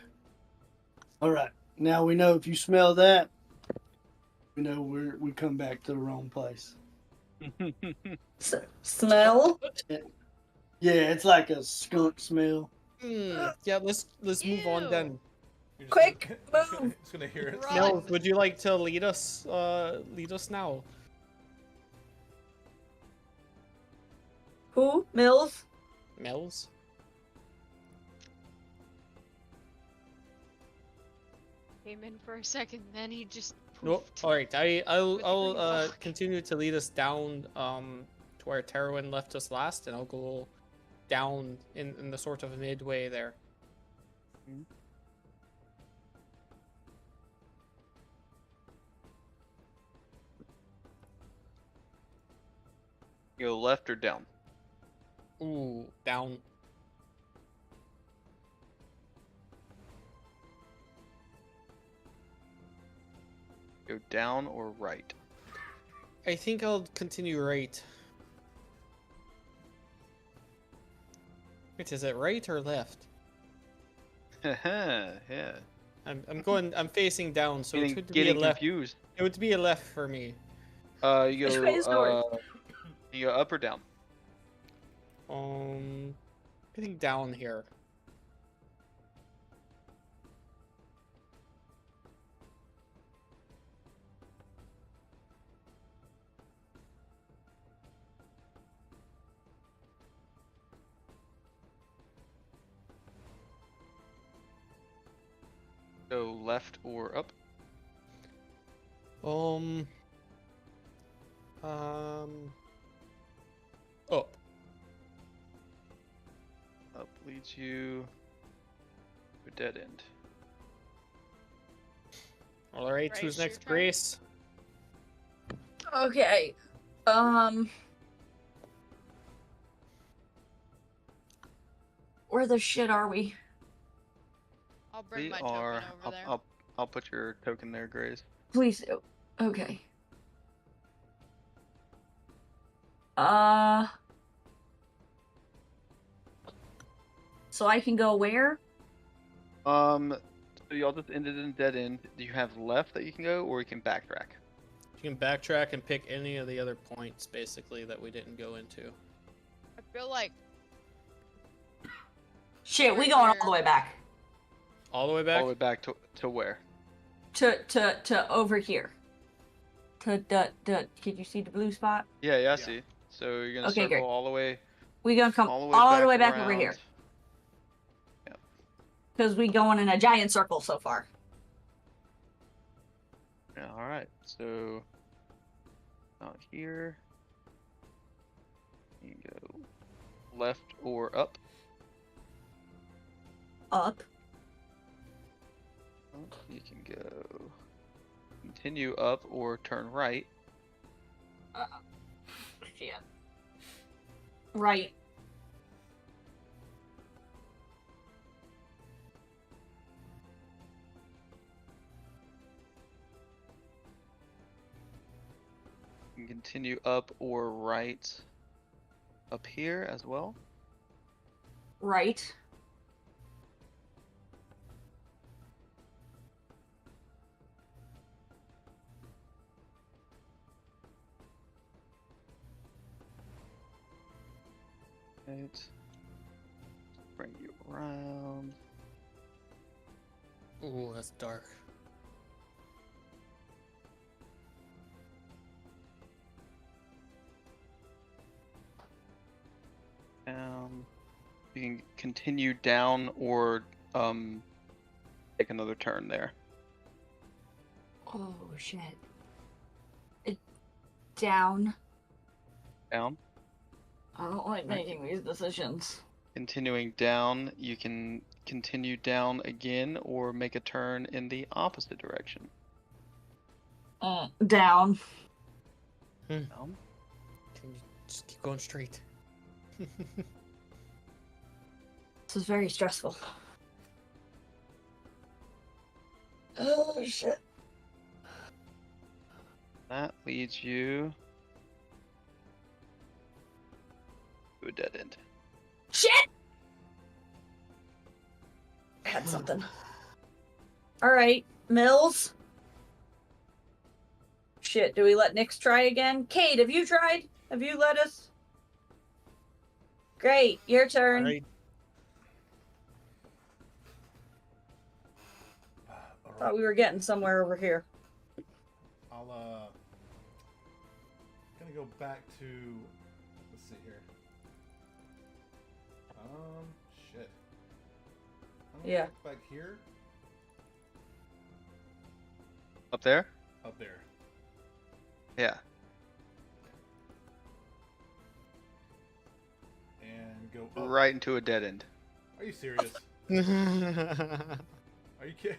All right, now we know if you smell that, we know we come back to the wrong place. Smell? Yeah, it's like a skunk smell. Yeah, let's move on then. You're just Quick, gonna, move. just gonna hear it. Run. Mel, would you like to lead us now? Who? Mills? Mel's? Came in for a second, then he just. Nope. poofed. All right. I'll Fuck. continue to lead us down to where Terwin left us last, and I'll go down in the sort of midway there. You go left or down? Ooh, down. Go down or right? I think I'll continue right. Wait, is it right or left? Yeah. I'm facing down, so it Getting, would be a getting left. confused. It would be a left for me. You Which way is north? You go up or down? I think down here. Go left or up? Up. Up leads you to a dead end. All right, Grace, who's your next? turn. Grace. Okay. Where the shit are we? I'll bring We my are. token over there. I'll put your token there, Grace. Please do. Okay. So I can go where? So y'all just ended in a dead end. Do you have left that you can go, or you can backtrack? You can backtrack and pick any of the other points, basically, that we didn't go into. I feel like Shit, we Right going all here. the way back. All the way back? All the way back to where? To over here. Can you see the blue spot? Yeah, I Yeah. see. So you're gonna Okay, circle great. all the way, We gonna come all all the way the way back around. over here. Yeah. Because we going in a giant circle so far. Yeah. All right. So out here, you can go left or up. Up. You can go continue up or turn right. Shit. Right. You can continue up or right up here as well. Right. Right. Bring you around. Ooh, that's dark. Down. You can continue down or take another turn there. Oh shit. Down. Down. I don't like making these decisions. Continuing down, you can continue down again or make a turn in the opposite direction. Down. Down. Can you just keep going straight? This is very stressful. Oh shit. That leads you to a dead end. Shit! I had something. Alright, Mills. Shit, do we let Nyx try again? Kate, have you tried? Have you let us? Great, your turn. All right. All Thought right. we were getting somewhere over here. I'll gonna go back to, let's see here. Shit. I'm gonna Yeah. go back here, Up there? up there. Yeah. And go up. Right into a dead end. Are you serious? Are you kidding?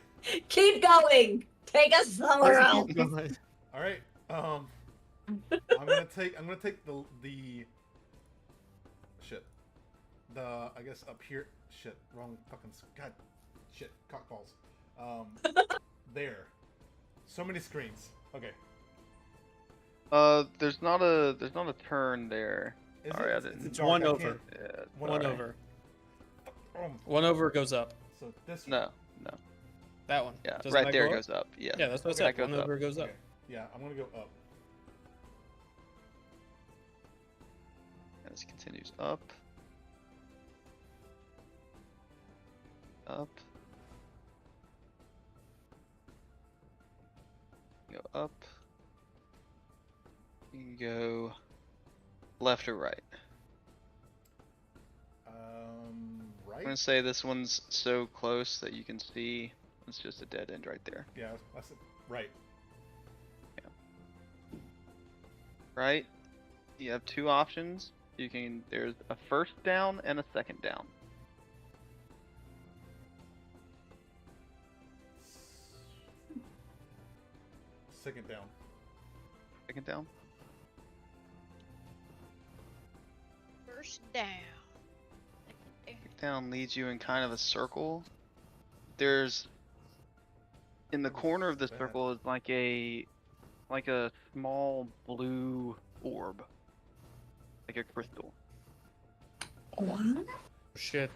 Keep going! Take us somewhere else! All right. I'm gonna take the shit. I guess up here. Shit. Wrong fucking. God. Shit. Cockballs. There. So many screens. Okay. There's not a turn there. Is Sorry, I it? didn't. It's dark, One I over. can't- Yeah. One sorry. over. Um, One over goes up. So this. No. That one. Yeah. Doesn't right that there go up? goes up. Yeah. Yeah, that's what I Okay, said. that goes One up. over goes up. Okay. Yeah, I'm gonna go up. And this continues up. Up. Go up. You can go left or right. I'm Right. gonna say this one's so close that you can see it's just a dead end right there. Yeah, that's it. Right. Right? You have two options. There's a first down and a second down. second down. Second down. First down. Down leads you in kind of a circle. There's in the corner of the Bad. circle is like a small blue orb, like a crystal. What? Shit.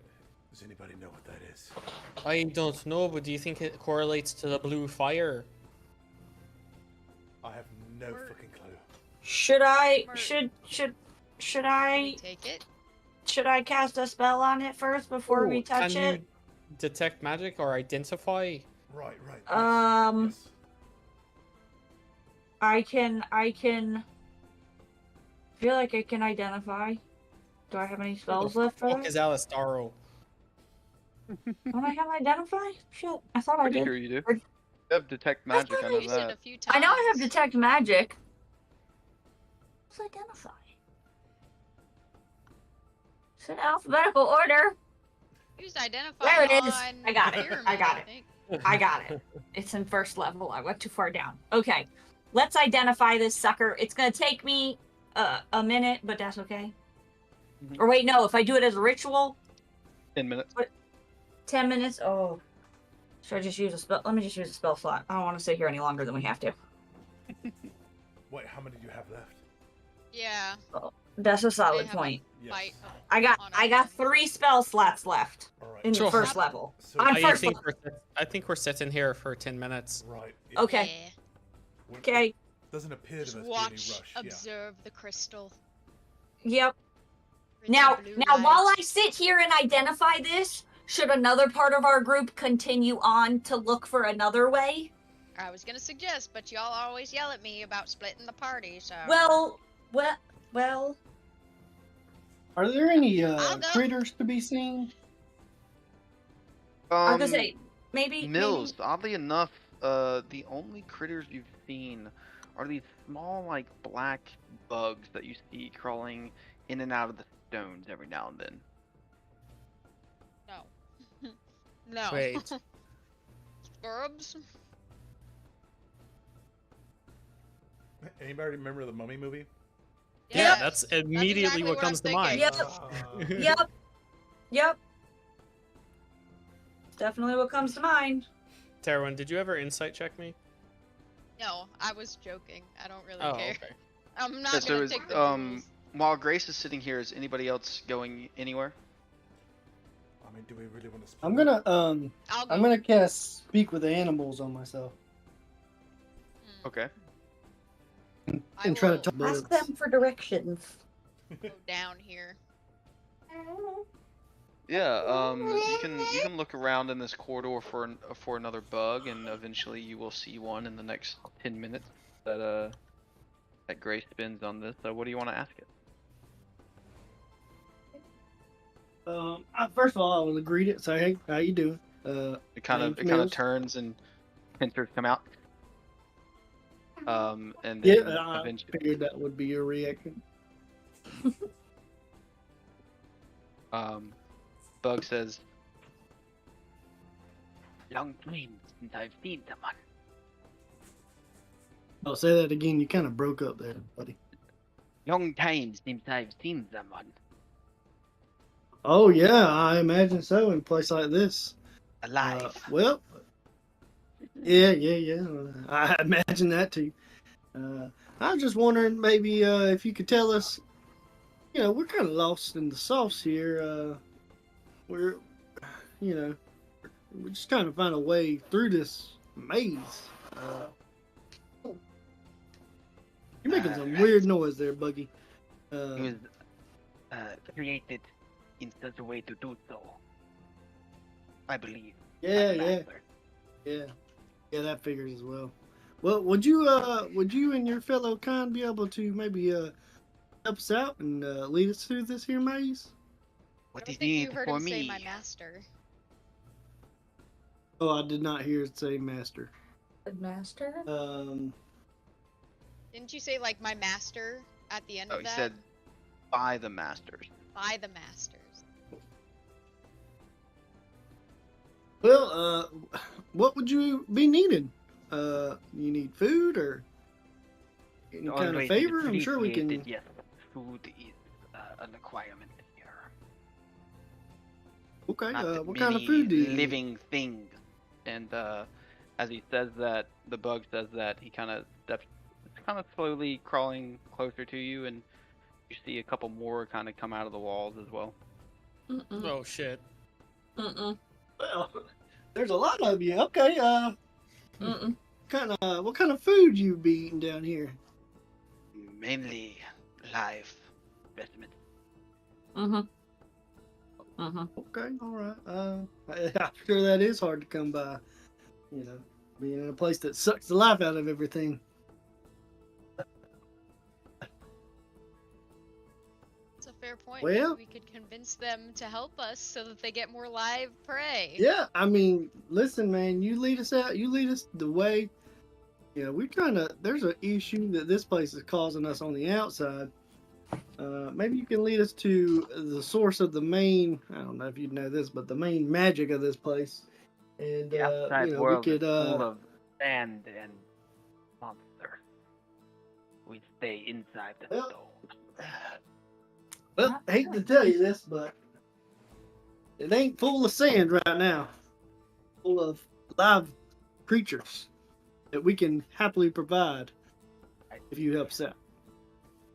Does anybody know what that is? I don't know, but do you think it correlates to the blue fire? I have no Word. fucking clue. Should I Mark. should Can I we take it? should I cast a spell on it first before we touch Can it? you detect magic or identify? Right. Yes, yes. I can feel like I can identify. Do I have any spells left for Fuck that? is Alistaro? Don't I have identify? Shit, I thought I Pretty did. sure you do. Or- You have detect magic. I I've know used it a that. few times. I know I have detect magic. What's identify? It's in alphabetical order. Use identify There it is. on I got it. pyramid, I got it. think. I got it. It's in first level. I went too far down. Okay, let's identify this sucker. It's gonna take me a minute, but that's okay. Mhm. Or wait, no. If I do it as a ritual, 10 minutes. 10 minutes. Oh, should I just use a spell? Let me just use a spell slot. I don't want to sit here any longer than we have to. Wait, how many do you have left? Yeah. That's a solid have a point. Yes. Fight. I got on I got it. 3 spell slots left All right. in the Sure. first level. So, On I first think level. I think we're sitting here for 10 minutes. right. Okay. Yeah. When- Okay. Doesn't appear Just to be watch, any rush. observe the crystal. Yep. Pretty Now blue while light. I sit here and identify this, should another part of our group continue on to look for another way? I was gonna suggest, but y'all always yell at me about splitting the party, so. Well. Are there any I'll go. critters to be seen? I was gonna say maybe Mills, oddly enough, the only critters you've seen are these small, like, black bugs that you see crawling in and out of the stones every now and then. No. No. Wait. Scarabs? Anybody remember the Mummy movie? Yeah, Yep. that's immediately exactly what what I'm comes to thinking. mind. Yep. Ah. Yep. Definitely what comes to mind. Terwin, did you ever insight check me? No, I was joking. I don't really Oh, care. okay. I'm not Yeah, so gonna is, take the rules. while Grace is sitting here, is anybody else going anywhere? I mean, do we really want to? Split I'm it? gonna I'll go. I'm gonna cast speak with animals on myself Okay. I and try to will talk birds. Ask them for directions. go down here. Yeah. You can look around in this corridor for another bug, and eventually you will see one in the next 10 minutes that Grace spends on this. So what do you want to ask it? First of all, I will greet it. Say, hey, how you doing? It kind of Mills? turns and pincers come out. And then Yeah, I eventually, figured that would be your reaction. Bug says, "Long time since I've seen someone. I'll say that again. You kind of broke up there, buddy. Long time since I've seen someone Oh yeah, I imagine so in a place like this. alive." Well, yeah. I imagine that too. I was just wondering, maybe if you could tell us. You know, we're kind of lost in the sauce here. We're just trying to find a way through this maze. You're making some Right. weird noise there, Buggy. He was created in such a way to do so. I believe. Yeah, by the yeah. Master. Yeah, that figures as well. Well, would you and your fellow kind be able to maybe help us out and lead us through this here maze? What I do don't you think you need heard for him say me? my master. Oh, I did not hear it say master. Master? Didn't you say like my master at the end Oh, of he that? said, "By the masters." By the masters. Well, what would you be needed? You need food or any kind of Always favor? I'm sure we appreciated, can. Yes, food is an requirement here. Okay. Not What kind of many food do you eat? living things. And as he says that, the bug says that, he kind of steps, it's kind of slowly crawling closer to you, and you see a couple more kind of come out of the walls as well. Mm-mm. Oh shit. Mm-mm. Well, there's a lot of you. Okay. Mm-mm. What kind of food you be eating down here? Mainly live specimens. Mm-hmm. Mm-hmm. Okay. All right. I'm sure that is hard to come by. You know, being in a place that sucks the life out of everything. It's a fair point. Well- Maybe we could convince them to help us so that they get more live prey. Yeah, I mean, listen, man, you lead us out. You lead us the way. You know, we're trying to. There's an issue that this place is causing us on the outside. Maybe you can lead us to the source of the main. I don't know if you know this, but the main magic of this place. And The outside you know, world we could. is full of sand and monsters. We stay inside the Well- stone. Well, I hate to tell you this, but it ain't full of sand right now. Full of live creatures that we can happily provide if you help us out.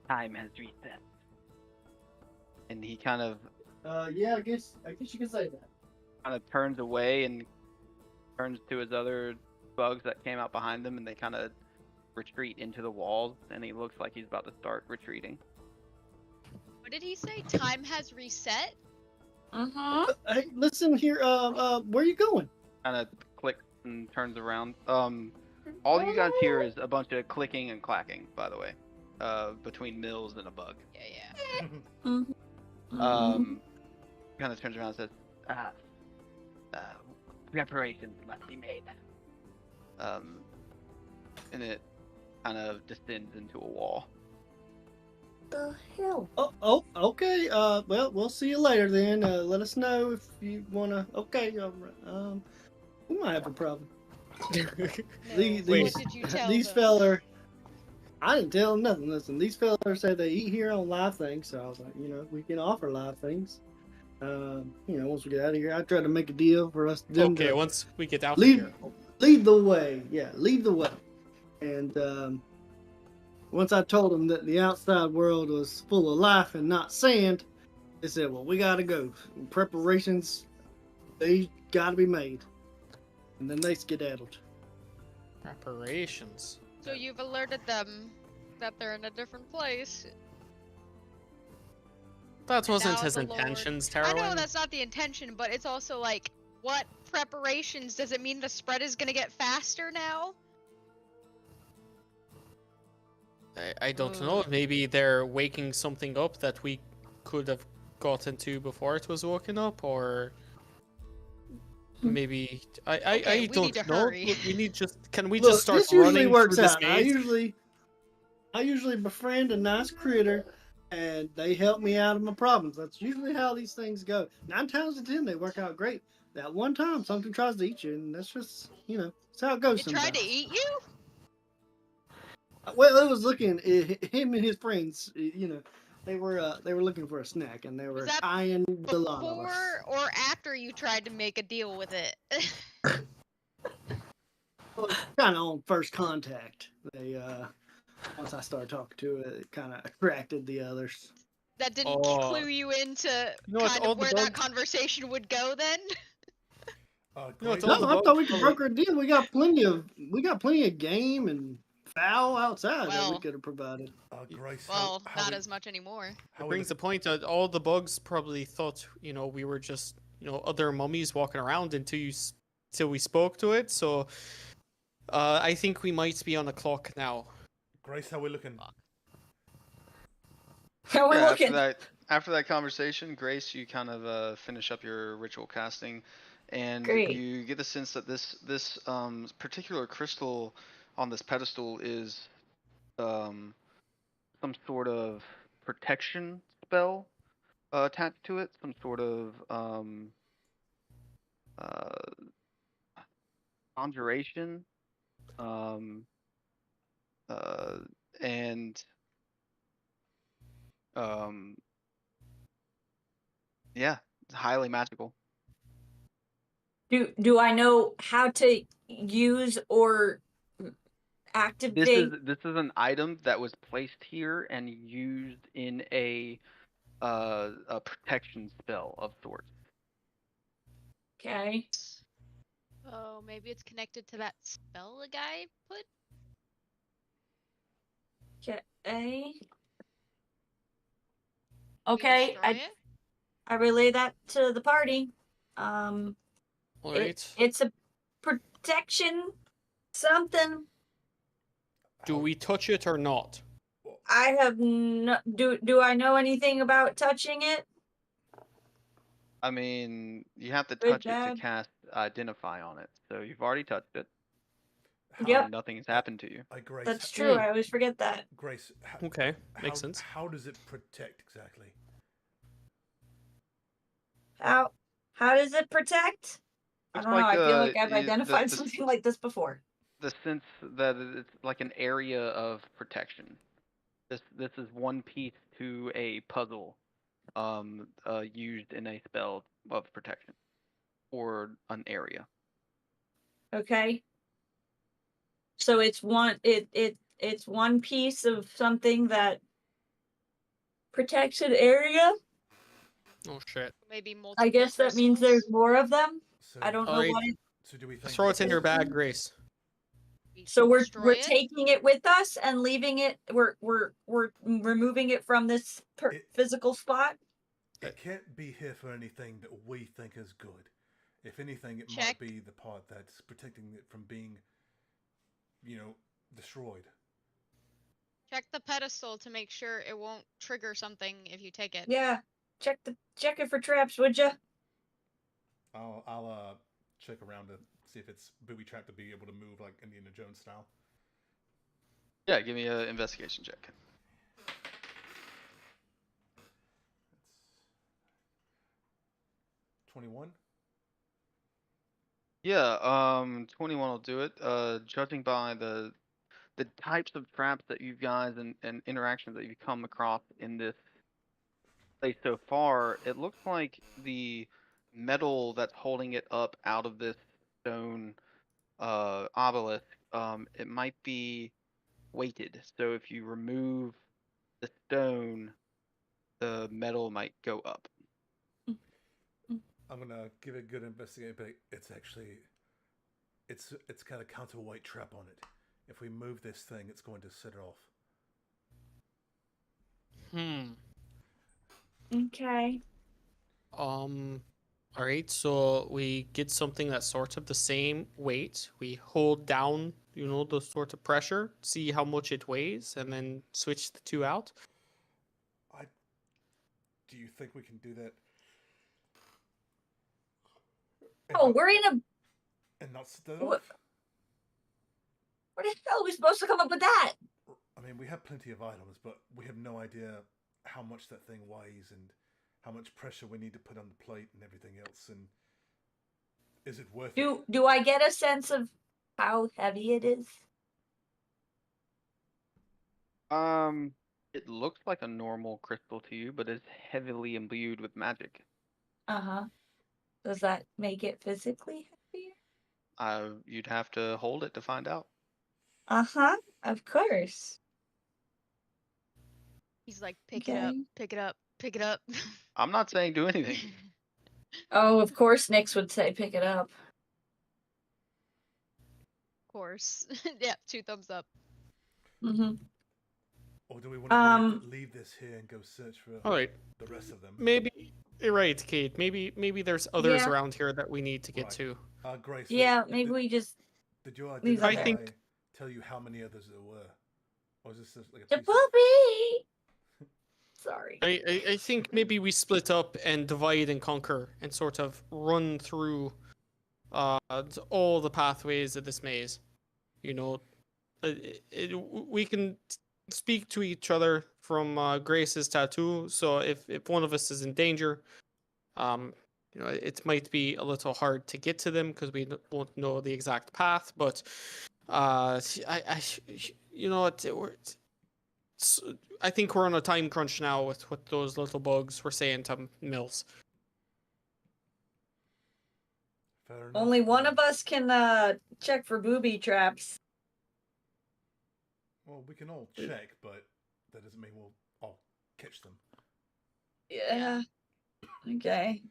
Time has reset. And he kind of Yeah, I guess you can say that. turns away and turns to his other bugs that came out behind them, and they kind of retreat into the walls, and he looks like he's about to start retreating. What did he say? Time has reset? Mm-hmm. Hey, listen here. Where you going? Kind of clicks and turns around. All you guys hear is a bunch of clicking and clacking, by the way, between Mills and a bug. Yeah. Mm-hmm. Kind of turns around and says, "Preparations must be made." And it kind of descends into a wall. The hell? Oh, okay. Well, we'll see you later then. Let us know if you wanna. Okay. We might have a problem. No, These what did you tell these them? feller. I didn't tell them nothing. Listen, these fellers say they eat here on live things, so I was like, you know, we can offer live things. You know, once we get out of here, I tried to make a deal for us. Them Okay, to once we get out of lead, here. lead the way. Yeah, lead the way. And once I told them that the outside world was full of life and not sand, they said, "Well, we gotta go. Preparations, they gotta be made." And then they skedaddled. Preparations. So you've alerted them that they're in a different place. That wasn't now his the Lord- intentions, I know Terowin. that's not the intention, but it's also like, what preparations? Does it mean the spread is gonna get faster now? I don't know. Maybe they're waking something up that we could have gotten to before it was woken up, or maybe Okay, I we don't need to know. hurry. Look, we need just can we Look, just start this usually running works through this out. maze? I usually befriend a nice critter, and they help me out of my problems. That's usually how these things go. 9 times out of 10, they work out great. That one time, something tries to eat you, and that's just, you know, that's how it goes It sometimes. tried to eat you? Well, it was looking him and his friends. You know, they were looking for a snack, and they were that eyeing the lot of us. Before or after you tried to make a deal with it? Kind of on first contact. They once I started talking to it, it kind of attracted the others. That didn't Oh. clue you into You know what, kind all of the where that bugs- conversation would go then? No, it's Grace, all No, the I thought we bugs could probably- broker a deal. We got plenty of game and fowl outside that we Well. could have provided. Grace, Well, how not we- as much anymore. how It we brings the look- point that all the bugs probably thought, you know, we were just, you know, other mummies walking around till we spoke to it. So, I think we might be on the clock now. Grace, how we looking? How we Yeah, looking? after that conversation, Grace, you kind of finish up your ritual casting, and Great. you get the sense that this particular crystal on this pedestal is some sort of protection spell attached to it, some sort of uh, conjuration Um, and yeah, it's highly magical. Do I know how to use or activate? This is an item that was placed here and used in a protection spell of sorts. Okay. Oh, maybe it's connected to that spell the guy put? Okay. You Okay. destroy it? I relay that to the party. All right. It's a protection something. Do we touch it or not? I have no. Do I know anything about touching it? I mean, you have to Good, touch it to bad? cast Identify on it. So you've already touched it. Yep. Nothing has happened to you. Grace, That's true. I always forget that. Grace, Okay, makes sense. How does it protect exactly? How does it protect? I Looks don't know. like I feel like I've the identified something like this before. the sense that it's like an area of protection. This is one piece to a puzzle, used in a spell of protection, or an area. Okay. So it's it's one piece of something that protects an area. Oh shit. Maybe multiple I guess that means there's more of them. So, I don't know Alright. what it. So do we think? Throw it in your bag, Grace. So we're Destroy it? taking it with us and leaving it. We're removing it from this physical spot. It can't be here for anything that we think is good. If anything, it Check. might be the part that's protecting it from being, destroyed. Check the pedestal to make sure it won't trigger something if you take it. Yeah. Check it for traps, would you? I'll check around to see if it's booby trapped to be able to move like Indiana Jones style. Yeah, give me an investigation check. That's 21. Yeah, 21 will do it. Judging by the types of traps that you guys and interactions that you've come across in this place so far, it looks like the metal that's holding it up out of this stone obelisk, it might be weighted. So if you remove the stone, the metal might go up. I'm gonna give it a good investigation, but it's actually it's got a counterweight trap on it. If we move this thing, it's going to set it off. Okay. Alright, so we get something that's sort of the same weight. We hold down, the sort of pressure, see how much it weighs, and then switch the two out. Do you think we can do that? We're in a. And not set that What? off? Where the hell are we supposed to come up with that? I mean, we have plenty of items, but we have no idea how much that thing weighs and how much pressure we need to put on the plate and everything else. And is it worth it? Do I get a sense of how heavy it is? It looks like a normal crystal to you, but it's heavily imbued with magic. Uh-huh. Does that make it physically heavier? You'd have to hold it to find out. Uh-huh. Of course. He's like, pick it up, pick it up, pick it up. I'm not saying do anything. Oh, of course Nyx would say pick it up. Of course. Yeah, 2 thumbs up. Mm-hmm. Or do we want to leave this here and go search for Alright. the rest of them? Maybe you're right, Kate. Maybe there's others Yeah. around here that we need to get to. Grace. Yeah, maybe we just. Did your leave that identify there. tell you how many others there were? Or is this just like a The piece of- puppy! Sorry. I think maybe we split up and divide and conquer and sort of run through all the pathways of this maze. We can speak to each other from Grace's tattoo. So if one of us is in danger, it might be a little hard to get to them because we won't know the exact path. But You know what? I think we're on a time crunch now with what those little bugs were saying to Mills. Fair enough. Only one of us can check for booby traps. Well, we can all check, but that doesn't mean we'll all catch them. Yeah. Okay.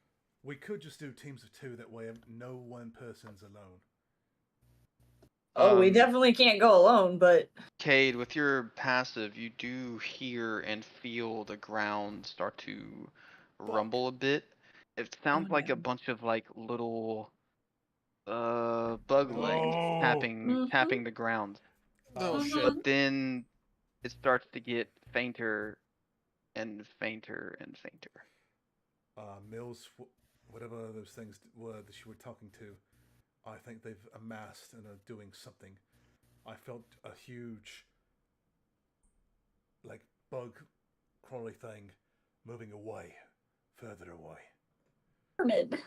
We could just do teams of 2. That way, no one person's alone. Oh, we definitely can't go alone, but Cade, with your passive, you do hear and feel the ground start to rumble a bit. It sounds like a no. bunch of like little bug legs Oh. tapping the ground. Oh shit! But then it starts to get fainter and fainter and fainter. Mills, whatever those things were that you were talking to, I think they've amassed and are doing something. I felt a huge, like, bug crawly thing moving away, further away. pyramid.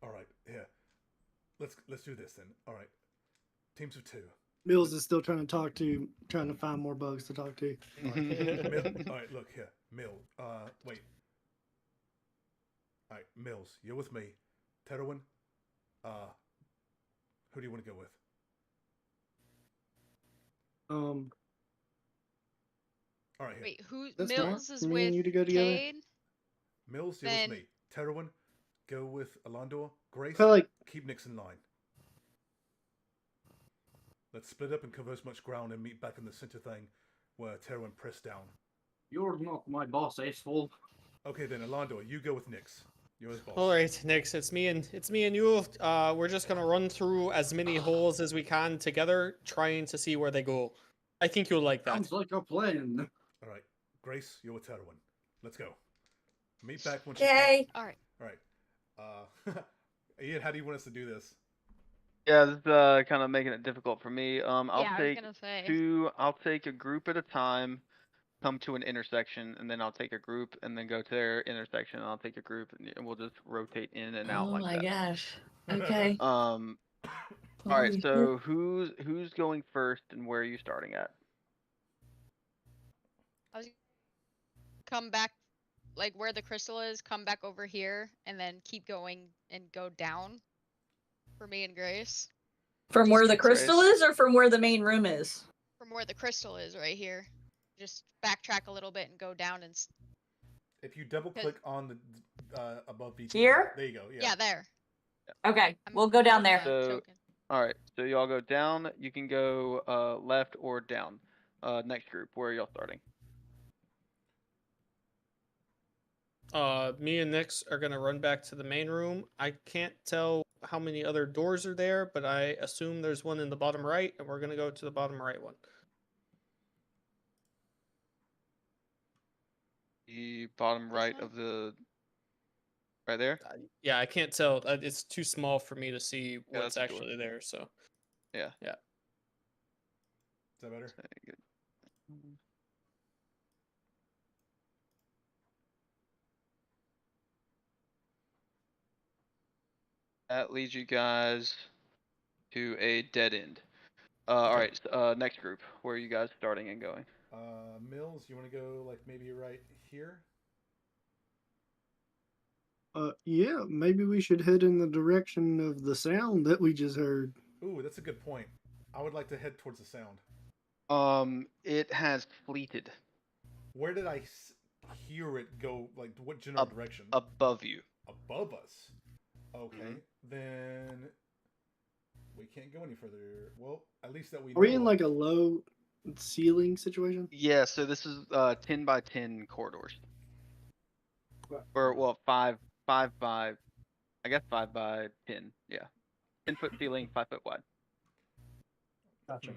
All right, here. Let's do this then. All right, teams of 2. Mills is still trying to find more bugs to talk to. All right, all right, look here, wait. All right, Mills, you're with me. Terwin, who do you want to go with? All right, here. Wait, who That's Mills fine. is Me and with you to go together? Cade? Mills, you're Then- with me. Terwin, go with Alandor. Grace, I feel like keep Nix in line. Let's split up and cover as much ground and meet back in the center thing where Terwin pressed down. You're not my boss, Aceful. Okay then, Alandor, you go with Nix. You're his boss. All right, Nix, it's me and you. We're just gonna run through as many holes as we can together, trying to see where they go. I think you'll like that. Sounds like a plan. All right, Grace, you're with Terwin. Let's go. Meet back once you Okay. All right. All right. Ian, how do you want us to do this? Yeah, this is kind of making it difficult for me. I'll Yeah, I was take gonna say. I'll take a group at a time, come to an intersection, and then I'll take a group and then go to their intersection, and I'll take a group, and we'll just rotate in and out Oh like my that. gosh. Okay. All right, Holy so who's going first, and where are you starting at? I was come back, like where the crystal is. Come back over here, and then keep going and go down. For me and Grace, From where the Grace. crystal is, or from where the main room is? from where the crystal is, right here. Just backtrack a little bit and go down and. If you double click on the above VT, Here? there you go. Yeah, there. Okay, I'm we'll go down there. So- token. All right, so y'all go down. You can go left or down. Next group, where are y'all starting? Me and Nix are gonna run back to the main room. I can't tell how many other doors are there, but I assume there's one in the bottom right, and we're gonna go to the bottom right one. The bottom This right one? of the. Right there. Yeah, I can't tell. It's too small for me to see what's that's a door. actually there. So Yeah. Is that better? Okay, good. That leads you guys to a dead end. All right, next group. Where are you guys starting and going? Mills, you want to go like maybe right here? Yeah, maybe we should head in the direction of the sound that we just heard. Ooh, that's a good point. I would like to head towards the sound. It has fleeted Where did I hear it go? Like, what general direction? above you. Above us. Okay, Mhm. then we can't go any further. Well, at least that we. Are we know in of. like a low ceiling situation? Yeah, so this is 10 by 10 corridors. Or well, 5 by, I guess 5 by 10. Yeah, 10-foot ceiling, 5 foot wide. Gotcha.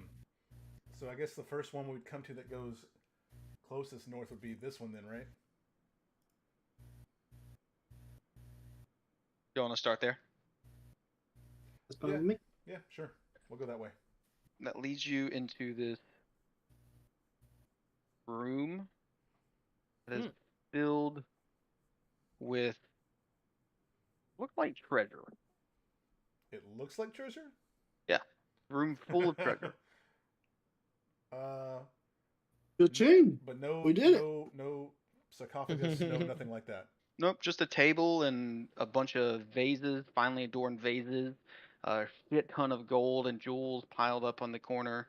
So I guess the first one we'd come to that goes closest north would be this one, then, right? You want to start there? That's fine Yeah. with me. Yeah, sure. We'll go that way. That leads you into this room that is filled with look like treasure. It looks like treasure. Room full of treasure. Good chain. But no, We did it. no sarcophagus, no nothing like that. Nope, just a table and a bunch of vases, finely adorned vases, a shit ton of gold and jewels piled up on the corner.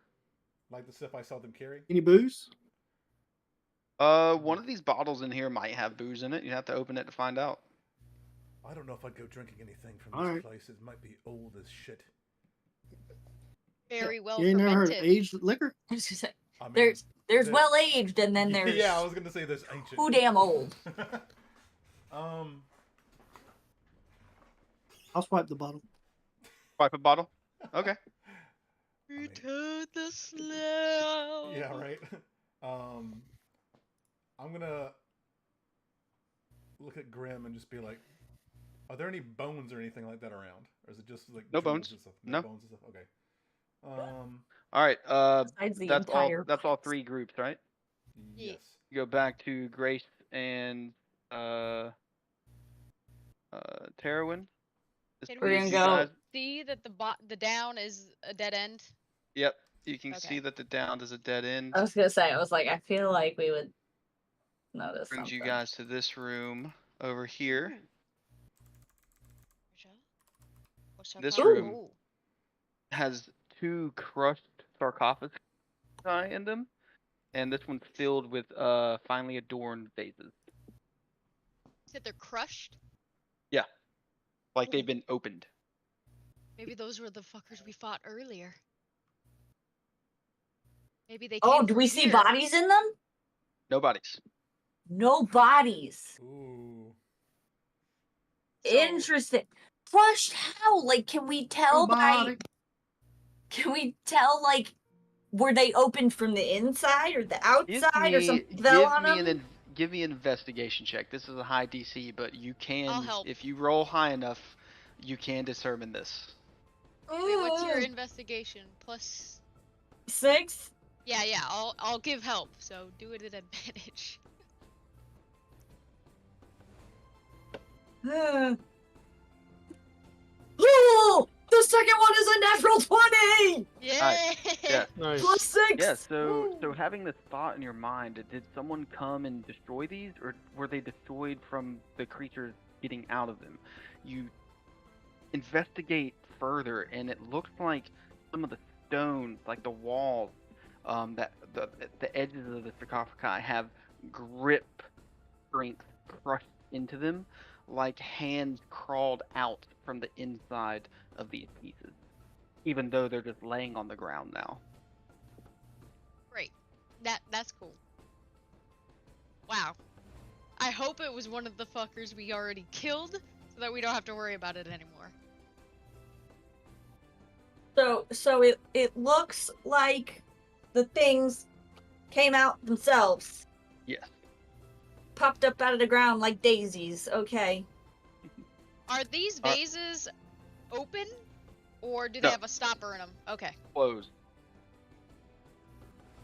Like the stuff I saw them carry. Any booze? One of these bottles in here might have booze in it. You have to open it to find out. I don't know if I'd go drinking anything from All this right. place. It might be old as shit. Very well You ain't never heard of fermented. aged liquor? I was gonna say, I mean, there's the- well aged, and then there's yeah, I was gonna say there's ancient. too damn old. I'll swipe the bottle. Wipe a bottle. Okay. Return the slow. Yeah, right. I'm gonna look at Grim and just be like, "Are there any bones or anything like that around, or is it just like No jewels bones. and stuff? No. bones and stuff. Okay. All right. Besides the That's entire all three groups, right? Yeah. Yes. You go back to Grace and Terwin. Can We're we gonna go- see that the down is a dead end? Yep. You can Okay. see that the down is a dead end. I was gonna say, I was like, I feel like we would notice Brings you something. guys to this room over here. This room Ooh. has two crushed sarcophagus in them, and this one's filled with finely adorned vases. Said they're crushed. Like they've been opened. Maybe those were the fuckers we fought earlier. Maybe they. Oh, came do from we see here. bodies in them? No bodies. No bodies. Ooh. So- Interesting. Crushed how? Like, can we tell Nobody. Can we tell, like, were they opened from the inside or the outside or something fell on them? Give me an investigation check. This is a high DC, but you can, I'll help. if you roll high enough, you can determine this. Wait, what's your investigation plus? 6? Yeah, I'll give help. So do it at advantage. Oh, the second one is a natural 20. Yeah. Yeah. Nice. Plus 6. Yeah, so having this thought in your mind, did someone come and destroy these, or were they destroyed from the creatures getting out of them? You investigate further, and it looks like some of the stones, like the walls, that the edges of the sarcophagi have grip strength crushed into them, like hands crawled out from the inside of these pieces, even though they're just laying on the ground now. Great. That's cool. Wow. I hope it was one of the fuckers we already killed, so that we don't have to worry about it anymore. So it looks like the things came out themselves. Yes. Popped up out of the ground like daisies. Okay. Are these Are- vases open, or do they No. have a stopper in them? Okay. Closed.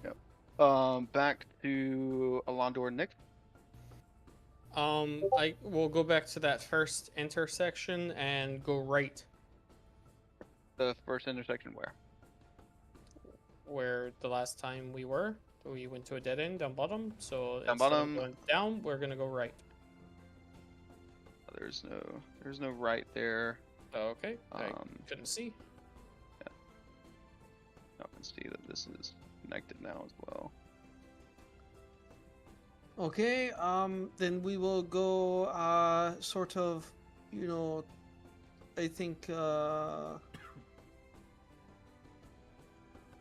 Yep. Back to Alondor and Nick. I will go back to that first intersection and go right The first intersection where the last time we were. We went to a dead end down bottom, so Down instead of bottom. going down, we're gonna go right. There's no right there. Okay, I Um, couldn't see. I can see that this is connected now as well. Okay, then we will go, sort of,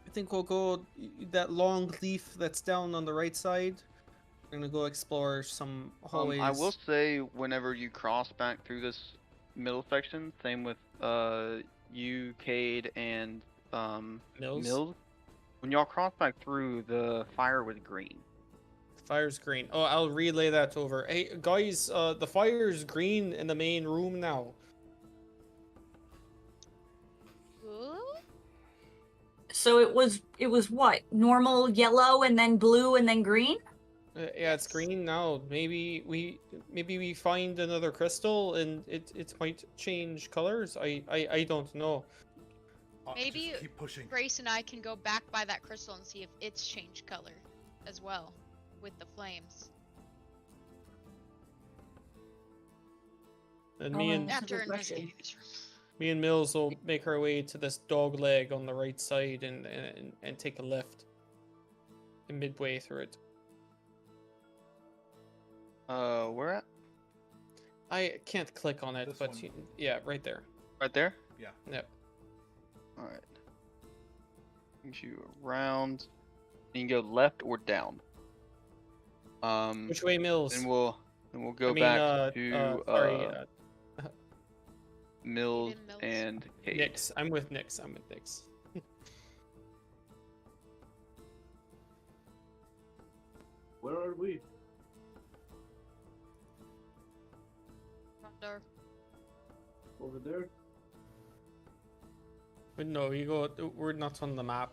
I think we'll go that long leaf that's down on the right side. We're gonna go explore some hallways. I will say, whenever you cross back through this middle section, same with you, Cade, and Mills. when y'all cross back through, the fire was green. Fire's green. Oh, I'll relay that over. Hey guys, the fire's green in the main room now. Ooh. So it was what? Normal yellow and then blue and then green? Yeah, it's Yes. green now. Maybe we find another crystal and it might change colors. I don't know. Maybe Just keep pushing. Grace and I can go back by that crystal and see if it's changed color as well with the flames. And That turned question. me and Mills will make our way to this dog leg on the right side and take a left. And midway through it. Where at? I can't click on it, This but one. yeah, right there. Right there? Yeah. Yep. Alright. Brings you around. You can go left or down. Which way, Mills? Then we'll go I mean, back to sorry, Mills Mills. and Cade. Nix. I'm with Nix. Where are we? Condor. Over there? But no, you go. We're not on the map.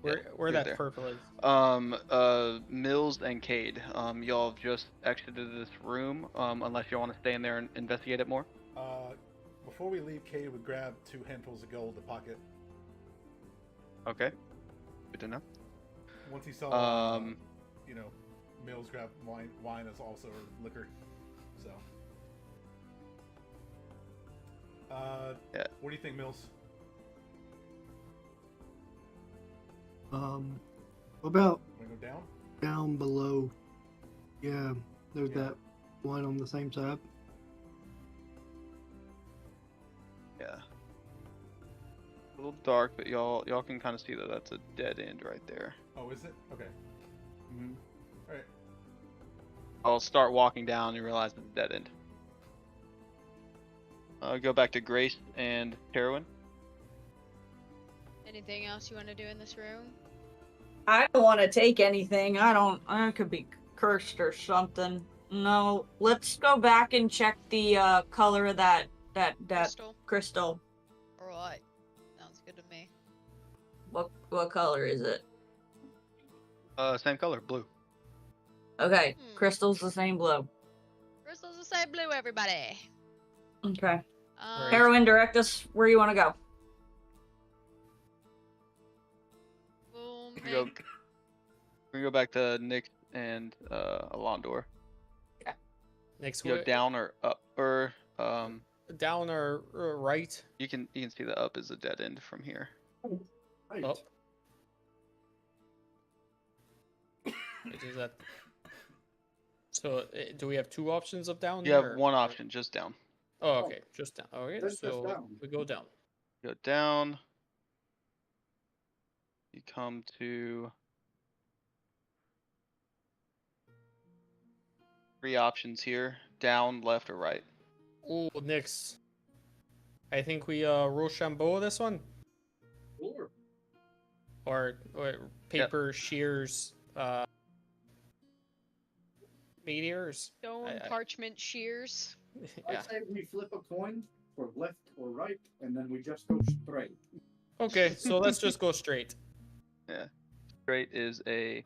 Where you're that there. purple is. Mills and Cade. Y'all have just exited this room. Unless you want to stay in there and investigate it more. Before we leave, Cade would grab 2 handfuls of gold to pocket. Okay. Good to know. Once he saw, Mills grab wine as also liquor. So. Yeah. What do you think, Mills? What about Want to go down? down below? Yeah, there's Yeah. that one on the same side. Yeah. A little dark, but y'all can kind of see that that's a dead end right there. Oh, is it? Okay. Mm-hmm. Alright. I'll start walking down and realize it's a dead end. Go back to Grace and Carowin. Anything else you want to do in this room? I don't want to take anything. I could be cursed or something. No, let's go back and check the color of that Crystal? crystal. Alright. Sounds good to me. What color is it? Same color, blue. Okay, Hmm. crystal's the same blue. Crystal's the same blue, everybody. Okay. Right. Heroine, direct us where you want to go. We'll We go. make We go back to Nick and Alondor. Next You go way, down or up, or down or right. you can see the up is a dead end from here. Right. Up. Which is that? So, do we have 2 options of down? You have or- one option, just down. Oh, okay, just down. Okay, That's just so down. we go down. Go down. You come to 3 options here: down, left, or right. Oh, Nix. I think we Rochambeau this one, Sure. or paper shears meteors. stone I- parchment shears. Yeah. I'd say we flip a coin for left or right, and then we just go straight. Okay, so let's just go straight. Straight is a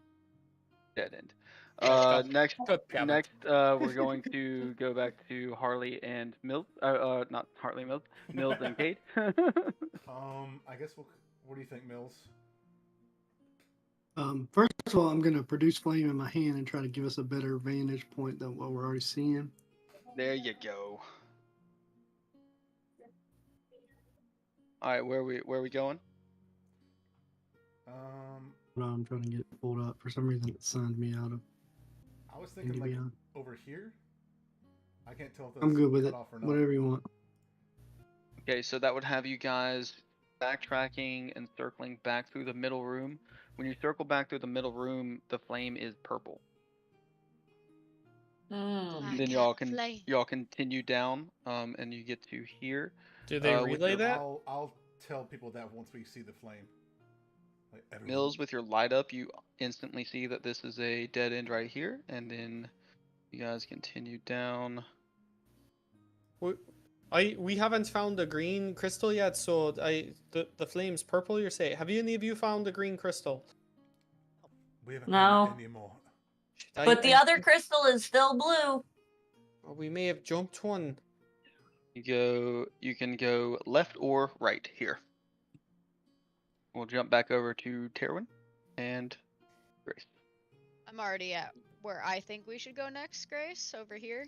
dead end. Got- Next, got gabbed. we're going to go back to Harley and Mills. Not Harley, Mills. Mills and Kate. I guess what do you think, Mills? First of all, I'm gonna produce flame in my hand and try to give us a better vantage point than what we're already seeing. There you go. All right, where are we going? No, I'm trying to get it pulled up. For some reason, it signed me out of I was thinking like NDBI. over here. I can't tell if that's I'm good with cut it. off or not. Whatever you want. Okay, so that would have you guys backtracking and circling back through the middle room. When you circle back through the middle room, the flame is purple. Black Then cat flame. y'all continue down, and you get to here. Do they with relay your that? I'll tell people that once we see the flame. Like everyone. Mills, with your light up, you instantly see that this is a dead end right here, and then you guys continue down. We haven't found a green crystal yet, so the flame's purple. You're saying? Have any of you found a green crystal? We haven't No. found any more. But the other crystal is still blue. We may have jumped one. You can go left or right here. we'll jump back over to Terwin and Grace. I'm already at where I think we should go next, Grace. Over here.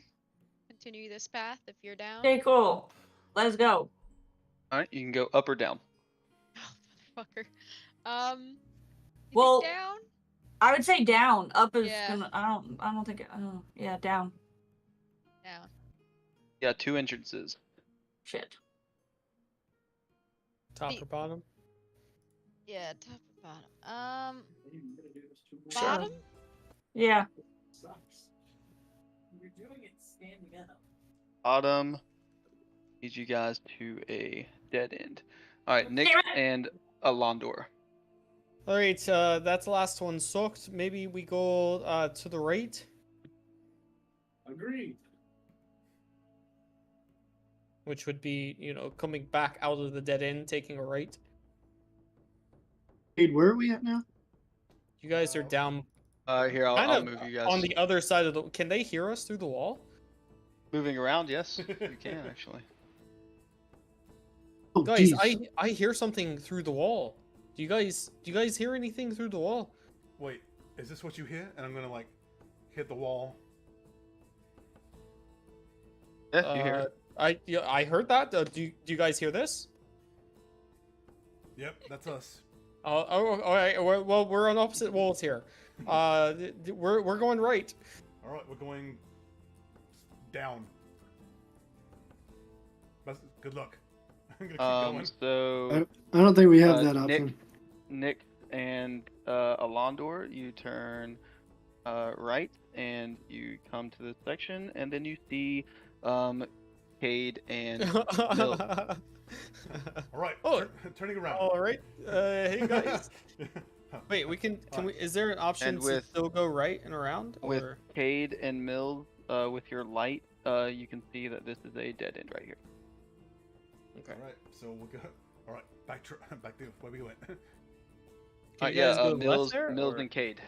Continue this path if you're down. Okay, cool. Let's go. All right, you can go up or down. Oh, motherfucker. You Well, think down? I would say down. Up is Yeah. gonna. I don't think. Yeah, down. Down. Yeah, 2 entrances. Shit. Top The- or bottom? Yeah, top or bottom. Sure. Bottom? Yeah. Sucks. You're doing it standing up. Bottom leads you guys to a dead end. All right, Nick Damn it. and Alondor. All right, that's the last one sucked. Maybe we go to the right, Agreed. which would be, coming back out of the dead end, taking a right. Cade, where are we at now? You guys are down Here, kind I'll of move you guys. on the other side of the. Can they hear us through the wall? Moving around, yes, you can actually. Oh, Guys, jeez. I hear something through the wall. Do you guys hear anything through the wall? Wait, is this what you hear? And I'm gonna like hit the wall. Yeah, you hear it. I heard that. Do you guys hear this? Yep, that's us. All right. Well, we're on opposite walls here. We're going right. All right, we're going down. Good luck. I'm gonna keep going. So I don't think we have that Nick, option. Nick and Alondor, you turn right and you come to this section, and then you see Cade and Mill. All right. Oh. Turning around. All right. Hey guys. Wait, we can we? Is there an option And to with- still go right and around? With Or... Cade and Mills, with your light, you can see that this is a dead end right here. Okay. All right, so we'll go. All right, back to where we went. Can you guys go left Mills, there, Mills or- and Cade.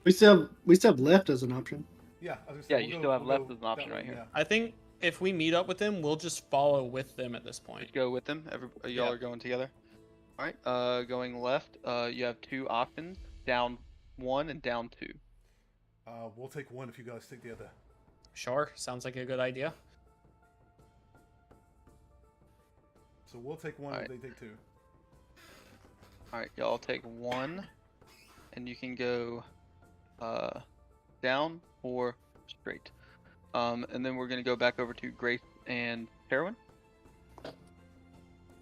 We still have left as an option. Yeah, I was gonna say, Yeah, we'll you go- still have we'll left go as an option that right way, here. I think if we meet up with them, we'll just follow with them at this point. Just go with them. Y'all Yeah. are going together. All right. Going left. You have 2 options: down 1 and down 2. We'll take one if you guys take the other. Sure, sounds like a good idea. So we'll take one Alright. if they take 2. All right, y'all take 1, and you can go down or straight. And then we're gonna go back over to Grace and Terwin.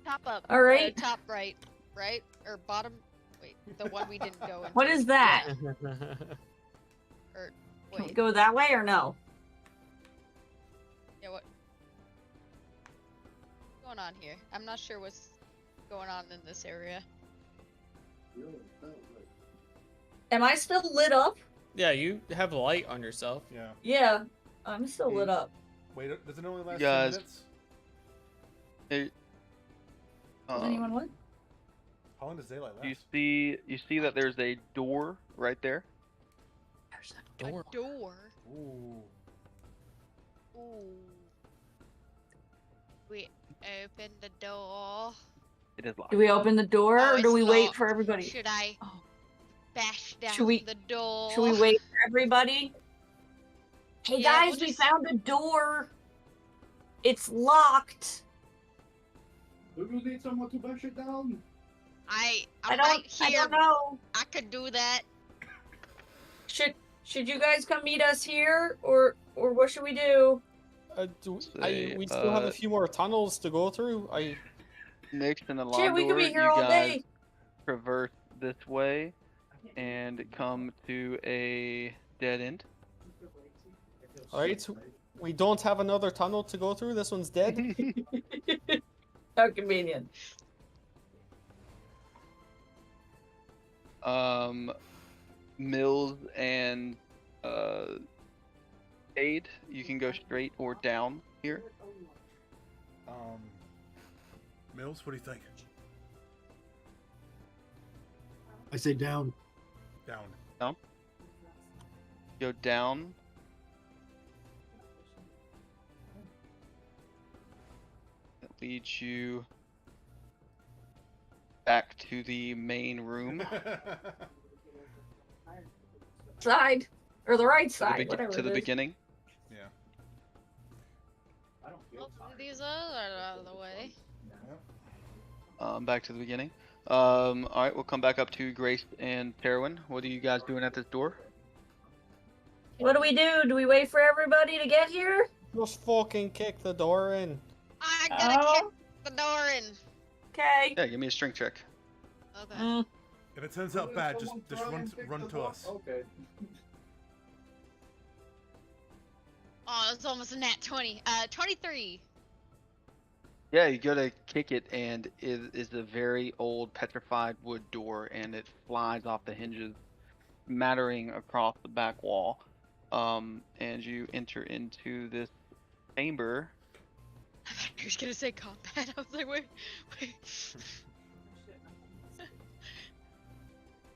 Top up. All right. Top right. Right? Or bottom. Wait, the one we didn't go into. What is that? Yeah, or, Can we wait. go that way or no? Yeah, what? What's going on here? I'm not sure what's going on in this area. Am I still lit up? Yeah, you have light on yourself. Yeah. Yeah, I'm still lit up. Wait, does it only last 2 Guys. minutes? It, Does anyone what? How long does daylight last? you see that there's a door right there. There's a Door. A door. Ooh. Ooh. We open the door. It is locked. Do we open the door Oh, or do it's we wait locked. for everybody? Should I Oh. bash down Should we- the door? Should we wait for everybody? Hey Yeah, guys, we'll we just- found a door. It's locked. Do you need someone to bash it down? I'm right I here. don't know. I could do that. Should you guys come meet us here or what should we do? We still have a few more tunnels to go through. Nick and Alondor, Shit, we could be here you all guys day. traverse this way and come to a dead end. All right, we don't have another tunnel to go through. This one's dead. How convenient. Mills and Cade, you can go straight or down here. Mills, what do you think? I say down. Down. Go down. That leads you back to the main room. Side or the right To the, side, whatever to the it is. beginning. Yeah. I don't feel Hopefully tired. these are out of the way. Back to the beginning. All right, we'll come back up to Grace and Terwin. What are you guys doing at this door? What do we do? Do we wait for everybody to get here? Just fucking kick the door in. I'm gonna kick Oh, the door in. okay. Yeah, give me a strength check. Okay. Mm, If it turns out bad, just run to us. Okay. Oh, it's almost a nat 20. 23. Yeah, you go to kick it, and it is a very old petrified wood door, and it flies off the hinges, mattering across the back wall. And you enter into this chamber. I thought you were gonna say combat. I was like, wait.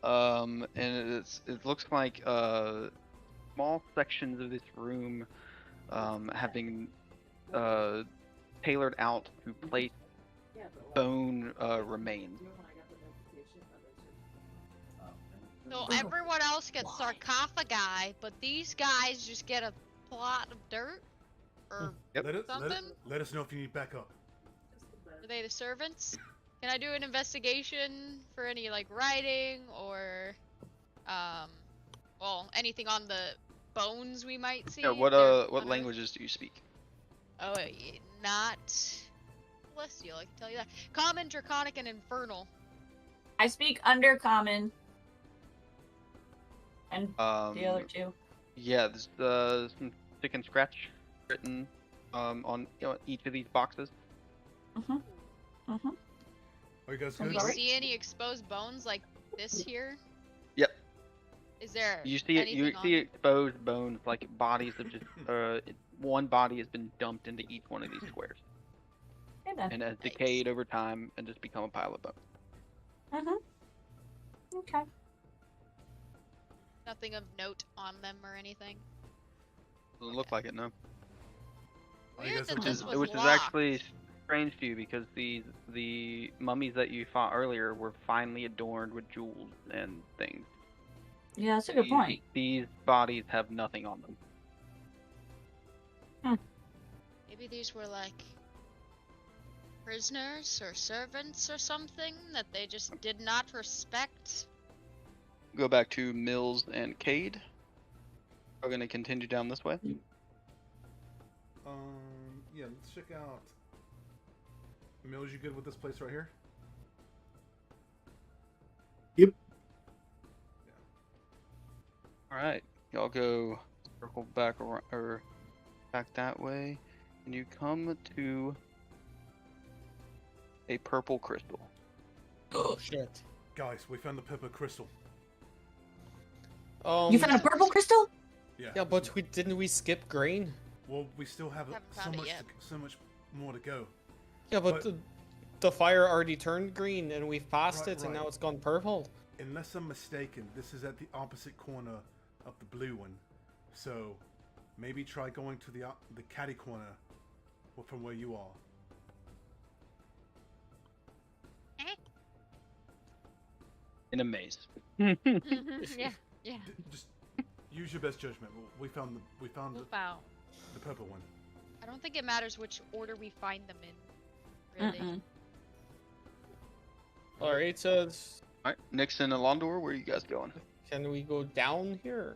And it looks like small sections of this room have been tailored out to place bone remains. So everyone else gets sarcophagi, but these guys just get a plot of dirt? Or Yep. something? Let us know if you need backup. Are they the servants? Can I do an investigation for any, like, writing or, well, anything on the bones we might see? Yeah, if what they're what on languages do you speak? Earth? Oh, not celestial, I can tell you that. Common, Draconic, and Infernal. I speak Undercommon. And the other two. Yeah, there's some stick and scratch written on each of these boxes. Are you guys Can good? we Sorry? see any exposed bones like this here? Yep. Is there You see it. You anything see exposed bones, like bodies of just one body has been dumped into each one of these squares, Okay then. and has Nice. decayed over time and just become a pile of bones. Okay. nothing of note on them or anything? Doesn't look like it, no. Are you Weird guys that okay? this was Which is locked. actually strange to you because the mummies that you fought earlier were finely adorned with jewels and things. Yeah, that's a good point. These bodies have nothing on them. Maybe these were like prisoners or servants or something that they just did not respect. Go back to Mills and Cade. We're gonna continue down this way. Yeah, let's check out. Mills, you good with this place right here? Yep. All right, y'all go circle back around, or back that way, and you come to a purple crystal. Oh shit. Guys, we found the pepper crystal. You found a purple crystal? Yeah, but didn't we skip grain? Well, we still have Haven't so found it much, yet. so much more to go. Yeah, but But- the fire already turned green and we've passed Right, it and right. now it's gone purple. Unless I'm mistaken, this is at the opposite corner of the blue one. So maybe try going to the catty corner from where you are. In a maze. yeah, Just use your best judgment. We found wow. the purple one. I don't think it matters which order we find them in. Really. Mm-mm. Alright, so All right, Nixon and Londor, where are you guys going? can we go down here?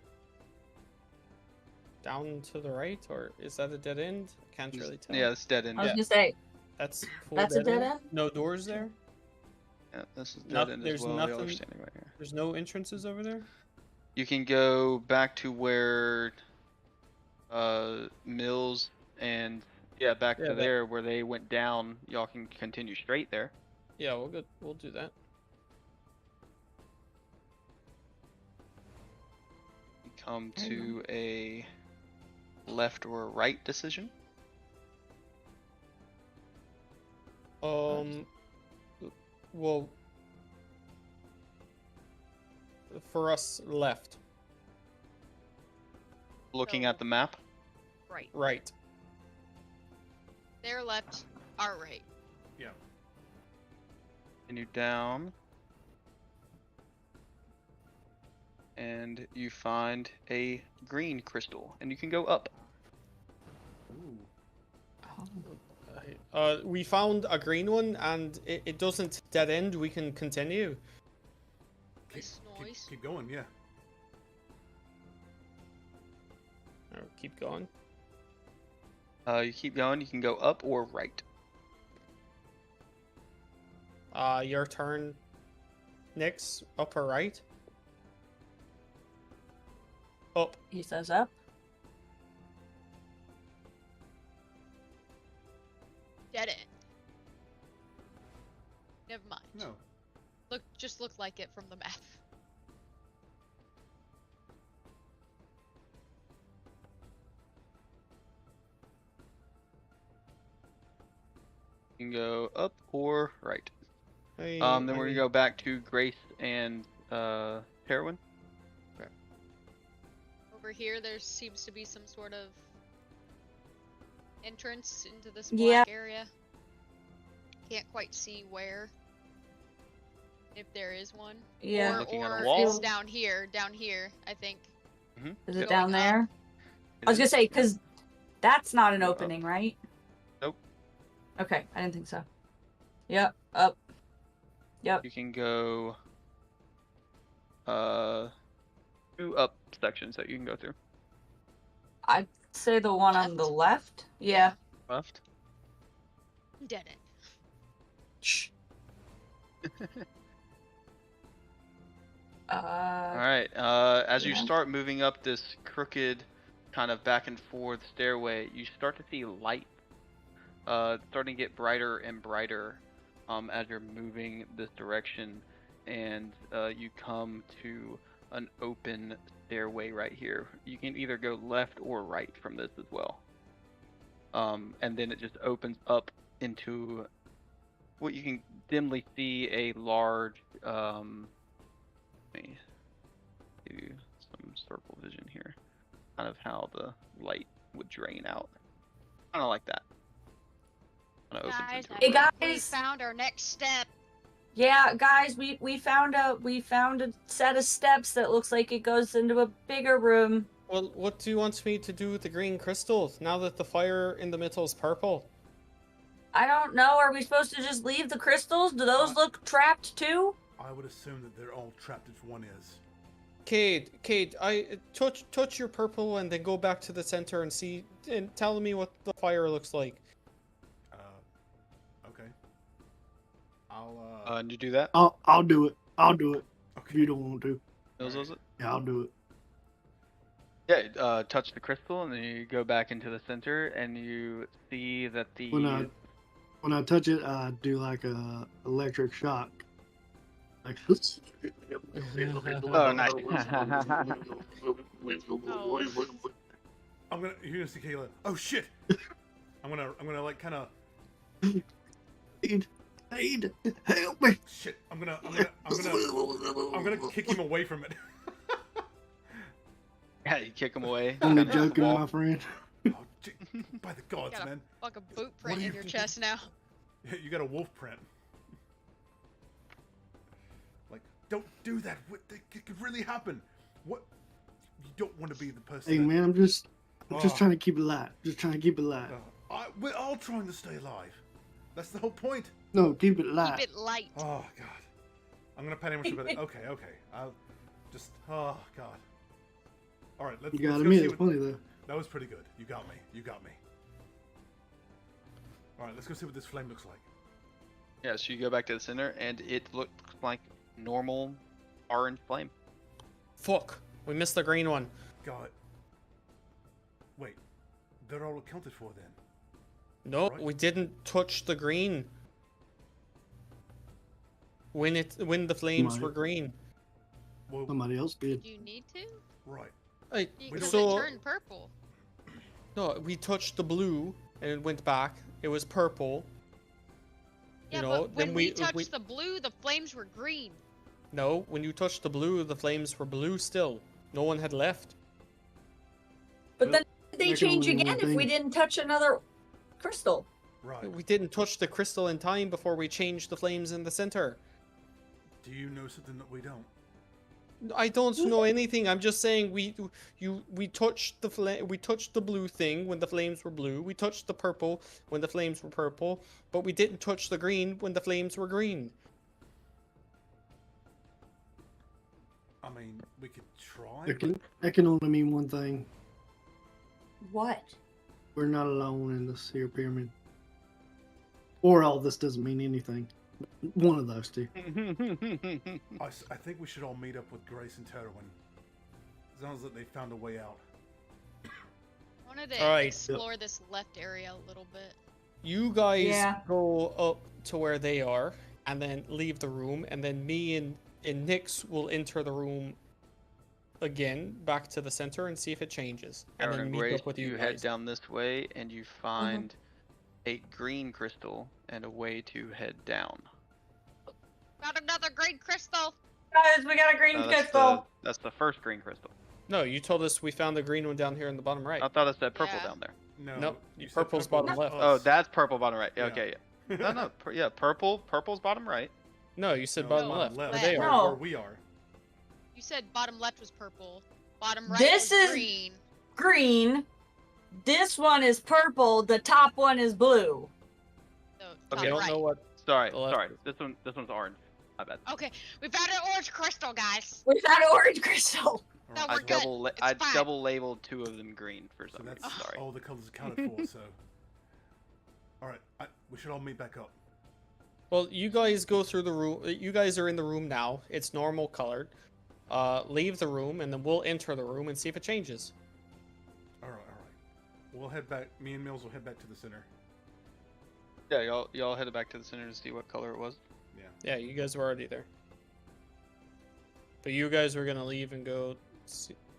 Down to the right, or is that a dead end? I can't really tell. Yeah, it's dead end. I was Yeah, gonna say, That's full that's a dead end? No doors there? this is dead Noth- end as there's well. Y'all are nothing- standing right here. There's no entrances over there? You can go back to where Mills and back Yeah, to that- there where they went down. Y'all can continue straight there. Yeah, we'll do that. You come to a left or right decision. Well, for us, left. Looking So- at the map. Right. Right. Their left, our right. Yeah. continue down. And you find a green crystal, and you can go up. Ooh. We found a green one, and it doesn't dead end. We can continue. Keep going, yeah. Keep going. You keep going, you can go up or right. Your turn. Nyx, up or right? Up. He says up. Dead end. Never mind. No. Just look like it from the map. You can go up or right. Hey, Then we're gonna go back to Grace and Heroin. Over here, there seems to be some sort of entrance into this black Yep. area. Can't quite see where. If there is one. Yeah. Looking at a or wall. it's down here, I think. Is it Yep. down Going there? up. I was gonna say, because that's not an Go up. opening, right? Nope. Okay, I didn't think so. Yep, up. Yep. You can go 2 up sections that you can go through. I'd say the one on the left. Yeah. Left. Dead end. Shh. Alright, as you yeah. start moving up this crooked kind of back and forth stairway, you start to see light starting to get brighter and brighter as you're moving this direction, and you come to an open stairway right here. You can either go left or right from this as well. And then it just opens up into what you can dimly see a large let me give you some circle vision here. Kind of how the light would drain out. Kind of like that. Kind of opens Guys, into I a Hey, ring. think we guys. found our next step. Yeah, guys, we found a set of steps that looks like it goes into a bigger room. Well, what do you want me to do with the green crystals now that the fire in the middle is purple? I don't know. Are we supposed to just leave the crystals? Do those look trapped too? I would assume that they're all trapped if one is. Cade, I touch your purple and then go back to the center and see and tell me what the fire looks like. Okay. I'll And you do that? I'll do it. I'll do it. If okay. you don't want to. Mills does it? Yeah, I'll do it. Yeah, touch the crystal and then you go back into the center and you see that the When I touch it, I do like a electric shock. Like Oh, nice. You're gonna see Kayla. Oh shit! I'm gonna like kind of Aid, help me! shit. I'm gonna kick him away from it. Yeah, you kick him away. Only joking, my friend. Oh, by the gods, Got a man! fucking boot What print are in you your doing? chest now. You got a wolf print. Like, don't do that. It could really happen. What? You don't want to be the person. Hey that- man, I'm just Oh. trying to keep it light. Just trying to keep it light. We're all trying to stay alive. That's the whole point. No, keep it light. Keep it light. Oh god. I'm gonna pat him on the shoulder. Okay. I'll just. Oh god. All right. Let's You gotta go admit, see it's what. funny though. That was pretty good. You got me. All right. Let's go see what this flame looks like. Yeah, so you go back to the center and it looks like normal orange flame. Fuck, we missed the green one. God. Wait. They're all accounted for then. No, Right. we didn't touch the green. When the flames Right. were green. Well, Somebody else did. Do you need to? right. Because So it turned purple. no, we touched the blue and it went back. It was purple. Yeah, You know, but when then we touched the blue, the flames were green. No, when you touched the blue, the flames were blue still. No one had left. But then they there can change only be again one if we thing. didn't touch another crystal. Right. We didn't touch the crystal in time before we changed the flames in the center. Do you know something that we don't? I don't know anything. I'm just saying we touched we touched the blue thing when the flames were blue. We touched the purple when the flames were purple, but we didn't touch the green when the flames were green. I mean, we could try. That can only mean one thing. What? We're not alone in this here pyramid. Or all this doesn't mean anything. One of those two. I think we should all meet up with Grace and Terwin. As long as they found a way out. I wanted to Alright. explore this left area a little bit. You guys Yeah. go up to where they are, and then leave the room, and then me and Nyx will enter the room again, back to the center, and see if it changes. And Aaron then and meet Grace, up with you you head guys. down this way and you find a green crystal and a way to head down. Got another green crystal. Guys, we got a green crystal. That's the first green crystal. No, you told us we found the green one down here in the bottom right. I thought it said purple Yeah. down there. No. Nope, you said purple's purple bottom was left. Oh, us. that's purple bottom right. Yeah. Okay, yeah. No, yeah, purple's bottom right. No, you said No, bottom No, left. left. Where they left. are. No. Where we are. You said bottom left was purple. Bottom right This was is- green. Green. This one is purple. The top one is blue. So Okay. I top don't right. know what. Sorry, The left sorry. is- This one's orange. My bad. Okay, we found an orange crystal, guys. We found an orange crystal. No, Alright, we're I so- good. double It's I fine. double labeled 2 of them green for So some that's reason. Sorry. all the colors accounted for. So, all right, we should all meet back up. Well, you guys go through the room. You guys are in the room now. It's normal colored. Leave the room, and then we'll enter the room and see if it changes. All right. We'll head back. Me and Mills will head back to the center. Yeah, y'all headed back to the center to see what color it was. Yeah, you guys were already there. But you guys were gonna leave and go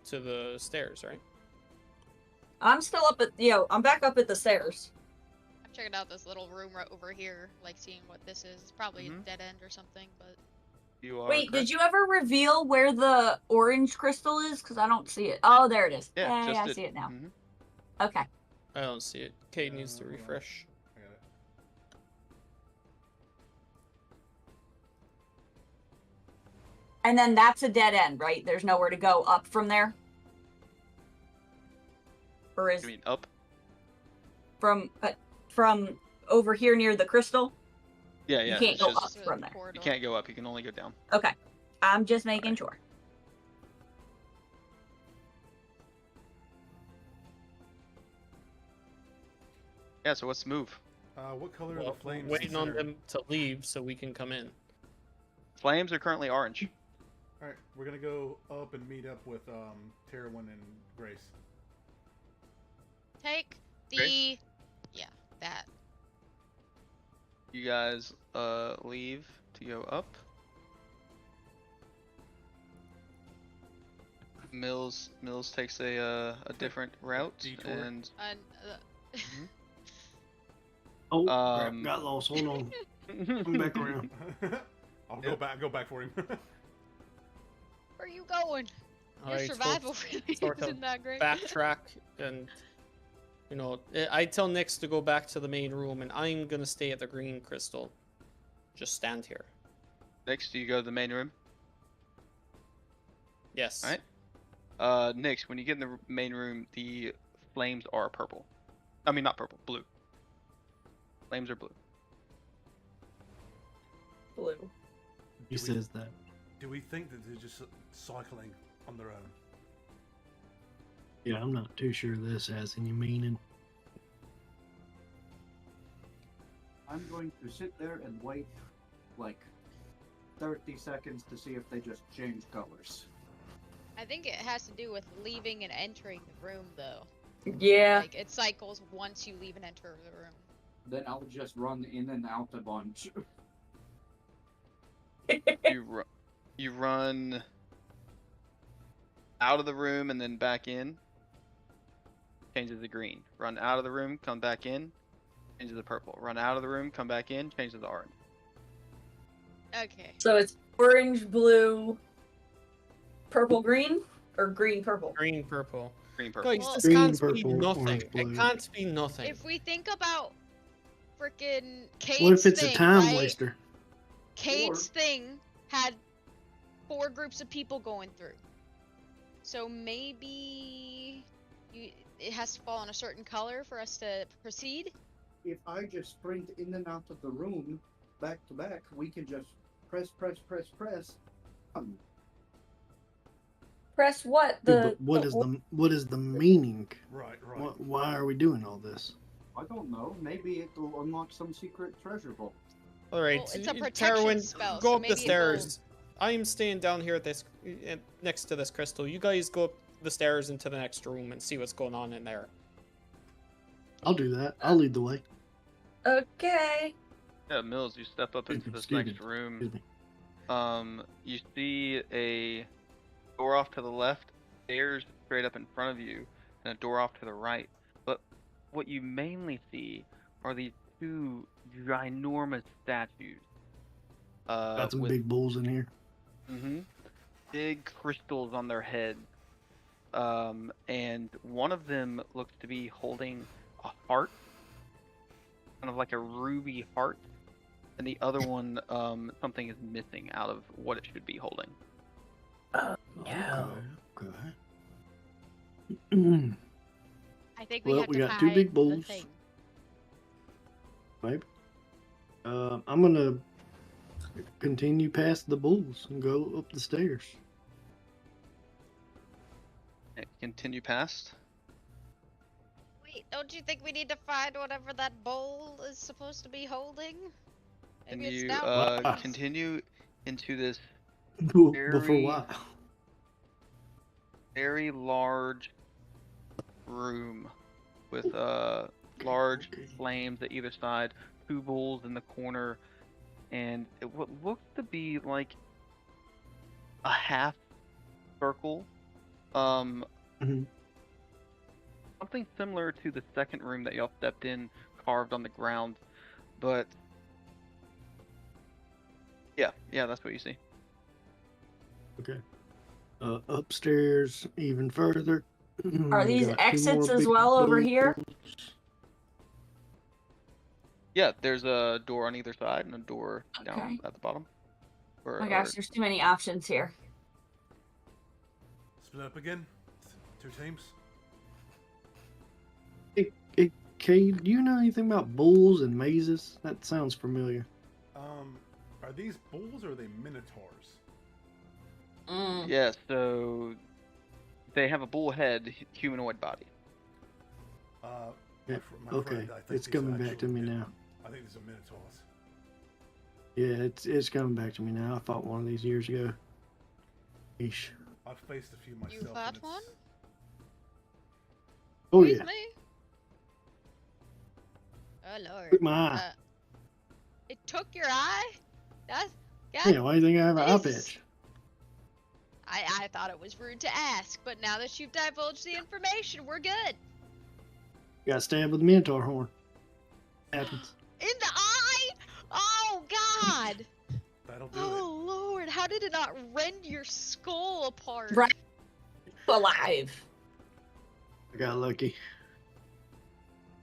to the stairs, right? I'm still up at, I'm back up at the stairs. I'm checking out this little room right over here, like seeing what this is. It's probably a dead end or something, but You are Wait, correct. did you ever reveal where the orange crystal is? Because I don't see it. Oh, there it is. Yeah, Yeah, just I see it now. Mhm. Okay. I don't see it. Kate needs to hold on. refresh. I got it. And then that's a dead end, right? There's nowhere to go up from there? Or is You mean up? from over here near the crystal? Yeah, You yeah. can't it's go just- up This is from the there. corridor. You can't go up. You can only go down. Okay. I'm just making sure. Yeah. So what's the move? What color Well, are the flames? waiting on considered? them to leave so we can come in. Flames are currently orange. All right, we're gonna go up and meet up with Terwin and Grace. Take the Grace? that. You guys leave to go up. Mills takes a different route Detour. and And Oh, crap, Um, got lost. Hold on. Come back around. I'll Yep. go back for him. where are you going? Your Alright, so survival really sort of isn't that great. backtrack and I tell Nyx to go back to the main room, and I'm gonna stay at the green crystal. Just stand here. next you go to the main room. Yes. Alright. Nyx, when you get in the main room, the flames are purple. I mean, not purple, blue. Flames are blue. Blue. He says that. Do we think that they're just cycling on their own? Yeah, I'm not too sure this has any meaning. I'm going to sit there and wait like 30 seconds to see if they just change colors. I think it has to do with leaving and entering the room, though. Yeah. Like it cycles once you leave and enter the room. Then I'll just run in and out a bunch. You run out of the room and then back in. Changes to green. Run out of the room, come back in. Changes to purple. Run out of the room, come back in. Changes to orange. Okay. So it's orange, blue, purple, green, or green, purple. Green, purple. Green, purple. Guys, Well- this Green, can't be purple, nothing. orange, It blue. can't be nothing. If we think about freaking Cade's What if it's thing, a time right? waster? Cade's thing had 4 groups of people going through. So maybe it has to fall in a certain color for us to proceed. If I just sprint in and out of the room back to back, we can just press. Press what? Yeah, but what is the meaning? Right. Why are we doing all this? I don't know. Maybe it will unlock some secret treasure vault. All right, Well, it's a protection Terwin, spell, go so up the maybe stairs. I'm staying down here at this next to this crystal. You guys go up the stairs into the next room and see what's going on in there. I'll do that. I'll lead the way. Okay. Yeah, Mills, you step up into this Excuse me. next room. Excuse me. You see a door off to the left, stairs straight up in front of you, and a door off to the right. But what you mainly see are these 2 ginormous statues. Got some with big bulls in here. big crystals on their heads. And one of them looks to be holding a heart, kind of like a ruby heart. And the other one, something is missing out of what it should be holding. No. Okay. I think we Well, have we to got 2 hide big the bulls. thing. Maybe. I'm gonna continue past the bulls and go up the stairs. Continue past. Wait, don't you think we need to find whatever that bowl is supposed to be holding? And Maybe it's you down. Wow. continue into this But for Very- what? very large room with large Okay. flames at either side, 2 bulls in the corner, and what looks to be like a half circle. Mhm. Something similar to the second room that y'all stepped in, carved on the ground, but yeah, that's what you see. Okay. Upstairs, even further. Are We these got 2 exits more as big well over here? bulls. Yeah, there's a door on either side and a door down Okay. at the bottom. Oh my gosh, there's too many options here. Split up again. 2 teams. Hey, Cade, do you know anything about bulls and mazes? That sounds familiar. Are these bulls or are they minotaurs? Yeah, so they have a bull head, humanoid body. Yeah, My okay, friend, I think it's these coming are back to actually me now. I think these are minotaurs. Yeah, it's coming back to me now. I fought one of these years ago. Eesh. I've faced a few myself. You and fought it's- one? Oh yeah, Really? Oh lord. took my eye. It took your eye? That's Yeah, why do you think I have an eye Jesus. patch? I thought it was rude to ask, but now that you've divulged the information, we're good. Got stabbed with a minotaur horn. Happens. In the eye? Oh god! That'll do Oh lord, how did it not rend your skull apart? Right. Alive. I got lucky.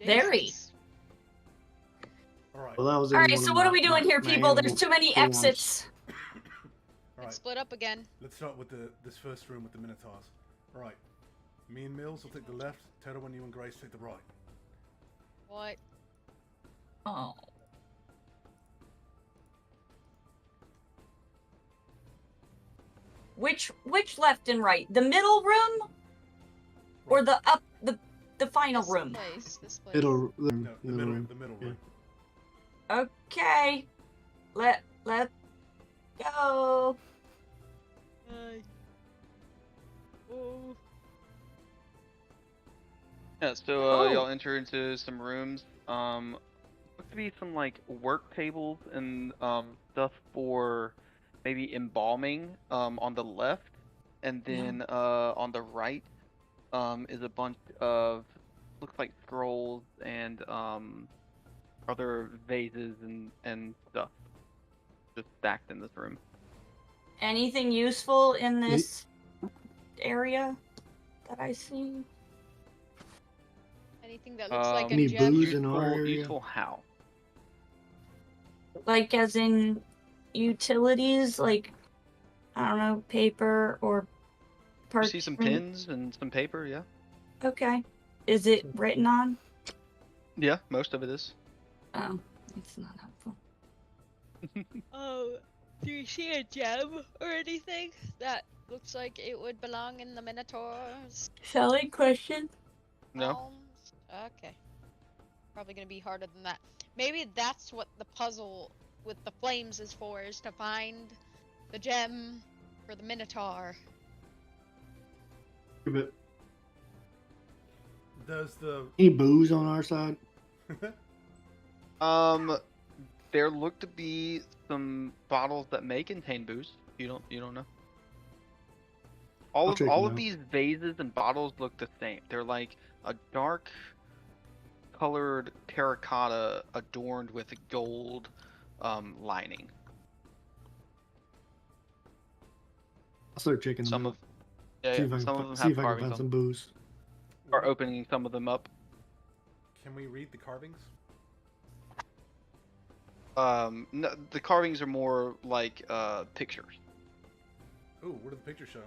Very. Jesus. it. All right. Well, that was in Alright, one so of what my- are we doing my- here, my people? There's animal too many forms. exits. All right. Split up again. Let's start with this first room with the minotaurs. All right. Me and Mills will take the left. Terwin, you and Grace take the right. What? Oh. Which left and right? The middle room or the up the final This room? place. This place. Middle, No, middle room. the middle Yeah. room. Okay. Let's go. Oh. Yeah, so Oh. y'all enter into some rooms. Looks to be some like work tables and stuff for maybe embalming on the left, and then on the right is a bunch of looks like scrolls and other vases and stuff just stacked in this room. Anything useful in this area that I see? Anything that looks like a Any gem? booze in our area? Useful how? Like as in utilities, like, I don't know, paper or You parchment? see some pins and some paper, yeah. Okay. Is it written on? Yeah, most of it is. Oh, it's not helpful. Oh, do you see a gem or anything that looks like it would belong in the Minotaur's Selling question? No. arms? Okay. Probably gonna be harder than that. Maybe that's what the puzzle with the flames is for, is to find the gem for the Minotaur. But Does the any booze on our side? There look to be some bottles that may contain booze. You don't know. I'll check All them of out. these vases and bottles look the same. They're like a dark colored terracotta adorned with gold lining. I'll start checking them Some out. of yeah, See yeah, if I can some fi- of them see have if I can carvings find on some them. booze. Are opening some of them up. Can we read the carvings? No, the carvings are more like pictures. Ooh, what do the pictures show?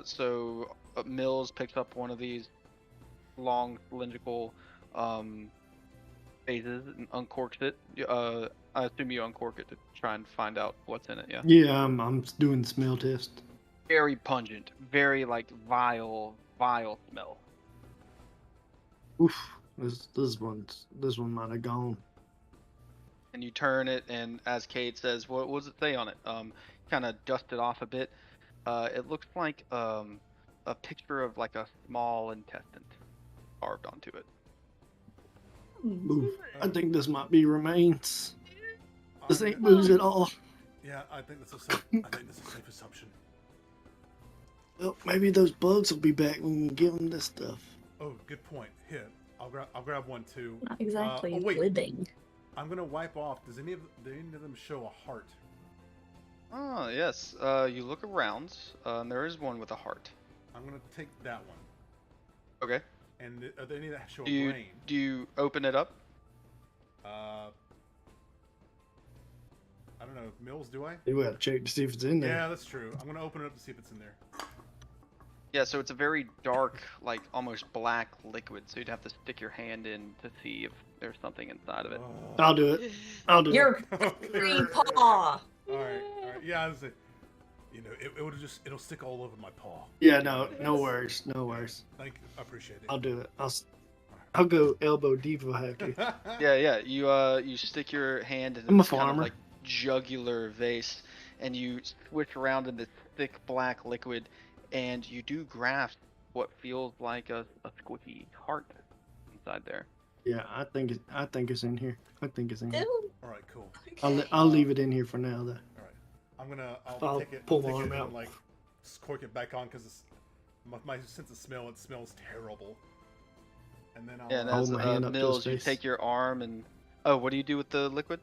So Mills picks up one of these long cylindrical vases and uncorks it. I assume you uncork it to try and find out what's in it. Yeah. Yeah, I'm doing the smell test. Very pungent, very like vile smell. Oof, this one might have gone. And you turn it, and as Kate says, what does it say on it? Kind of dust it off a bit. It looks like a picture of like a small intestine carved onto it. Oof, I think this might be remains. This I'm ain't gonna- booze at all. Yeah, I think that's a safe assumption. Well, maybe those bugs will be back when we give them this stuff. Oh, good point. Here, I'll grab one too. Not exactly oh, wait. living. I'm gonna wipe off. Do any of them show a heart? Oh yes. You look around. There is one with a heart. I'm gonna take that one. Okay. And are there any that show Do a you brain? do you open it up? I don't know. Mills, do I? We gotta check to see if it's in there. Yeah, that's true. I'm gonna open it up to see if it's in there. Yeah. So it's a very dark, like almost black liquid. So you'd have to stick your hand in to see if there's something inside of it. I'll do it. I'll do Your it. green paw. All right. Yeah, I was like, it'll stick all over my paw. Yeah, no worries, no worries. Thank you. I appreciate it. I'll do it. I'll go elbow deep if I have to. Yeah. You stick your hand in I'm a this kind of farmer. like jugular vase, and you switch around in this thick black liquid, and you do grasp what feels like a squishy heart inside there. Yeah, I think it's in here. I think it's in here. Ew. All right, cool. I'll leave it in here for now, though. All right. I'll I'll take it. pull I'll take my arm it out. and like cork it back on because my sense of smell. It smells terrible. And then I'll. Yeah, and Hold as my hand up to his Mills, you face. take your arm and what do you do with the liquid?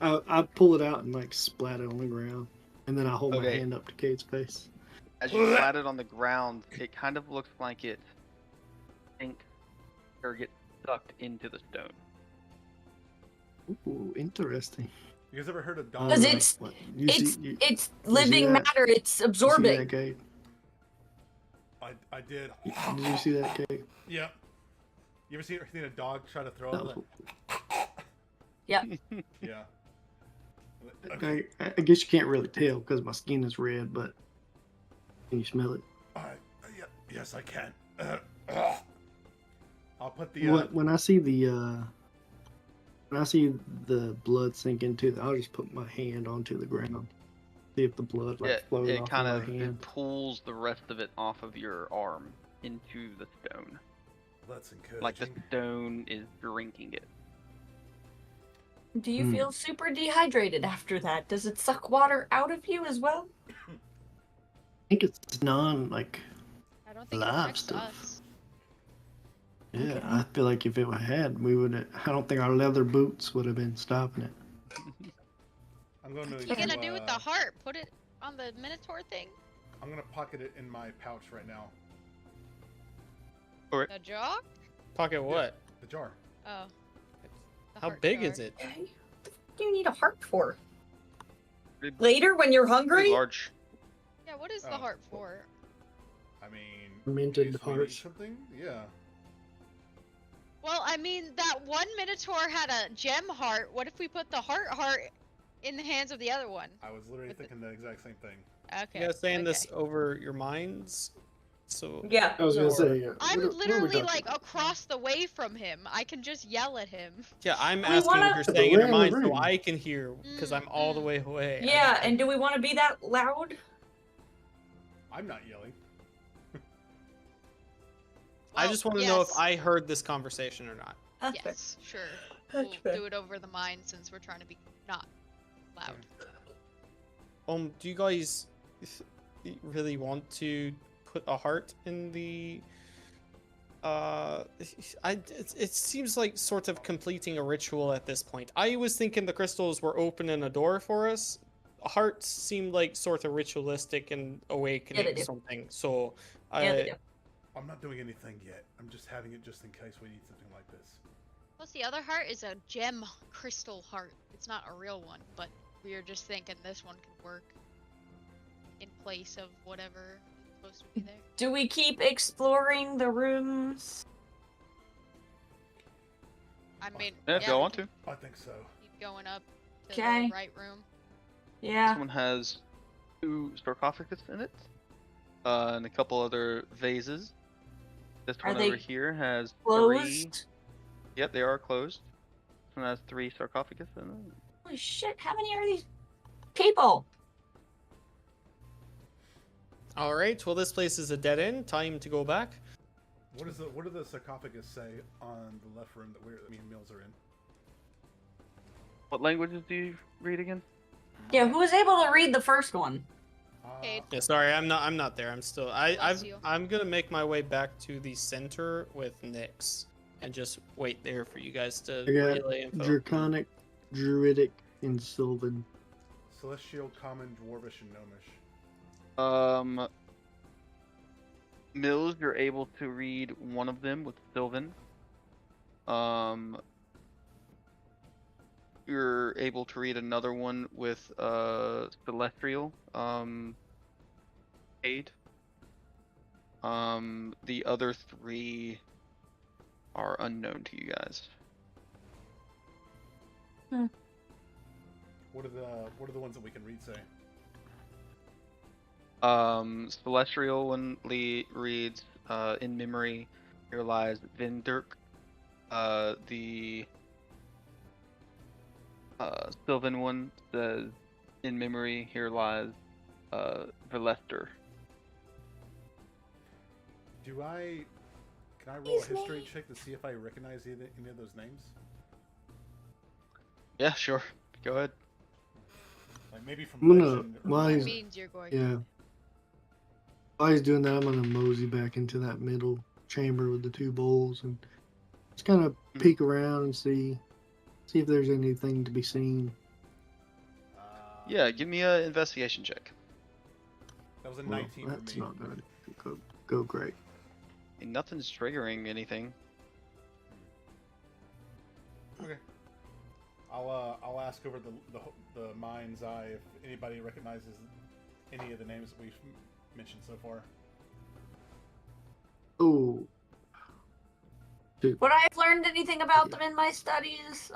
I pull it out and like splat it on the ground, and then I hold my Okay. hand up to Kate's face. As you flat it on the ground, it kind of looks like it sinks or gets sucked into the stone. Ooh, interesting. You guys ever heard of I Don? Because don't know, it's what- it's see living that? matter. It's You see absorbing. that, Kate? I did. Did you see that, Kate? Yeah. You ever seen a dog try to throw That up? was- Yep. Yeah. I guess you can't really tell because my skin is red, but can you smell it? Yeah, yes, I can. I'll put the. When I see the blood sink into it, I'll just put my hand onto the ground, see if the blood Yeah, flows it off kind of of my it hand. pulls the rest of it off of your arm into the stone. That's encouraging. Like the stone is drinking it. Do you Hmm. feel super dehydrated after that? Does it suck water out of you as well? I think it's non-like. I don't think Live it affects stuff. us. Yeah, Okay. I feel like if it had, we would. I don't think our leather boots would have been stopping it. I'm going to. What are you gonna do with the heart? Put it on the Minotaur thing? I'm gonna pocket it in my pouch right now. The jaw? Pocket what? The jar. Oh. The How heart big jar. is it? What do you need a heart for? Pretty, Later when you're pretty hungry? large. Yeah, what is the Oh. heart for? I mean, Minted in case we need hearts. something? Yeah. Well, I mean, that one Minotaur had a gem heart. What if we put the heart in the hands of the other one? I was literally With the- thinking the exact same thing. Okay. You guys saying this okay. over your minds? So Yeah. I was gonna say, I'm what are we literally talking like about? across the way from him. I can just yell at him. yeah, I'm We asking wanna- if you're But saying in we're your in the mind so room. I can hear because I'm all the way away. Yeah, and do we want to be that loud? I'm not yelling. I Well, just want to know if yes. I heard this conversation or not. That's fair. Yes, sure. That's We'll fair. do it over the mind since we're trying to be not loud. Do you guys really want to put a heart in the? It seems like sort of completing a ritual at this point. I was thinking the crystals were opening a door for us. Hearts seemed like sort of ritualistic and awakening they do. something. So, Yeah, they do. I'm not doing anything yet. I'm just having it just in case we need something like this. Plus, the other heart is a gem crystal heart. It's not a real one, but we were just thinking this one could work in place of whatever is supposed to be there. Do we keep exploring the rooms? I mean, Yeah, if y'all we want can to. I think so. keep going up to Okay. the right room. Yeah. This one has 2 sarcophagus in it, and a couple other vases. This Are one they over here has 3. Closed? Yep, they are closed. This one has 3 sarcophagus in it. Holy shit, how many are these people? all right. Well, this place is a dead end. Time to go back. What do the sarcophagus say on the left room that Mills are in? What languages do you read again? Yeah, who was able to read the first one? Okay. Yeah, sorry, I'm not there. I'm still. Bless you. I'm gonna make my way back to the center with Nyx and just wait there for you guys to I got relay info. Draconic, Druidic, and Sylvan. Celestial, Common, Dwarvish, and Gnomish. Mills, you're able to read one of them with Sylvan. You're able to read another one with Celestial, aid. The other 3 are unknown to you guys. What are the ones that we can read say? Celestial one reads, in memory, here lies Vindirk. The Sylvan one says, in memory, here lies, Velester. Can I roll a history check to see if I recognize any of those names? Yeah, sure. Go ahead. Like maybe from I'm gonna- legend. or- why It is- means you're going Yeah. While he's doing that, I'm gonna mosey back into that middle chamber with the 2 bowls and just kind of peek around and see if there's anything to be seen. Yeah, give me an investigation check. That was a Well, 19 that's for me. not gonna go great. And nothing's triggering anything. Okay. I'll ask over the mind's eye if anybody recognizes any of the names that we've mentioned so far. Oh, Would I have learned anything about them in my studies?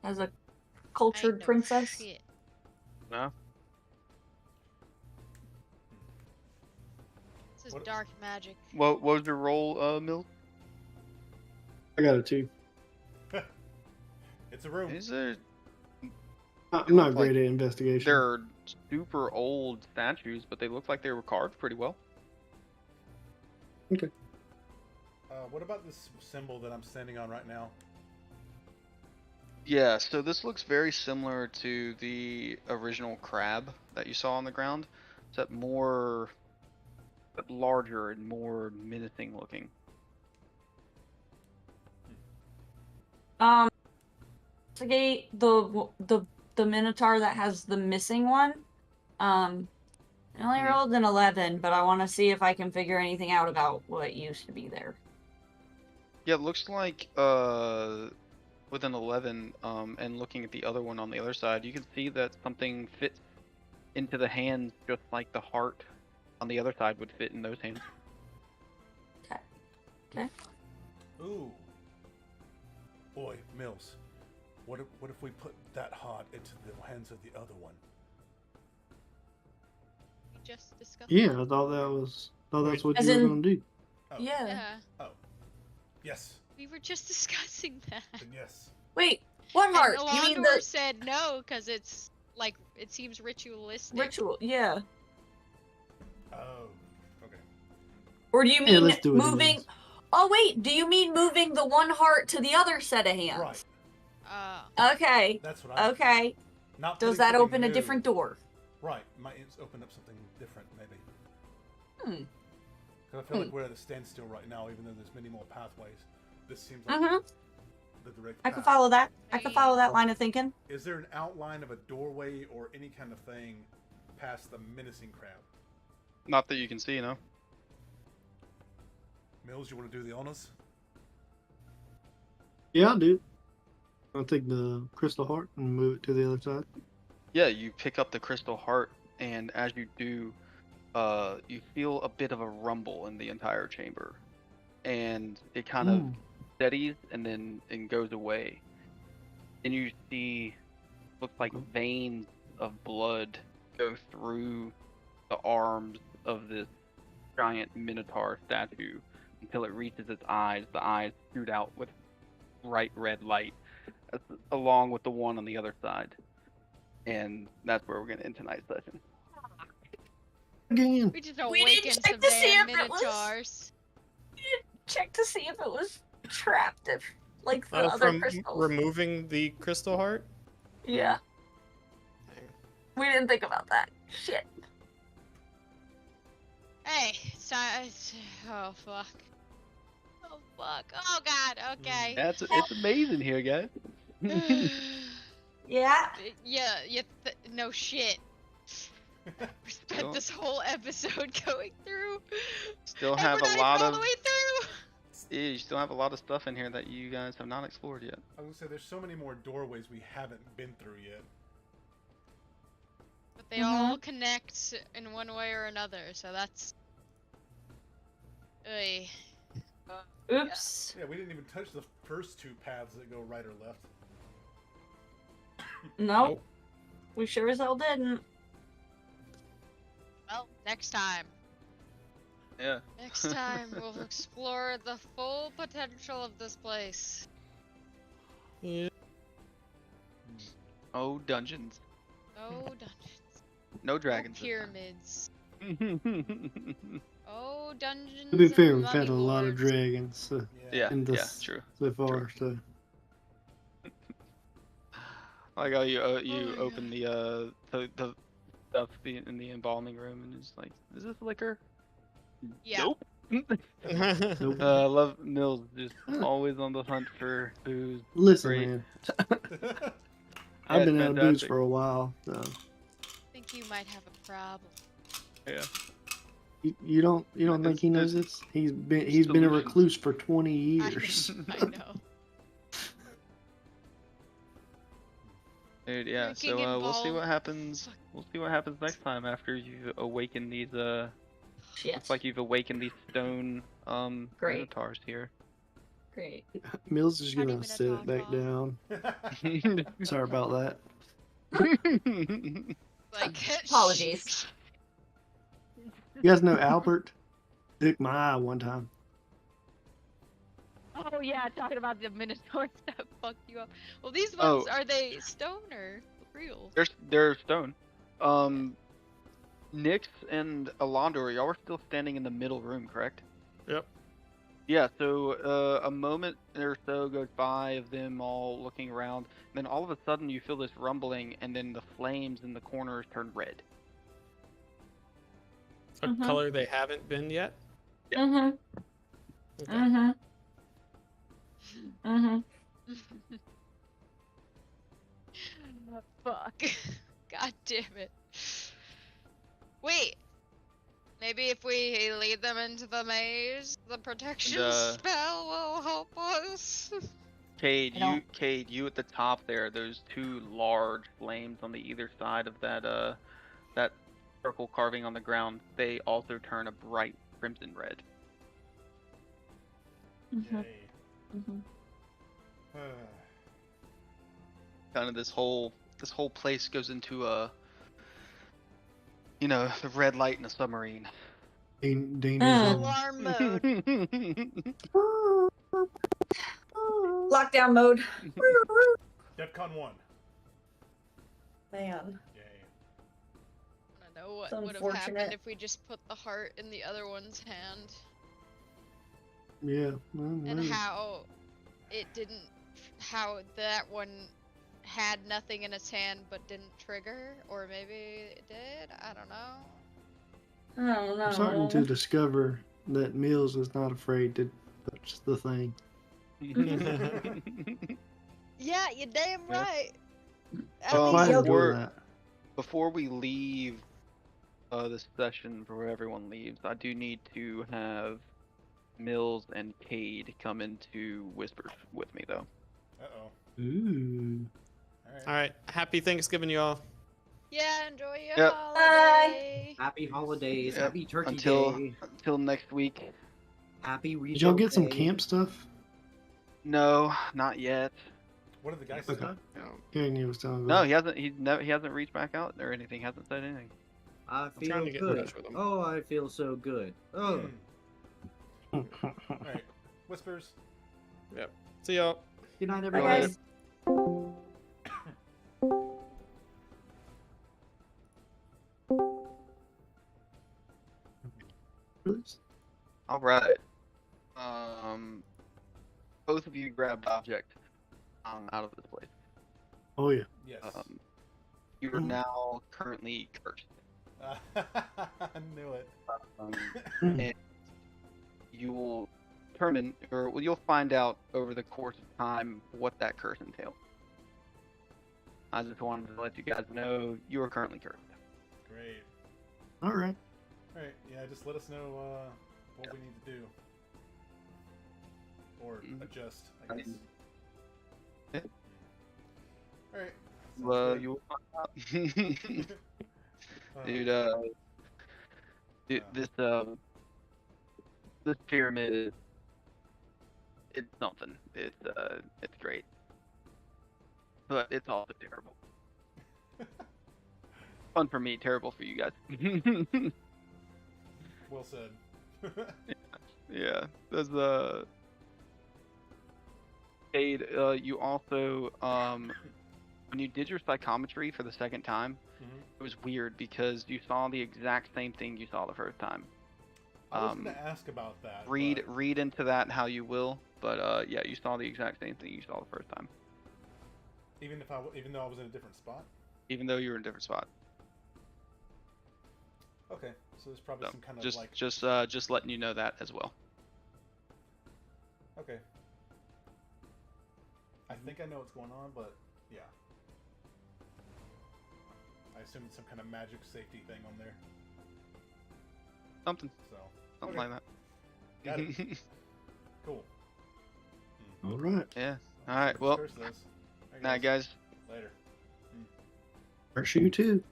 As a I cultured know princess? shit. No? This is What- dark magic. What was your roll, Mill? I got a 2. It's a room. Is there? I'm not look great like at investigation. They're super old statues, but they look like they were carved pretty well. What about this symbol that I'm standing on right now? Yeah, so this looks very similar to the original crab that you saw on the ground, except more, but larger and more menacing looking. Investigate the Minotaur that has the missing one. I only rolled an 11, but I want to see if I can figure anything out about what used to be there. Yeah, it looks like with an 11, and looking at the other one on the other side, you can see that something fits into the hands just like the heart on the other side would fit in those hands. Okay. Ooh. Boy, Mills. What if we put that heart into the hands of the other one? We just discussed. Yeah, that. I thought that's what As you were in- gonna do. Oh. Yeah. Yeah, Oh. Yes. we were just discussing that. Then yes. Wait, what And heart? You mean Alondor the said no because it's like it seems ritualistic. ritual? Yeah. Oh. Okay. Or do you Yeah, mean let's do it moving? anyways. Oh wait, do you mean moving the one heart to the other set of hands? Right. Okay. That's what I. Okay. Not Does putting that something open a new. different door? Right. Might open up something different, maybe. Hmm. Because I feel like we're at a standstill right now, even though there's many more pathways. This seems like Mm-hmm. the direct I path. can follow that. I can follow that line of thinking. Is there an outline of a doorway or any kind of thing past the menacing crowd? Not that you can see, no. Mills, you want to do the honors? Yeah, I do. I'll take the crystal heart and move it to the other side. Yeah, you pick up the crystal heart, and as you do, you feel a bit of a rumble in the entire chamber, and it kind of steadies and then goes away. And you see, looks like veins of blood go through the arms of this giant minotaur statue until it reaches its eyes. The eyes shoot out with bright red light, along with the one on the other side. And that's where we're going to end tonight's session. Again. We just We didn't awakened check some to see damn if it was- minotaurs. Check to see if it was trapped, if like the other From crystals. removing the crystal heart. Yeah. We didn't think about that. Shit. Hey, oh fuck. Oh fuck. Oh god. Okay. It's amazing here, guys. Yeah. Yeah. No shit. We spent this whole episode going through. Still and have we're a not lot even all of the way through. Yeah, you still have a lot of stuff in here that you guys have not explored yet. I was gonna say there's so many more doorways we haven't been through yet. But they all connect in one way or another, so that's. Oy. Oops. Yeah, we didn't even touch the first two paths that go right or left. Nope. We sure as hell didn't. Well, next time. Yeah. Next time we'll explore the full potential of this place. Yeah. Oh, dungeons. Oh, dungeons. No dragons. Oh, pyramids. Oh, dungeons. To be and fair, we've had a mummy lot of lords. dragons Yeah, in yeah, this true. so far. So Like how you Oh my open the stuff in the embalming room and it's like, is this liquor? Yeah. Nope. nope. I love Mills, just always on the hunt for booze. Listen, Great. man, Yeah, I've been it's out of booze fantastic. for a while. So I think you might have a problem. Yeah. you don't think he knows this? He's been a Delusions. recluse for 20 I years. I know. Dude, yeah. Drinking So we'll see what involved- happens. We'll see what happens next time after you awaken these. Shit. Looks like you've awakened these stone Great. minotaurs here. Great. Mills is Not gonna even a sit it back talk-off. down. Sorry about that. Like Apologies. You guys know Albert? Took my eye one time. Oh yeah, talking about the minotaurs that fucked you up. Well, these Oh. ones are they stone or real? They're stone. Nyx and Alondor, y'all were still standing in the middle room, correct? Yep. Yeah, so a moment or so goes by of them all looking around, and then all of a sudden you feel this rumbling, and then the flames in the corners turn red. A Mhm. color they haven't been yet. Mm-hmm. Okay. Mm-hmm. Mm-hmm. Fuck. God damn it. Wait. Maybe if we lead them into the maze, the protection And, spell will help us. Cade, I don't- you at the top there. Those two large flames on the either side of that circle carving on the ground. They also turn a bright crimson red. Mhm, Yay. mhm. Kind of this whole place goes into a, the red light in a submarine. Dean Alarm mode. Lockdown mode. DEFCON 1. Man. Yay. I don't know what It's would have happened unfortunate. if we just put the heart in the other one's hand, Yeah. Well, and maybe. how that one had nothing in its hand but didn't trigger, or maybe it did. I don't know. I don't know. I'm starting to discover that Mills is not afraid to touch the thing. Yeah, you're damn Yeah. right. Why Yep. is doing that? Before we leave this session, before everyone leaves, I do need to have Mills and Cade come into Whispers with me, though. Uh-oh. Ooh. Alright. All right. Happy Thanksgiving, y'all. Yeah, enjoy your Yep. holiday. Happy holidays. Yep, Happy Turkey until Day. until next week. Happy Did y'all get some Day. camp stuff? No, not yet. What did the guy Okay. say? Karen was telling me. No, he hasn't. He hasn't reached back out or anything. Hasn't said anything. I trying feel to get in good. touch with him. Oh, I feel so good. Oh. Alright. Whispers. See y'all. Good night, Bye, everybody. guys. All right. Both of you grabbed object out of this place. Oh yeah. Yes. You are now currently cursed. I knew it. And you will determine, or well, you'll find out over the course of time what that curse entails. I just wanted to let you guys know you are currently cursed. Great. All right. Alright, yeah, just let us know what we need to do. Or adjust, I guess. Yeah. Alright. You will find out. Dude, this pyramid is it's something. It's great, but it's also terrible. Fun for me, terrible for you guys. Well said. Yeah, there's Cade, you also when you did your psychometry for the second time, it was weird because you saw the exact same thing you saw the first time. I was gonna ask about that. Read into that how you will, but yeah, you saw the exact same thing you saw the first time, even though I was in a different spot. even though you were in a different spot. Okay, so there's probably So some kind of just like. just letting you know that as well. Okay. I think I know what's going on, but yeah. I assume it's some kind of magic safety thing on there. Something So. like that. Got it. Cool. All right. Yeah. All right. Well, Curse those. Alright, night, guys. Later. Curse you too.